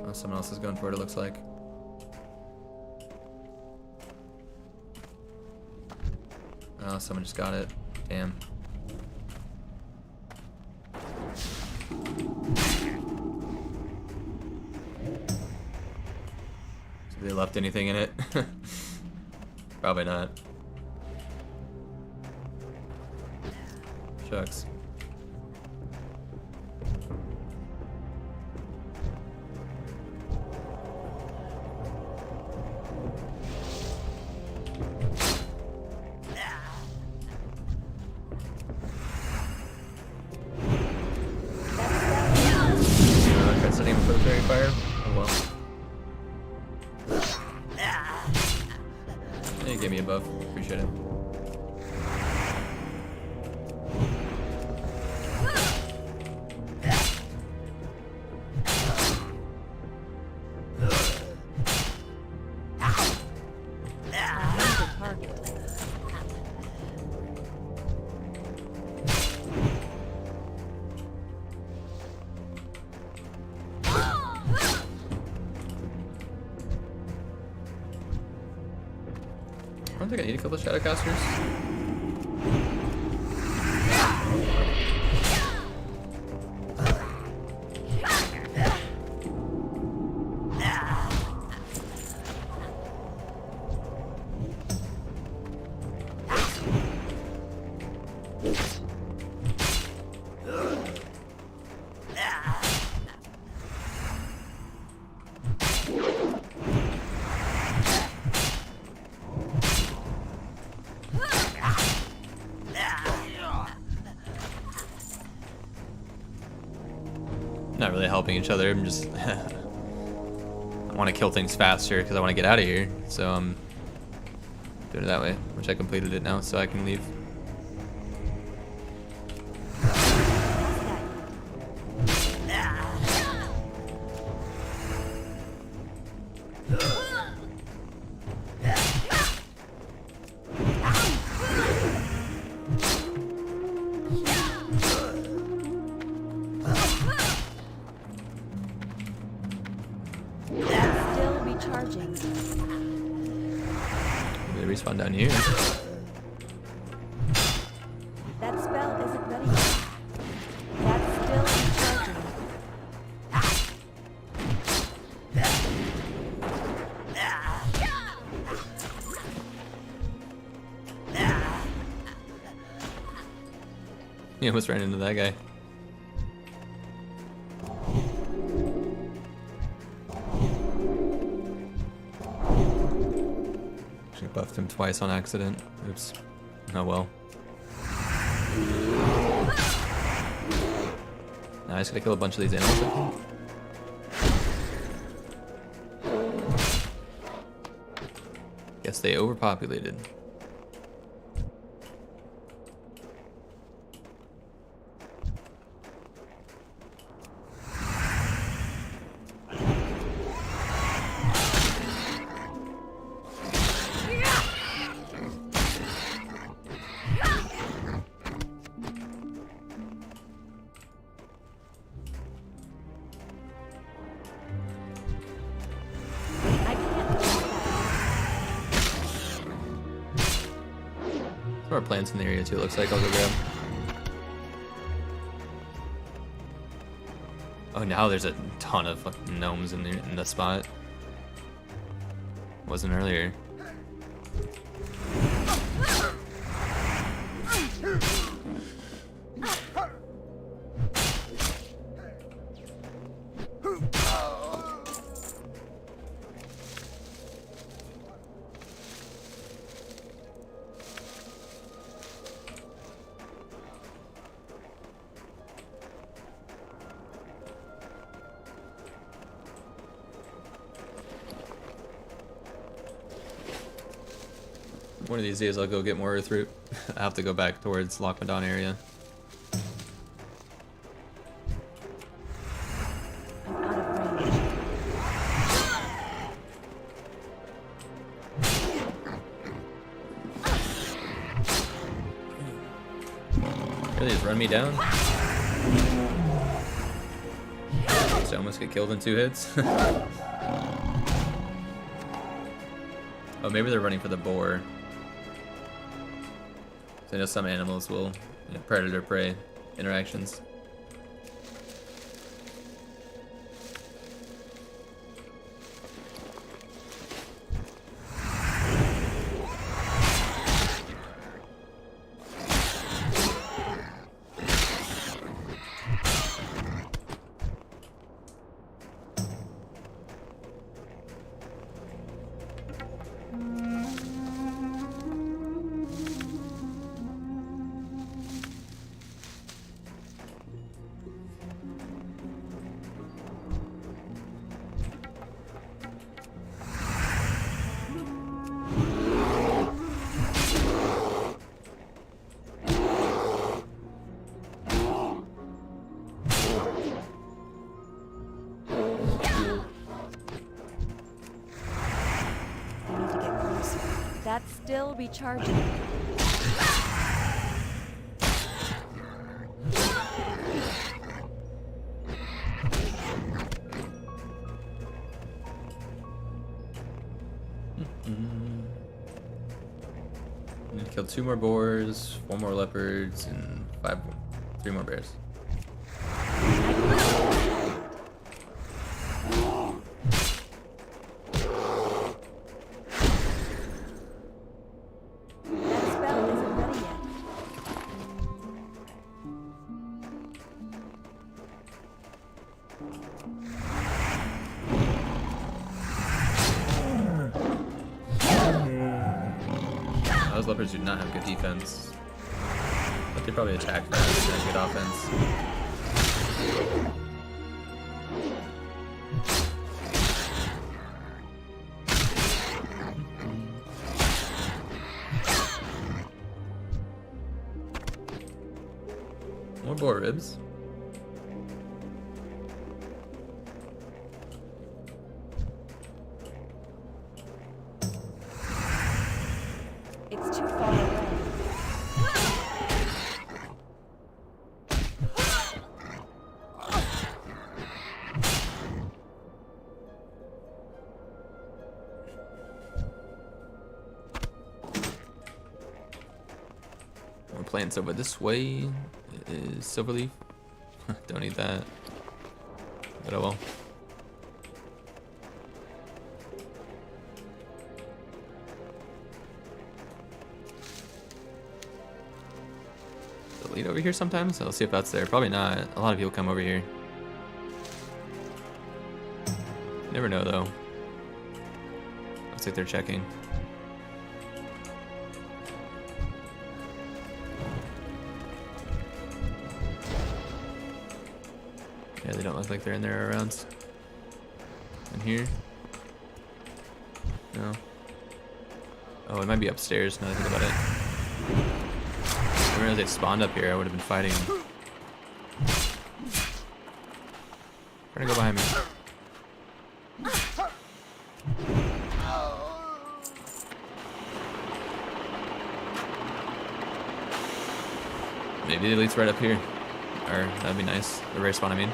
Oh, someone else is going for it, it looks like. Oh, someone just got it. Damn. So they left anything in it? Probably not. Shucks. Fire? Oh well. Yeah, you gave me a buff. Appreciate it. I don't think I need to kill the Shadowcasters. Not really helping each other. I'm just I want to kill things faster because I want to get out of here. So I'm doing it that way, which I completed it now, so I can leave. Still recharging. They respawn down here. That spell isn't ready yet. That's still recharging. You almost ran into that guy. Actually buffed him twice on accident. Oops. Oh well. Now I just gotta kill a bunch of these animals, I think. Guess they overpopulated. I can't do that. There are plants in the area too, it looks like. I'll go grab. Oh, now there's a ton of fucking gnomes in the spot. Wasn't earlier. One of these days I'll go get more Earthroot. I have to go back towards Lochmadon area. I'm out of range. Really, just run me down? So I almost get killed in 2 hits. Oh, maybe they're running for the boar. So I know some animals will, predator-prey interactions. I need to get closer. That's still recharging. Need to kill 2 more boars, 4 more leopards, and 3 more bears. That spell isn't ready yet. Those leopards do not have good defense, but they probably attack fast and have good offense. More boar ribs. It's too far away. We're playing silver this way. Is silverleaf. Don't need that. But oh well. Delete over here sometimes? I'll see if that's there. Probably not. A lot of people come over here. You never know though. Looks like they're checking. Yeah, they don't look like they're in there around. In here? No. Oh, it might be upstairs now that I think about it. I didn't realize they spawned up here. I would have been fighting them. Trying to go behind me. Maybe the elite's right up here. Or that'd be nice. The rare spawn, I mean.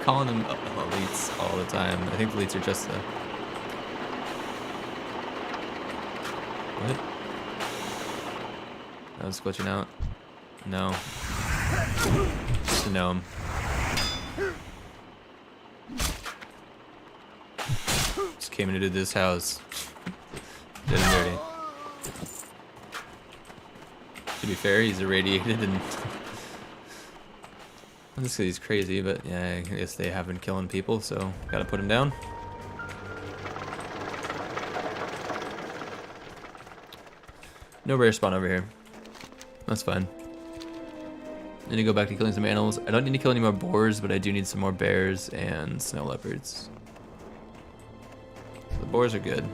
Calling them elites all the time. I think the elites are just the... What? That was glitching out. No. Just a gnome. Just came into this house. Dead and dirty. To be fair, he's irradiated and... Not just 'cause he's crazy, but yeah, I guess they have been killing people, so gotta put him down. No rare spawn over here. That's fine. Need to go back to killing some animals. I don't need to kill any more boars, but I do need some more bears and snow leopards. The boars are good.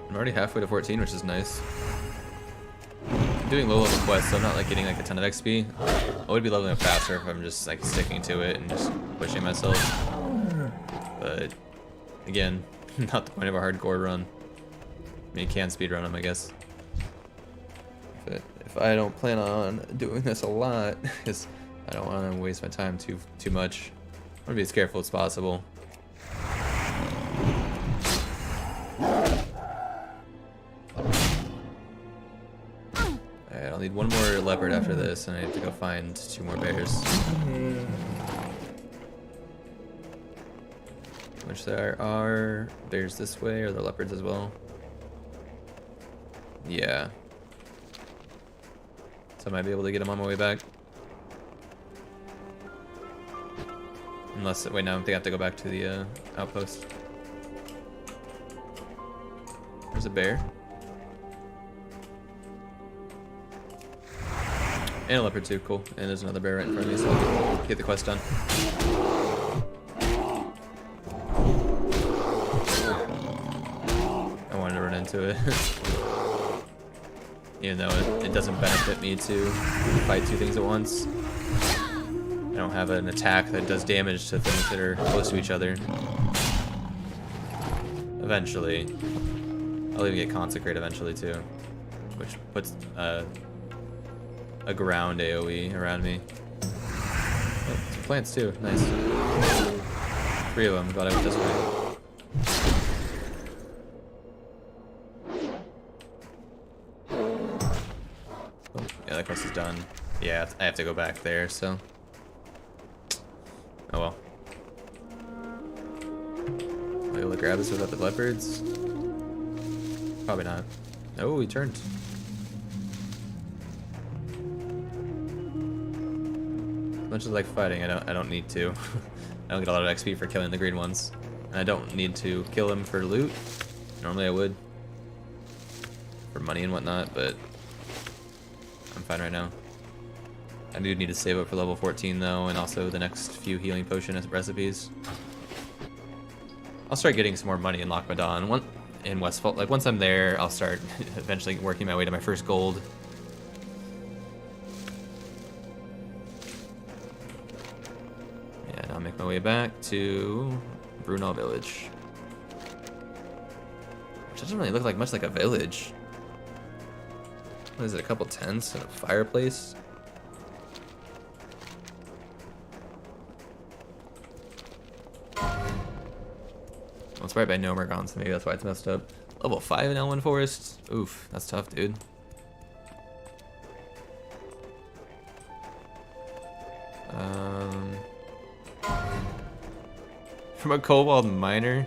I'm already halfway to 14, which is nice. I'm doing low level quests, so I'm not like getting like a ton of XP. I would be leveling up faster if I'm just like sticking to it and just pushing myself. But again, not the point of a hardcore run. I mean, you can speedrun them, I guess. But if I don't plan on doing this a lot, because I don't want to waste my time too much, I want to be as careful as possible. Alright, I'll need one more leopard after this, and I have to go find 2 more bears. Which there are bears this way, or the leopards as well. Yeah. So I might be able to get them on my way back. Unless, wait, no, I think I have to go back to the outpost. There's a bear. And a leopard too, cool. And there's another bear right in front of me, so I'll get the quest done. I wanted to run into it. Even though it doesn't benefit me to fight 2 things at once. I don't have an attack that does damage to things that are close to each other. Eventually. I'll even get Consecrate eventually too. Which puts a ground AoE around me. Oh, some plants too, nice. 3 of them, glad I went this way. Oh, yeah, that quest is done. Yeah, I have to go back there, so. Oh well. Am I able to grab this without the leopards? Probably not. Oh, he turned. As much as I like fighting, I don't need to. I don't get a lot of XP for killing the green ones. And I don't need to kill them for loot. Normally I would. For money and whatnot, but I'm fine right now. I do need to save up for level 14 though, and also the next few healing potion recipes. I'll start getting some more money in Loch Madan. In Westfall, like once I'm there, I'll start eventually working my way to my first gold. Yeah, and I'll make my way back to Brunel Village. Which doesn't really look like much like a village. What is it, a couple tents and a fireplace? Well, it's right by Nomergon, so maybe that's why it's messed up. Level 5 in Elwyn Forest? Oof, that's tough, dude. From a Kobold Miner?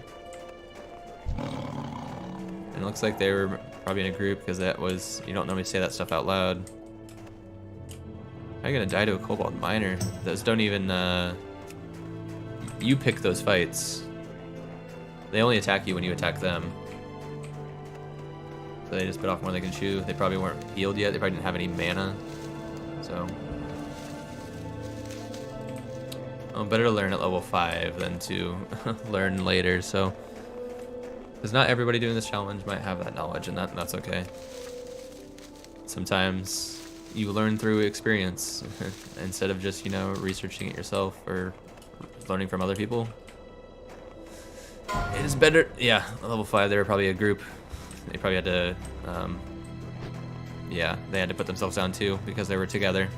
And it looks like they were probably in a group, because that was... You don't normally say that stuff out loud. How are you gonna die to a Kobold Miner? Those don't even, You pick those fights. They only attack you when you attack them. So they just bit off more than they can chew. They probably weren't healed yet. They probably didn't have any mana. So... Well, better to learn at level 5 than to learn later, so... Because not everybody doing this challenge might have that knowledge, and that's okay. Sometimes you learn through experience instead of just, you know, researching it yourself or learning from other people. It is better, yeah, at level 5 they were probably a group. They probably had to, yeah, they had to put themselves down too because they were together.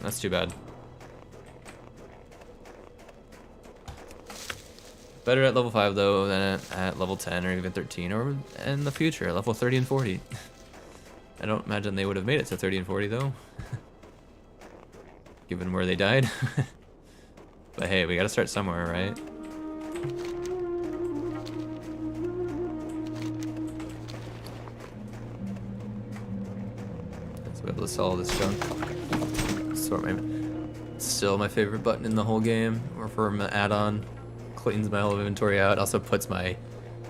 That's too bad. Better at level 5 though than at level 10 or even 13 or in the future, level 30 and 40. I don't imagine they would have made it to 30 and 40 though, given where they died. But hey, we gotta start somewhere, right? Be able to sell all this junk. Still my favorite button in the whole game, or from an add-on. Cleans my whole inventory out. Also puts my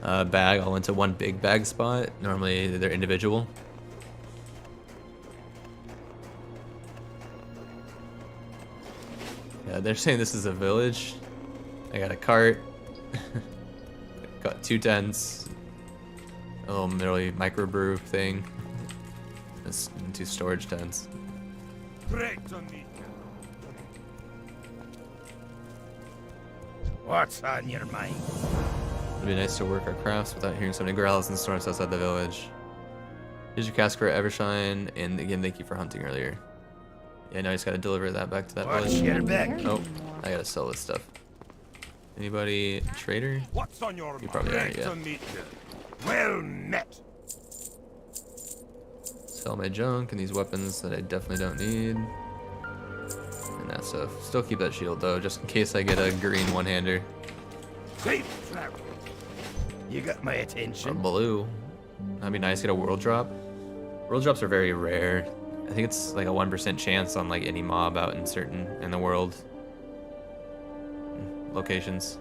bag all into one big bag spot. Normally they're individual. Yeah, they're saying this is a village. I got a cart. Got 2 tents. A little really microbrew thing. 2 storage tents. Great on me. What's on your mind? It'd be nice to work our crafts without hearing so many growls and storms outside the village. Here's your cask for Evershine, and again, thank you for hunting earlier. Yeah, now I just gotta deliver that back to that village. Your back. Oh, I gotta sell this stuff. Anybody trader? What's on your You probably are, Great yeah. to meet you. Well met. Sell my junk and these weapons that I definitely don't need. And that stuff. Still keep that shield though, just in case I get a green one-hander. Safe travel. You got my Or attention. blue. That'd be nice to get a world drop. World drops are very rare. I think it's like a 1% chance on like any mob out in the world. Locations.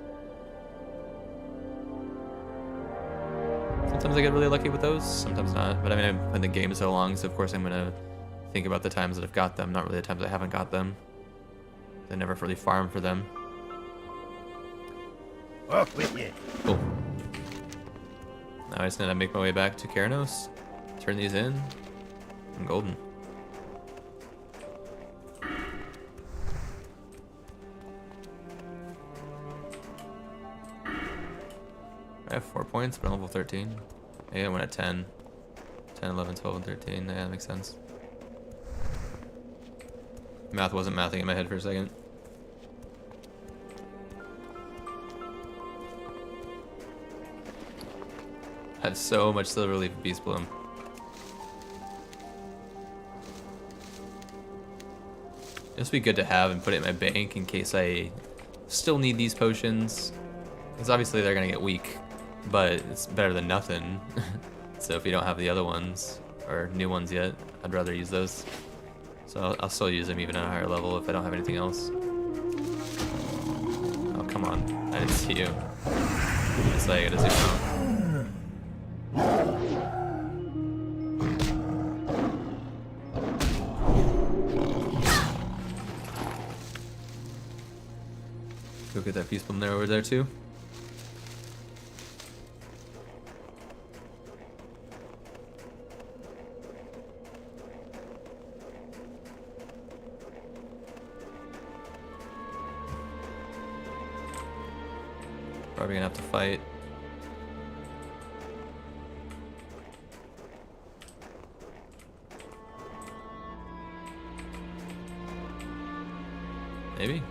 Sometimes I get really lucky with those, sometimes not. But I mean, I've played the game so long, so of course I'm gonna think about the times that I've got them, not really the times I haven't got them. I never really farm for them. Off with you. Cool. Now I just need to make my way back to Keranos, turn these in. I'm golden. I have 4 points, but I'm level 13. Yeah, I went at 10. 10, 11, 12, and 13. Yeah, that makes sense. Math wasn't mathing in my head for a second. Had so much silver leaf and beast bloom. This would be good to have and put it in my bank in case I still need these potions. Because obviously they're gonna get weak, but it's better than nothing. So if you don't have the other ones, or new ones yet, I'd rather use those. So I'll still use them even at a higher level if I don't have anything else. Oh, come on. I didn't see you. It's like I gotta zoom out. Go get that peace bomb there over there too. Probably gonna have to fight. Maybe.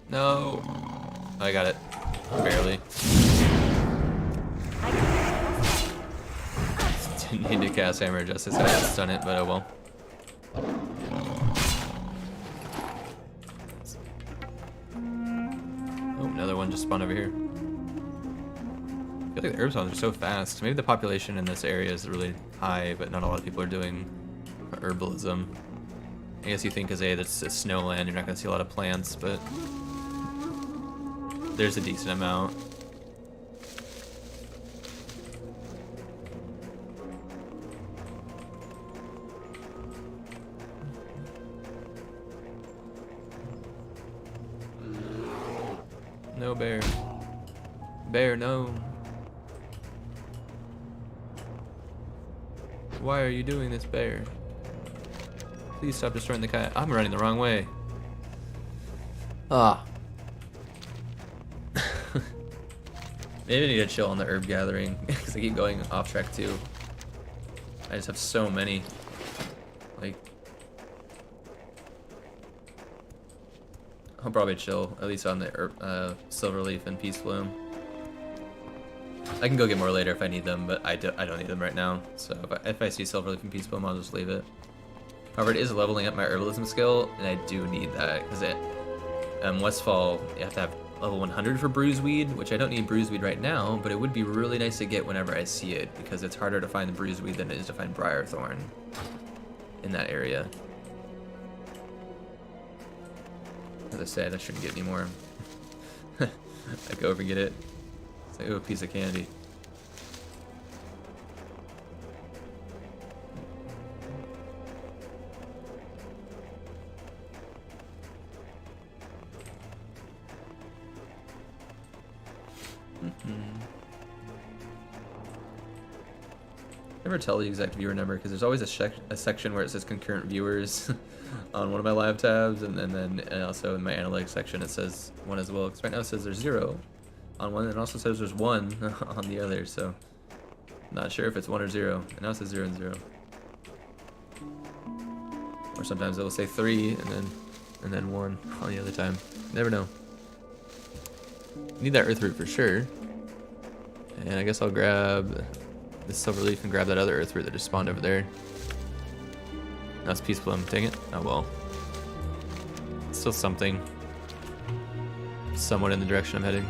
No. I got it. Barely. Didn't need to cast Hammer of Justice. I had to stun it, but oh well. Oh, another one just spawned over here. I feel like the herb spawns are so fast. Maybe the population in this area is really high, but not a lot of people are doing herbalism. I guess you think because it's a snowland, you're not going to see a lot of plants, but there's a decent amount. No bear. Bear, no. Why are you doing this, bear? Please stop destroying the cat. I'm running the wrong way. Ah. Maybe I need to chill on the herb gathering because I keep going off track too. I just have so many. Like, I'll probably chill at least on the herb, silver leaf and peace bloom. I can go get more later if I need them, but I don't need them right now. So if I see silver leaf and peace bloom, I'll just leave it. However, it is leveling up my herbalism skill, and I do need that because Westfall, you have to have level 100 for bruiseweed, which I don't need bruiseweed right now, but it would be really nice to get whenever I see it because it's harder to find the bruiseweed than it is to find briarthorn in that area. As I said, I shouldn't get any more. I go over and get it. It's like, oh, a piece of candy. Never tell the exact viewer number because there's always a section where it says concurrent viewers on one of my live tabs, and then also in my analytics section it says one as well. Because right now it says there's 0 on one, and it also says there's 1 on the other. So I'm not sure if it's 1 or 0. And now it says 0 and 0. Or sometimes it'll say 3 and then 1 on the other time. Never know. Need that earth root for sure. And I guess I'll grab this silver leaf and grab that other earth root that just spawned over there. That's peace bloom. Dang it. Oh well. It's still something. Somewhat in the direction I'm heading.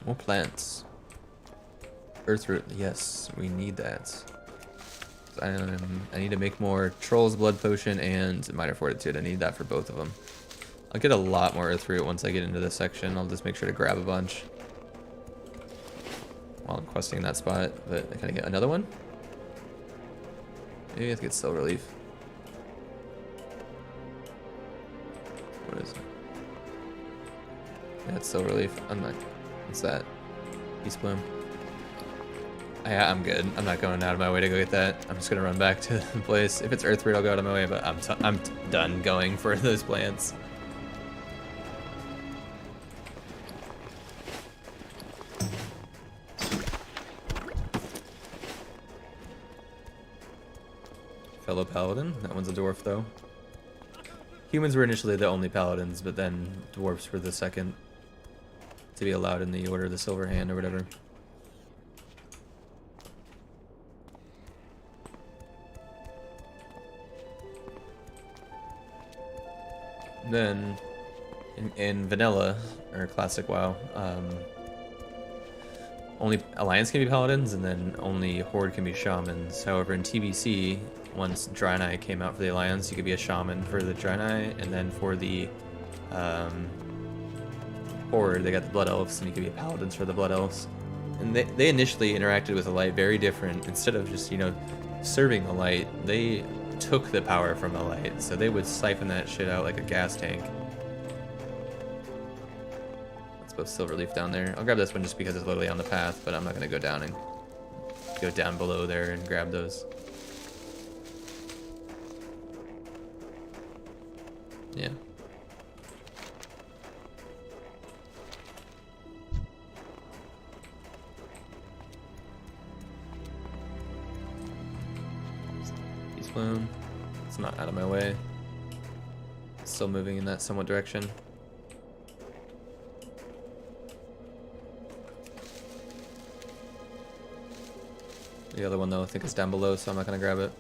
More plants. Earthroot, yes, we need that. I need to make more Troll's Blood Potion and Minor Fortitude. I need that for both of them. I'll get a lot more Earthroot once I get into this section. I'll just make sure to grab a bunch while I'm questing that spot. But can I get another one? Maybe I have to get Silver Leaf. What is it? That's Silver Leaf. I'm not. What's that? Peace Bloom. I'm good. I'm not going out of my way to go get that. I'm just gonna run back to the place. If it's Earth Root, I'll go out of my way, but I'm done going for those plants. Fellow Paladin. That one's a dwarf, though. Humans were initially the only paladins, but then dwarfs were the second to be allowed in the Order of the Silver Hand or whatever. Then, in vanilla, or classic WoW, only Alliance can be paladins, and then only Horde can be shamans. However, in TBC, once Draenei came out for the Alliance, you could be a shaman for the Draenei, and then for the Horde, they got the Blood Elves, and you could be paladins for the Blood Elves. And they initially interacted with the light very different. Instead of just, you know, serving the light, they took the power from the light, so they would siphon that shit out like a gas tank. Let's put Silverleaf down there. I'll grab this one just because it's literally on the path, but I'm not gonna go down and go down below there and grab those. Yeah. Bloom. It's not out of my way. Still moving in that somewhat direction. The other one though, I think is down below, so I'm not gonna grab it.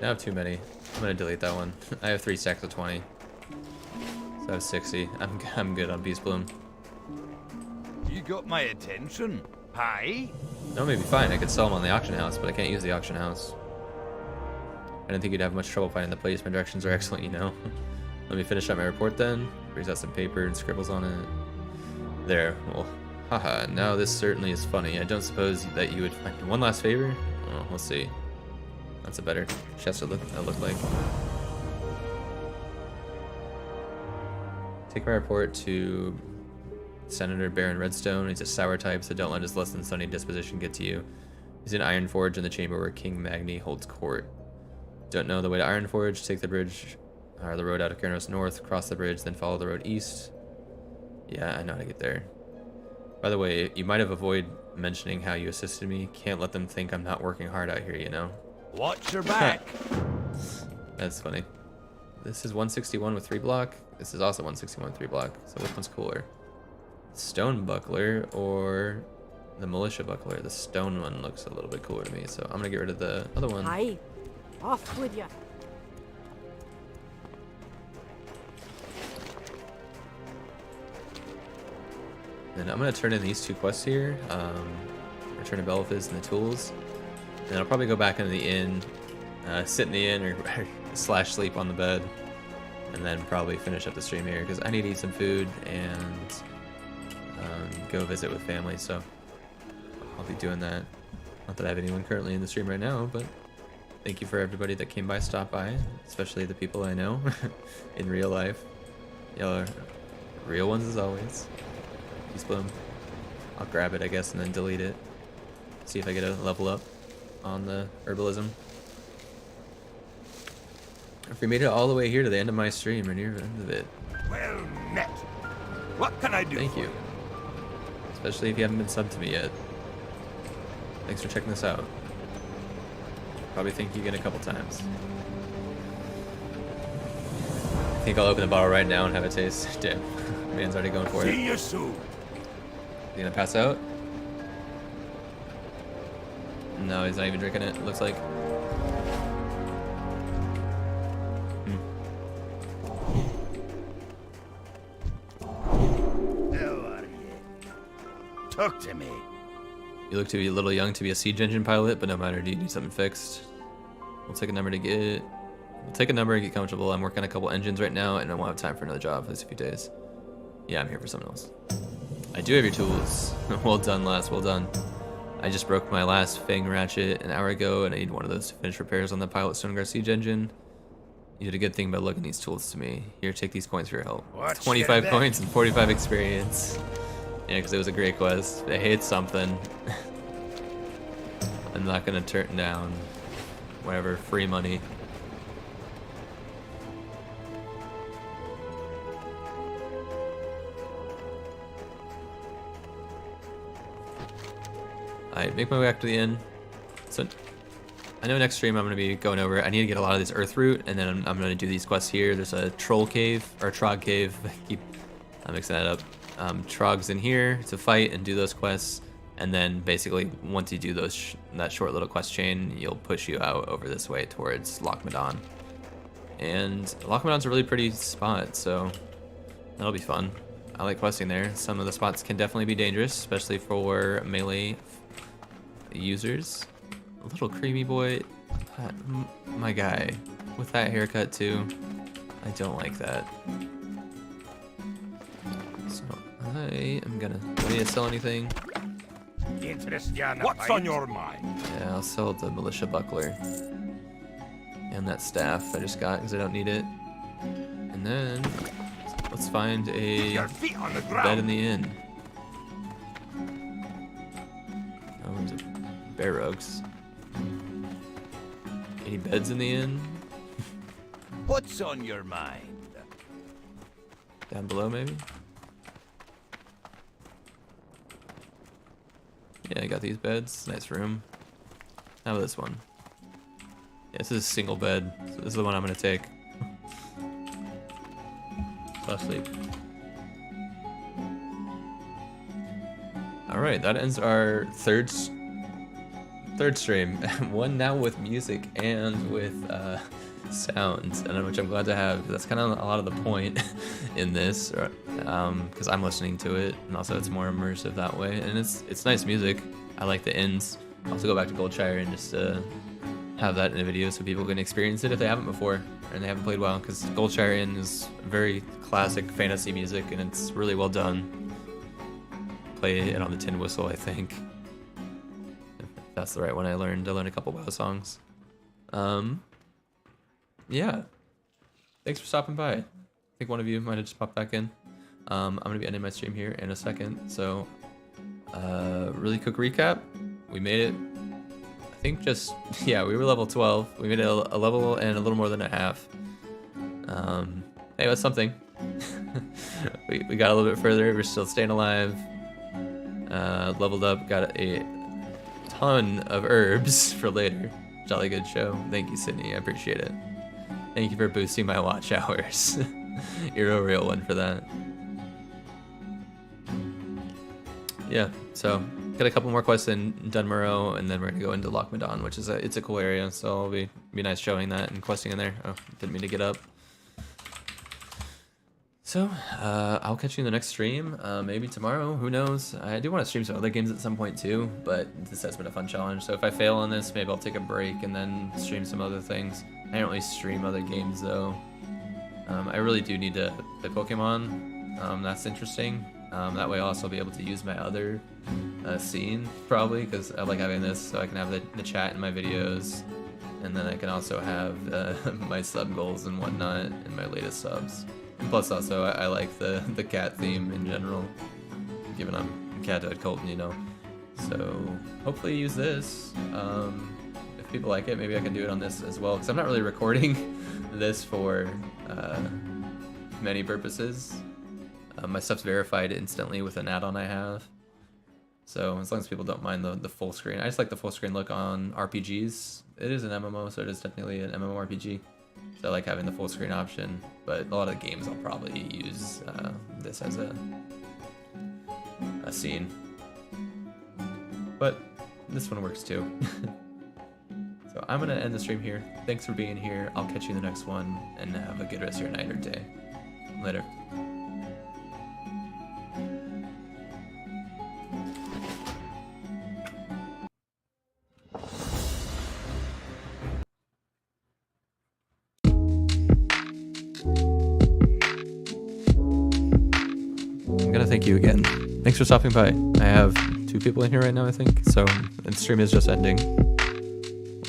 I have too many. I'm gonna delete that one. I have 3 stacks of 20. So I have 60. I'm good on Beast Bloom. You got my attention. Hi. No, maybe fine. I could sell them on the auction house, but I can't use the auction house. I didn't think you'd have much trouble finding the place. My directions are excellent, you know. Let me finish up my report then. Brings out some paper and scribbles on it. There. Well, haha. Now this certainly is funny. I don't suppose that you would find one last favor? Oh, we'll see. That's a better chest to look like. Take my report to Senator Baron Redstone. He's a sour type, so don't let his less than sunny disposition get to you. He's in Ironforge in the chamber where King Magni holds court. Don't know the way to Ironforge? Take the bridge, or the road out of Keranos North, cross the bridge, then follow the road east. Yeah, I know how to get there. By the way, you might have avoided mentioning how you assisted me. Can't let them think I'm not working hard out here, you know? Watch your back. That's funny. This is 161 with 3 block. This is also 161 with 3 block. So which one's cooler? Stone buckler or the militia buckler? The stone one looks a little bit cooler to me, so I'm gonna get rid of the other one. Aye, off with ya. Then I'm gonna turn in these 2 quests here. Return to Belphis and the tools. And I'll probably go back into the inn, sit in the inn or slash sleep on the bed, and then probably finish up the stream here because I need to eat some food and go visit with family, so I'll be doing that. Not that I have anyone currently in the stream right now, but thank you for everybody that came by, stopped by, especially the people I know in real life. Y'all are real ones as always. Peace Bloom. I'll grab it, I guess, and then delete it. See if I get a level up on the herbalism. If we made it all the way here to the end of my stream or near the end of it. Well met. What can I do? Thank you. Especially if you haven't been subbed to me yet. Thanks for checking this out. Probably thank you again a couple times. I think I'll open the bottle right now and have a taste. Damn. Man's already going for it. See you soon. You gonna pass out? No, he's not even drinking it, looks like. Talk to me. You look to be a little young to be a siege engine pilot, but no matter, do you need something fixed? We'll take a number to get... We'll take a number and get comfortable. I'm working on a couple engines right now, and I won't have time for another job for these few days. Yeah, I'm here for something else. I do have your tools. Well done, lass, well done. I just broke my last Fang ratchet an hour ago, and I need one of those to finish repairs on the Pilot Stoneguard siege engine. You did a good thing by looking these tools to me. Here, take these coins for your help. What 25 shit coins and 45 experience. Yeah, because it was a great quest. I hate something. I'm not gonna turn down whatever free money. Alright, make my way back to the inn. So I know next stream I'm gonna be going over. I need to get a lot of this earth root, and then I'm gonna do these quests here. There's a troll cave or a trog cave. I'm mixing that up. Trogs in here to fight and do those quests, and then basically once you do those that short little quest chain, you'll push you out over this way towards Lochmadon. And Lochmadon's a really pretty spot, so that'll be fun. I like questing there. Some of the spots can definitely be dangerous, especially for melee users. A little creamy boy, my guy, with that haircut too. I don't like that. So I am gonna. Do I need to sell anything? What's on your mind? Yeah, I'll sell the militia buckler and that staff I just got because I don't need it. And then let's find a Your feet on the bed ground. in the inn. Oh, there's a bear rugs. Any beds in the inn? What's on your mind? Down below, maybe? Yeah, I got these beds. Nice room. How about this one? Yeah, this is a single bed. So this is the one I'm gonna take. Fall asleep. Alright, that ends our third stream. One now with music and with sounds, and which I'm glad to have. That's kind of a lot of the point in this, because I'm listening to it, and also it's more immersive that way. And it's nice music. I like the ends. I'll also go back to Goldshire and just have that in a video so people can experience it if they haven't before and they haven't played WoW. Because Goldshire Inn is very classic fantasy music, and it's really well done. Play it on the tin whistle, I think. If that's the right one I learned. I learned a couple WoW songs. Yeah. Thanks for stopping by. I think one of you might have just popped back in. I'm going to be ending my stream here in a second. So, really quick recap. We made it, I think just, yeah, we were level 12. We made it a level and a little more than a half. Hey, that's something. we got a little bit further. We're still staying alive. Leveled up, got a ton of herbs for later. Jolly good show. Thank you, Sydney. I appreciate it. Thank you for boosting my watch hours. You're a real one for that. Yeah, so got a couple more quests in Dunmurrow, and then we're gonna go into Lochmadon, which is it's a cool area, so it'll be nice showing that and questing in there. Oh, didn't mean to get up. So, I'll catch you in the next stream, maybe tomorrow, who knows. I do want to stream some other games at some point too, but this has been a fun challenge, so if I fail on this, maybe I'll take a break and then stream some other things. I don't really stream other games though. I really do need to play Pokemon, that's interesting. That way I'll also be able to use my other scene, probably, because I like having this, so I can have the chat in my videos, and then I can also have my sub goals and whatnot in my latest subs. And plus also, I like the cat theme in general, given I'm Cat Colton, you know. So hopefully use this. If people like it, maybe I can do it on this as well, because I'm not really recording this for many purposes. My stuff's verified instantly with an add-on I have. So as long as people don't mind the full screen. I just like the full screen look on RPGs. It is an MMO, so it is technically an MMORPG. So I like having the full screen option, but a lot of the games I'll probably use this as a scene. But this one works too. So I'm gonna end the stream here. Thanks for being here. I'll catch you in the next one, and have a good rest of your night or day. Later. Thank you again. Thanks for stopping by. I have 2 people in here right now, I think, so the stream is just ending.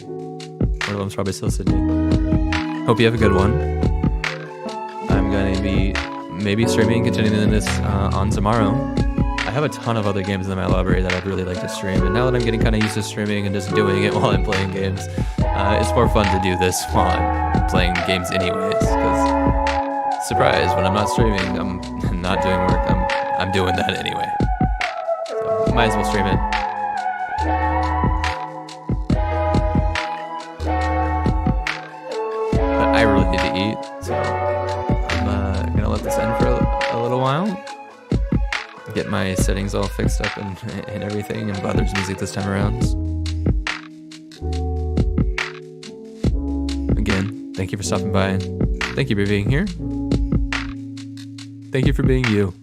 One of them's probably still Sydney. Hope you have a good one. I'm gonna be maybe streaming, continuing this on tomorrow. I have a ton of other games in my library that I'd really like to stream, and now that I'm getting kind of used to streaming and just doing it while I'm playing games, it's more fun to do this while I'm playing games anyways, because surprise, when I'm not streaming, I'm not doing work, I'm doing that anyway. So, might as well stream it. But I really need to eat, so I'm gonna let this end for a little while. Get my settings all fixed up and everything, and Butler's music this time around. Again, thank you for stopping by. Thank you for being here. Thank you for being you.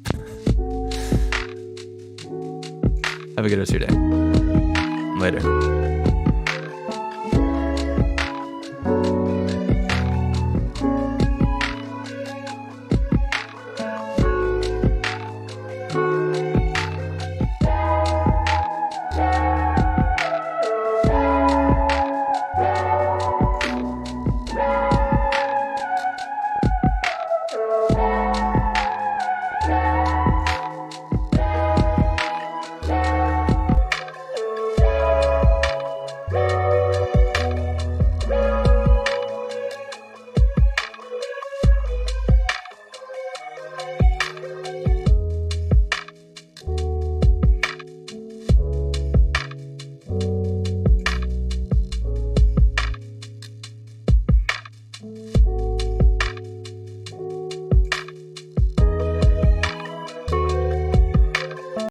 Have a good rest of your day. Later.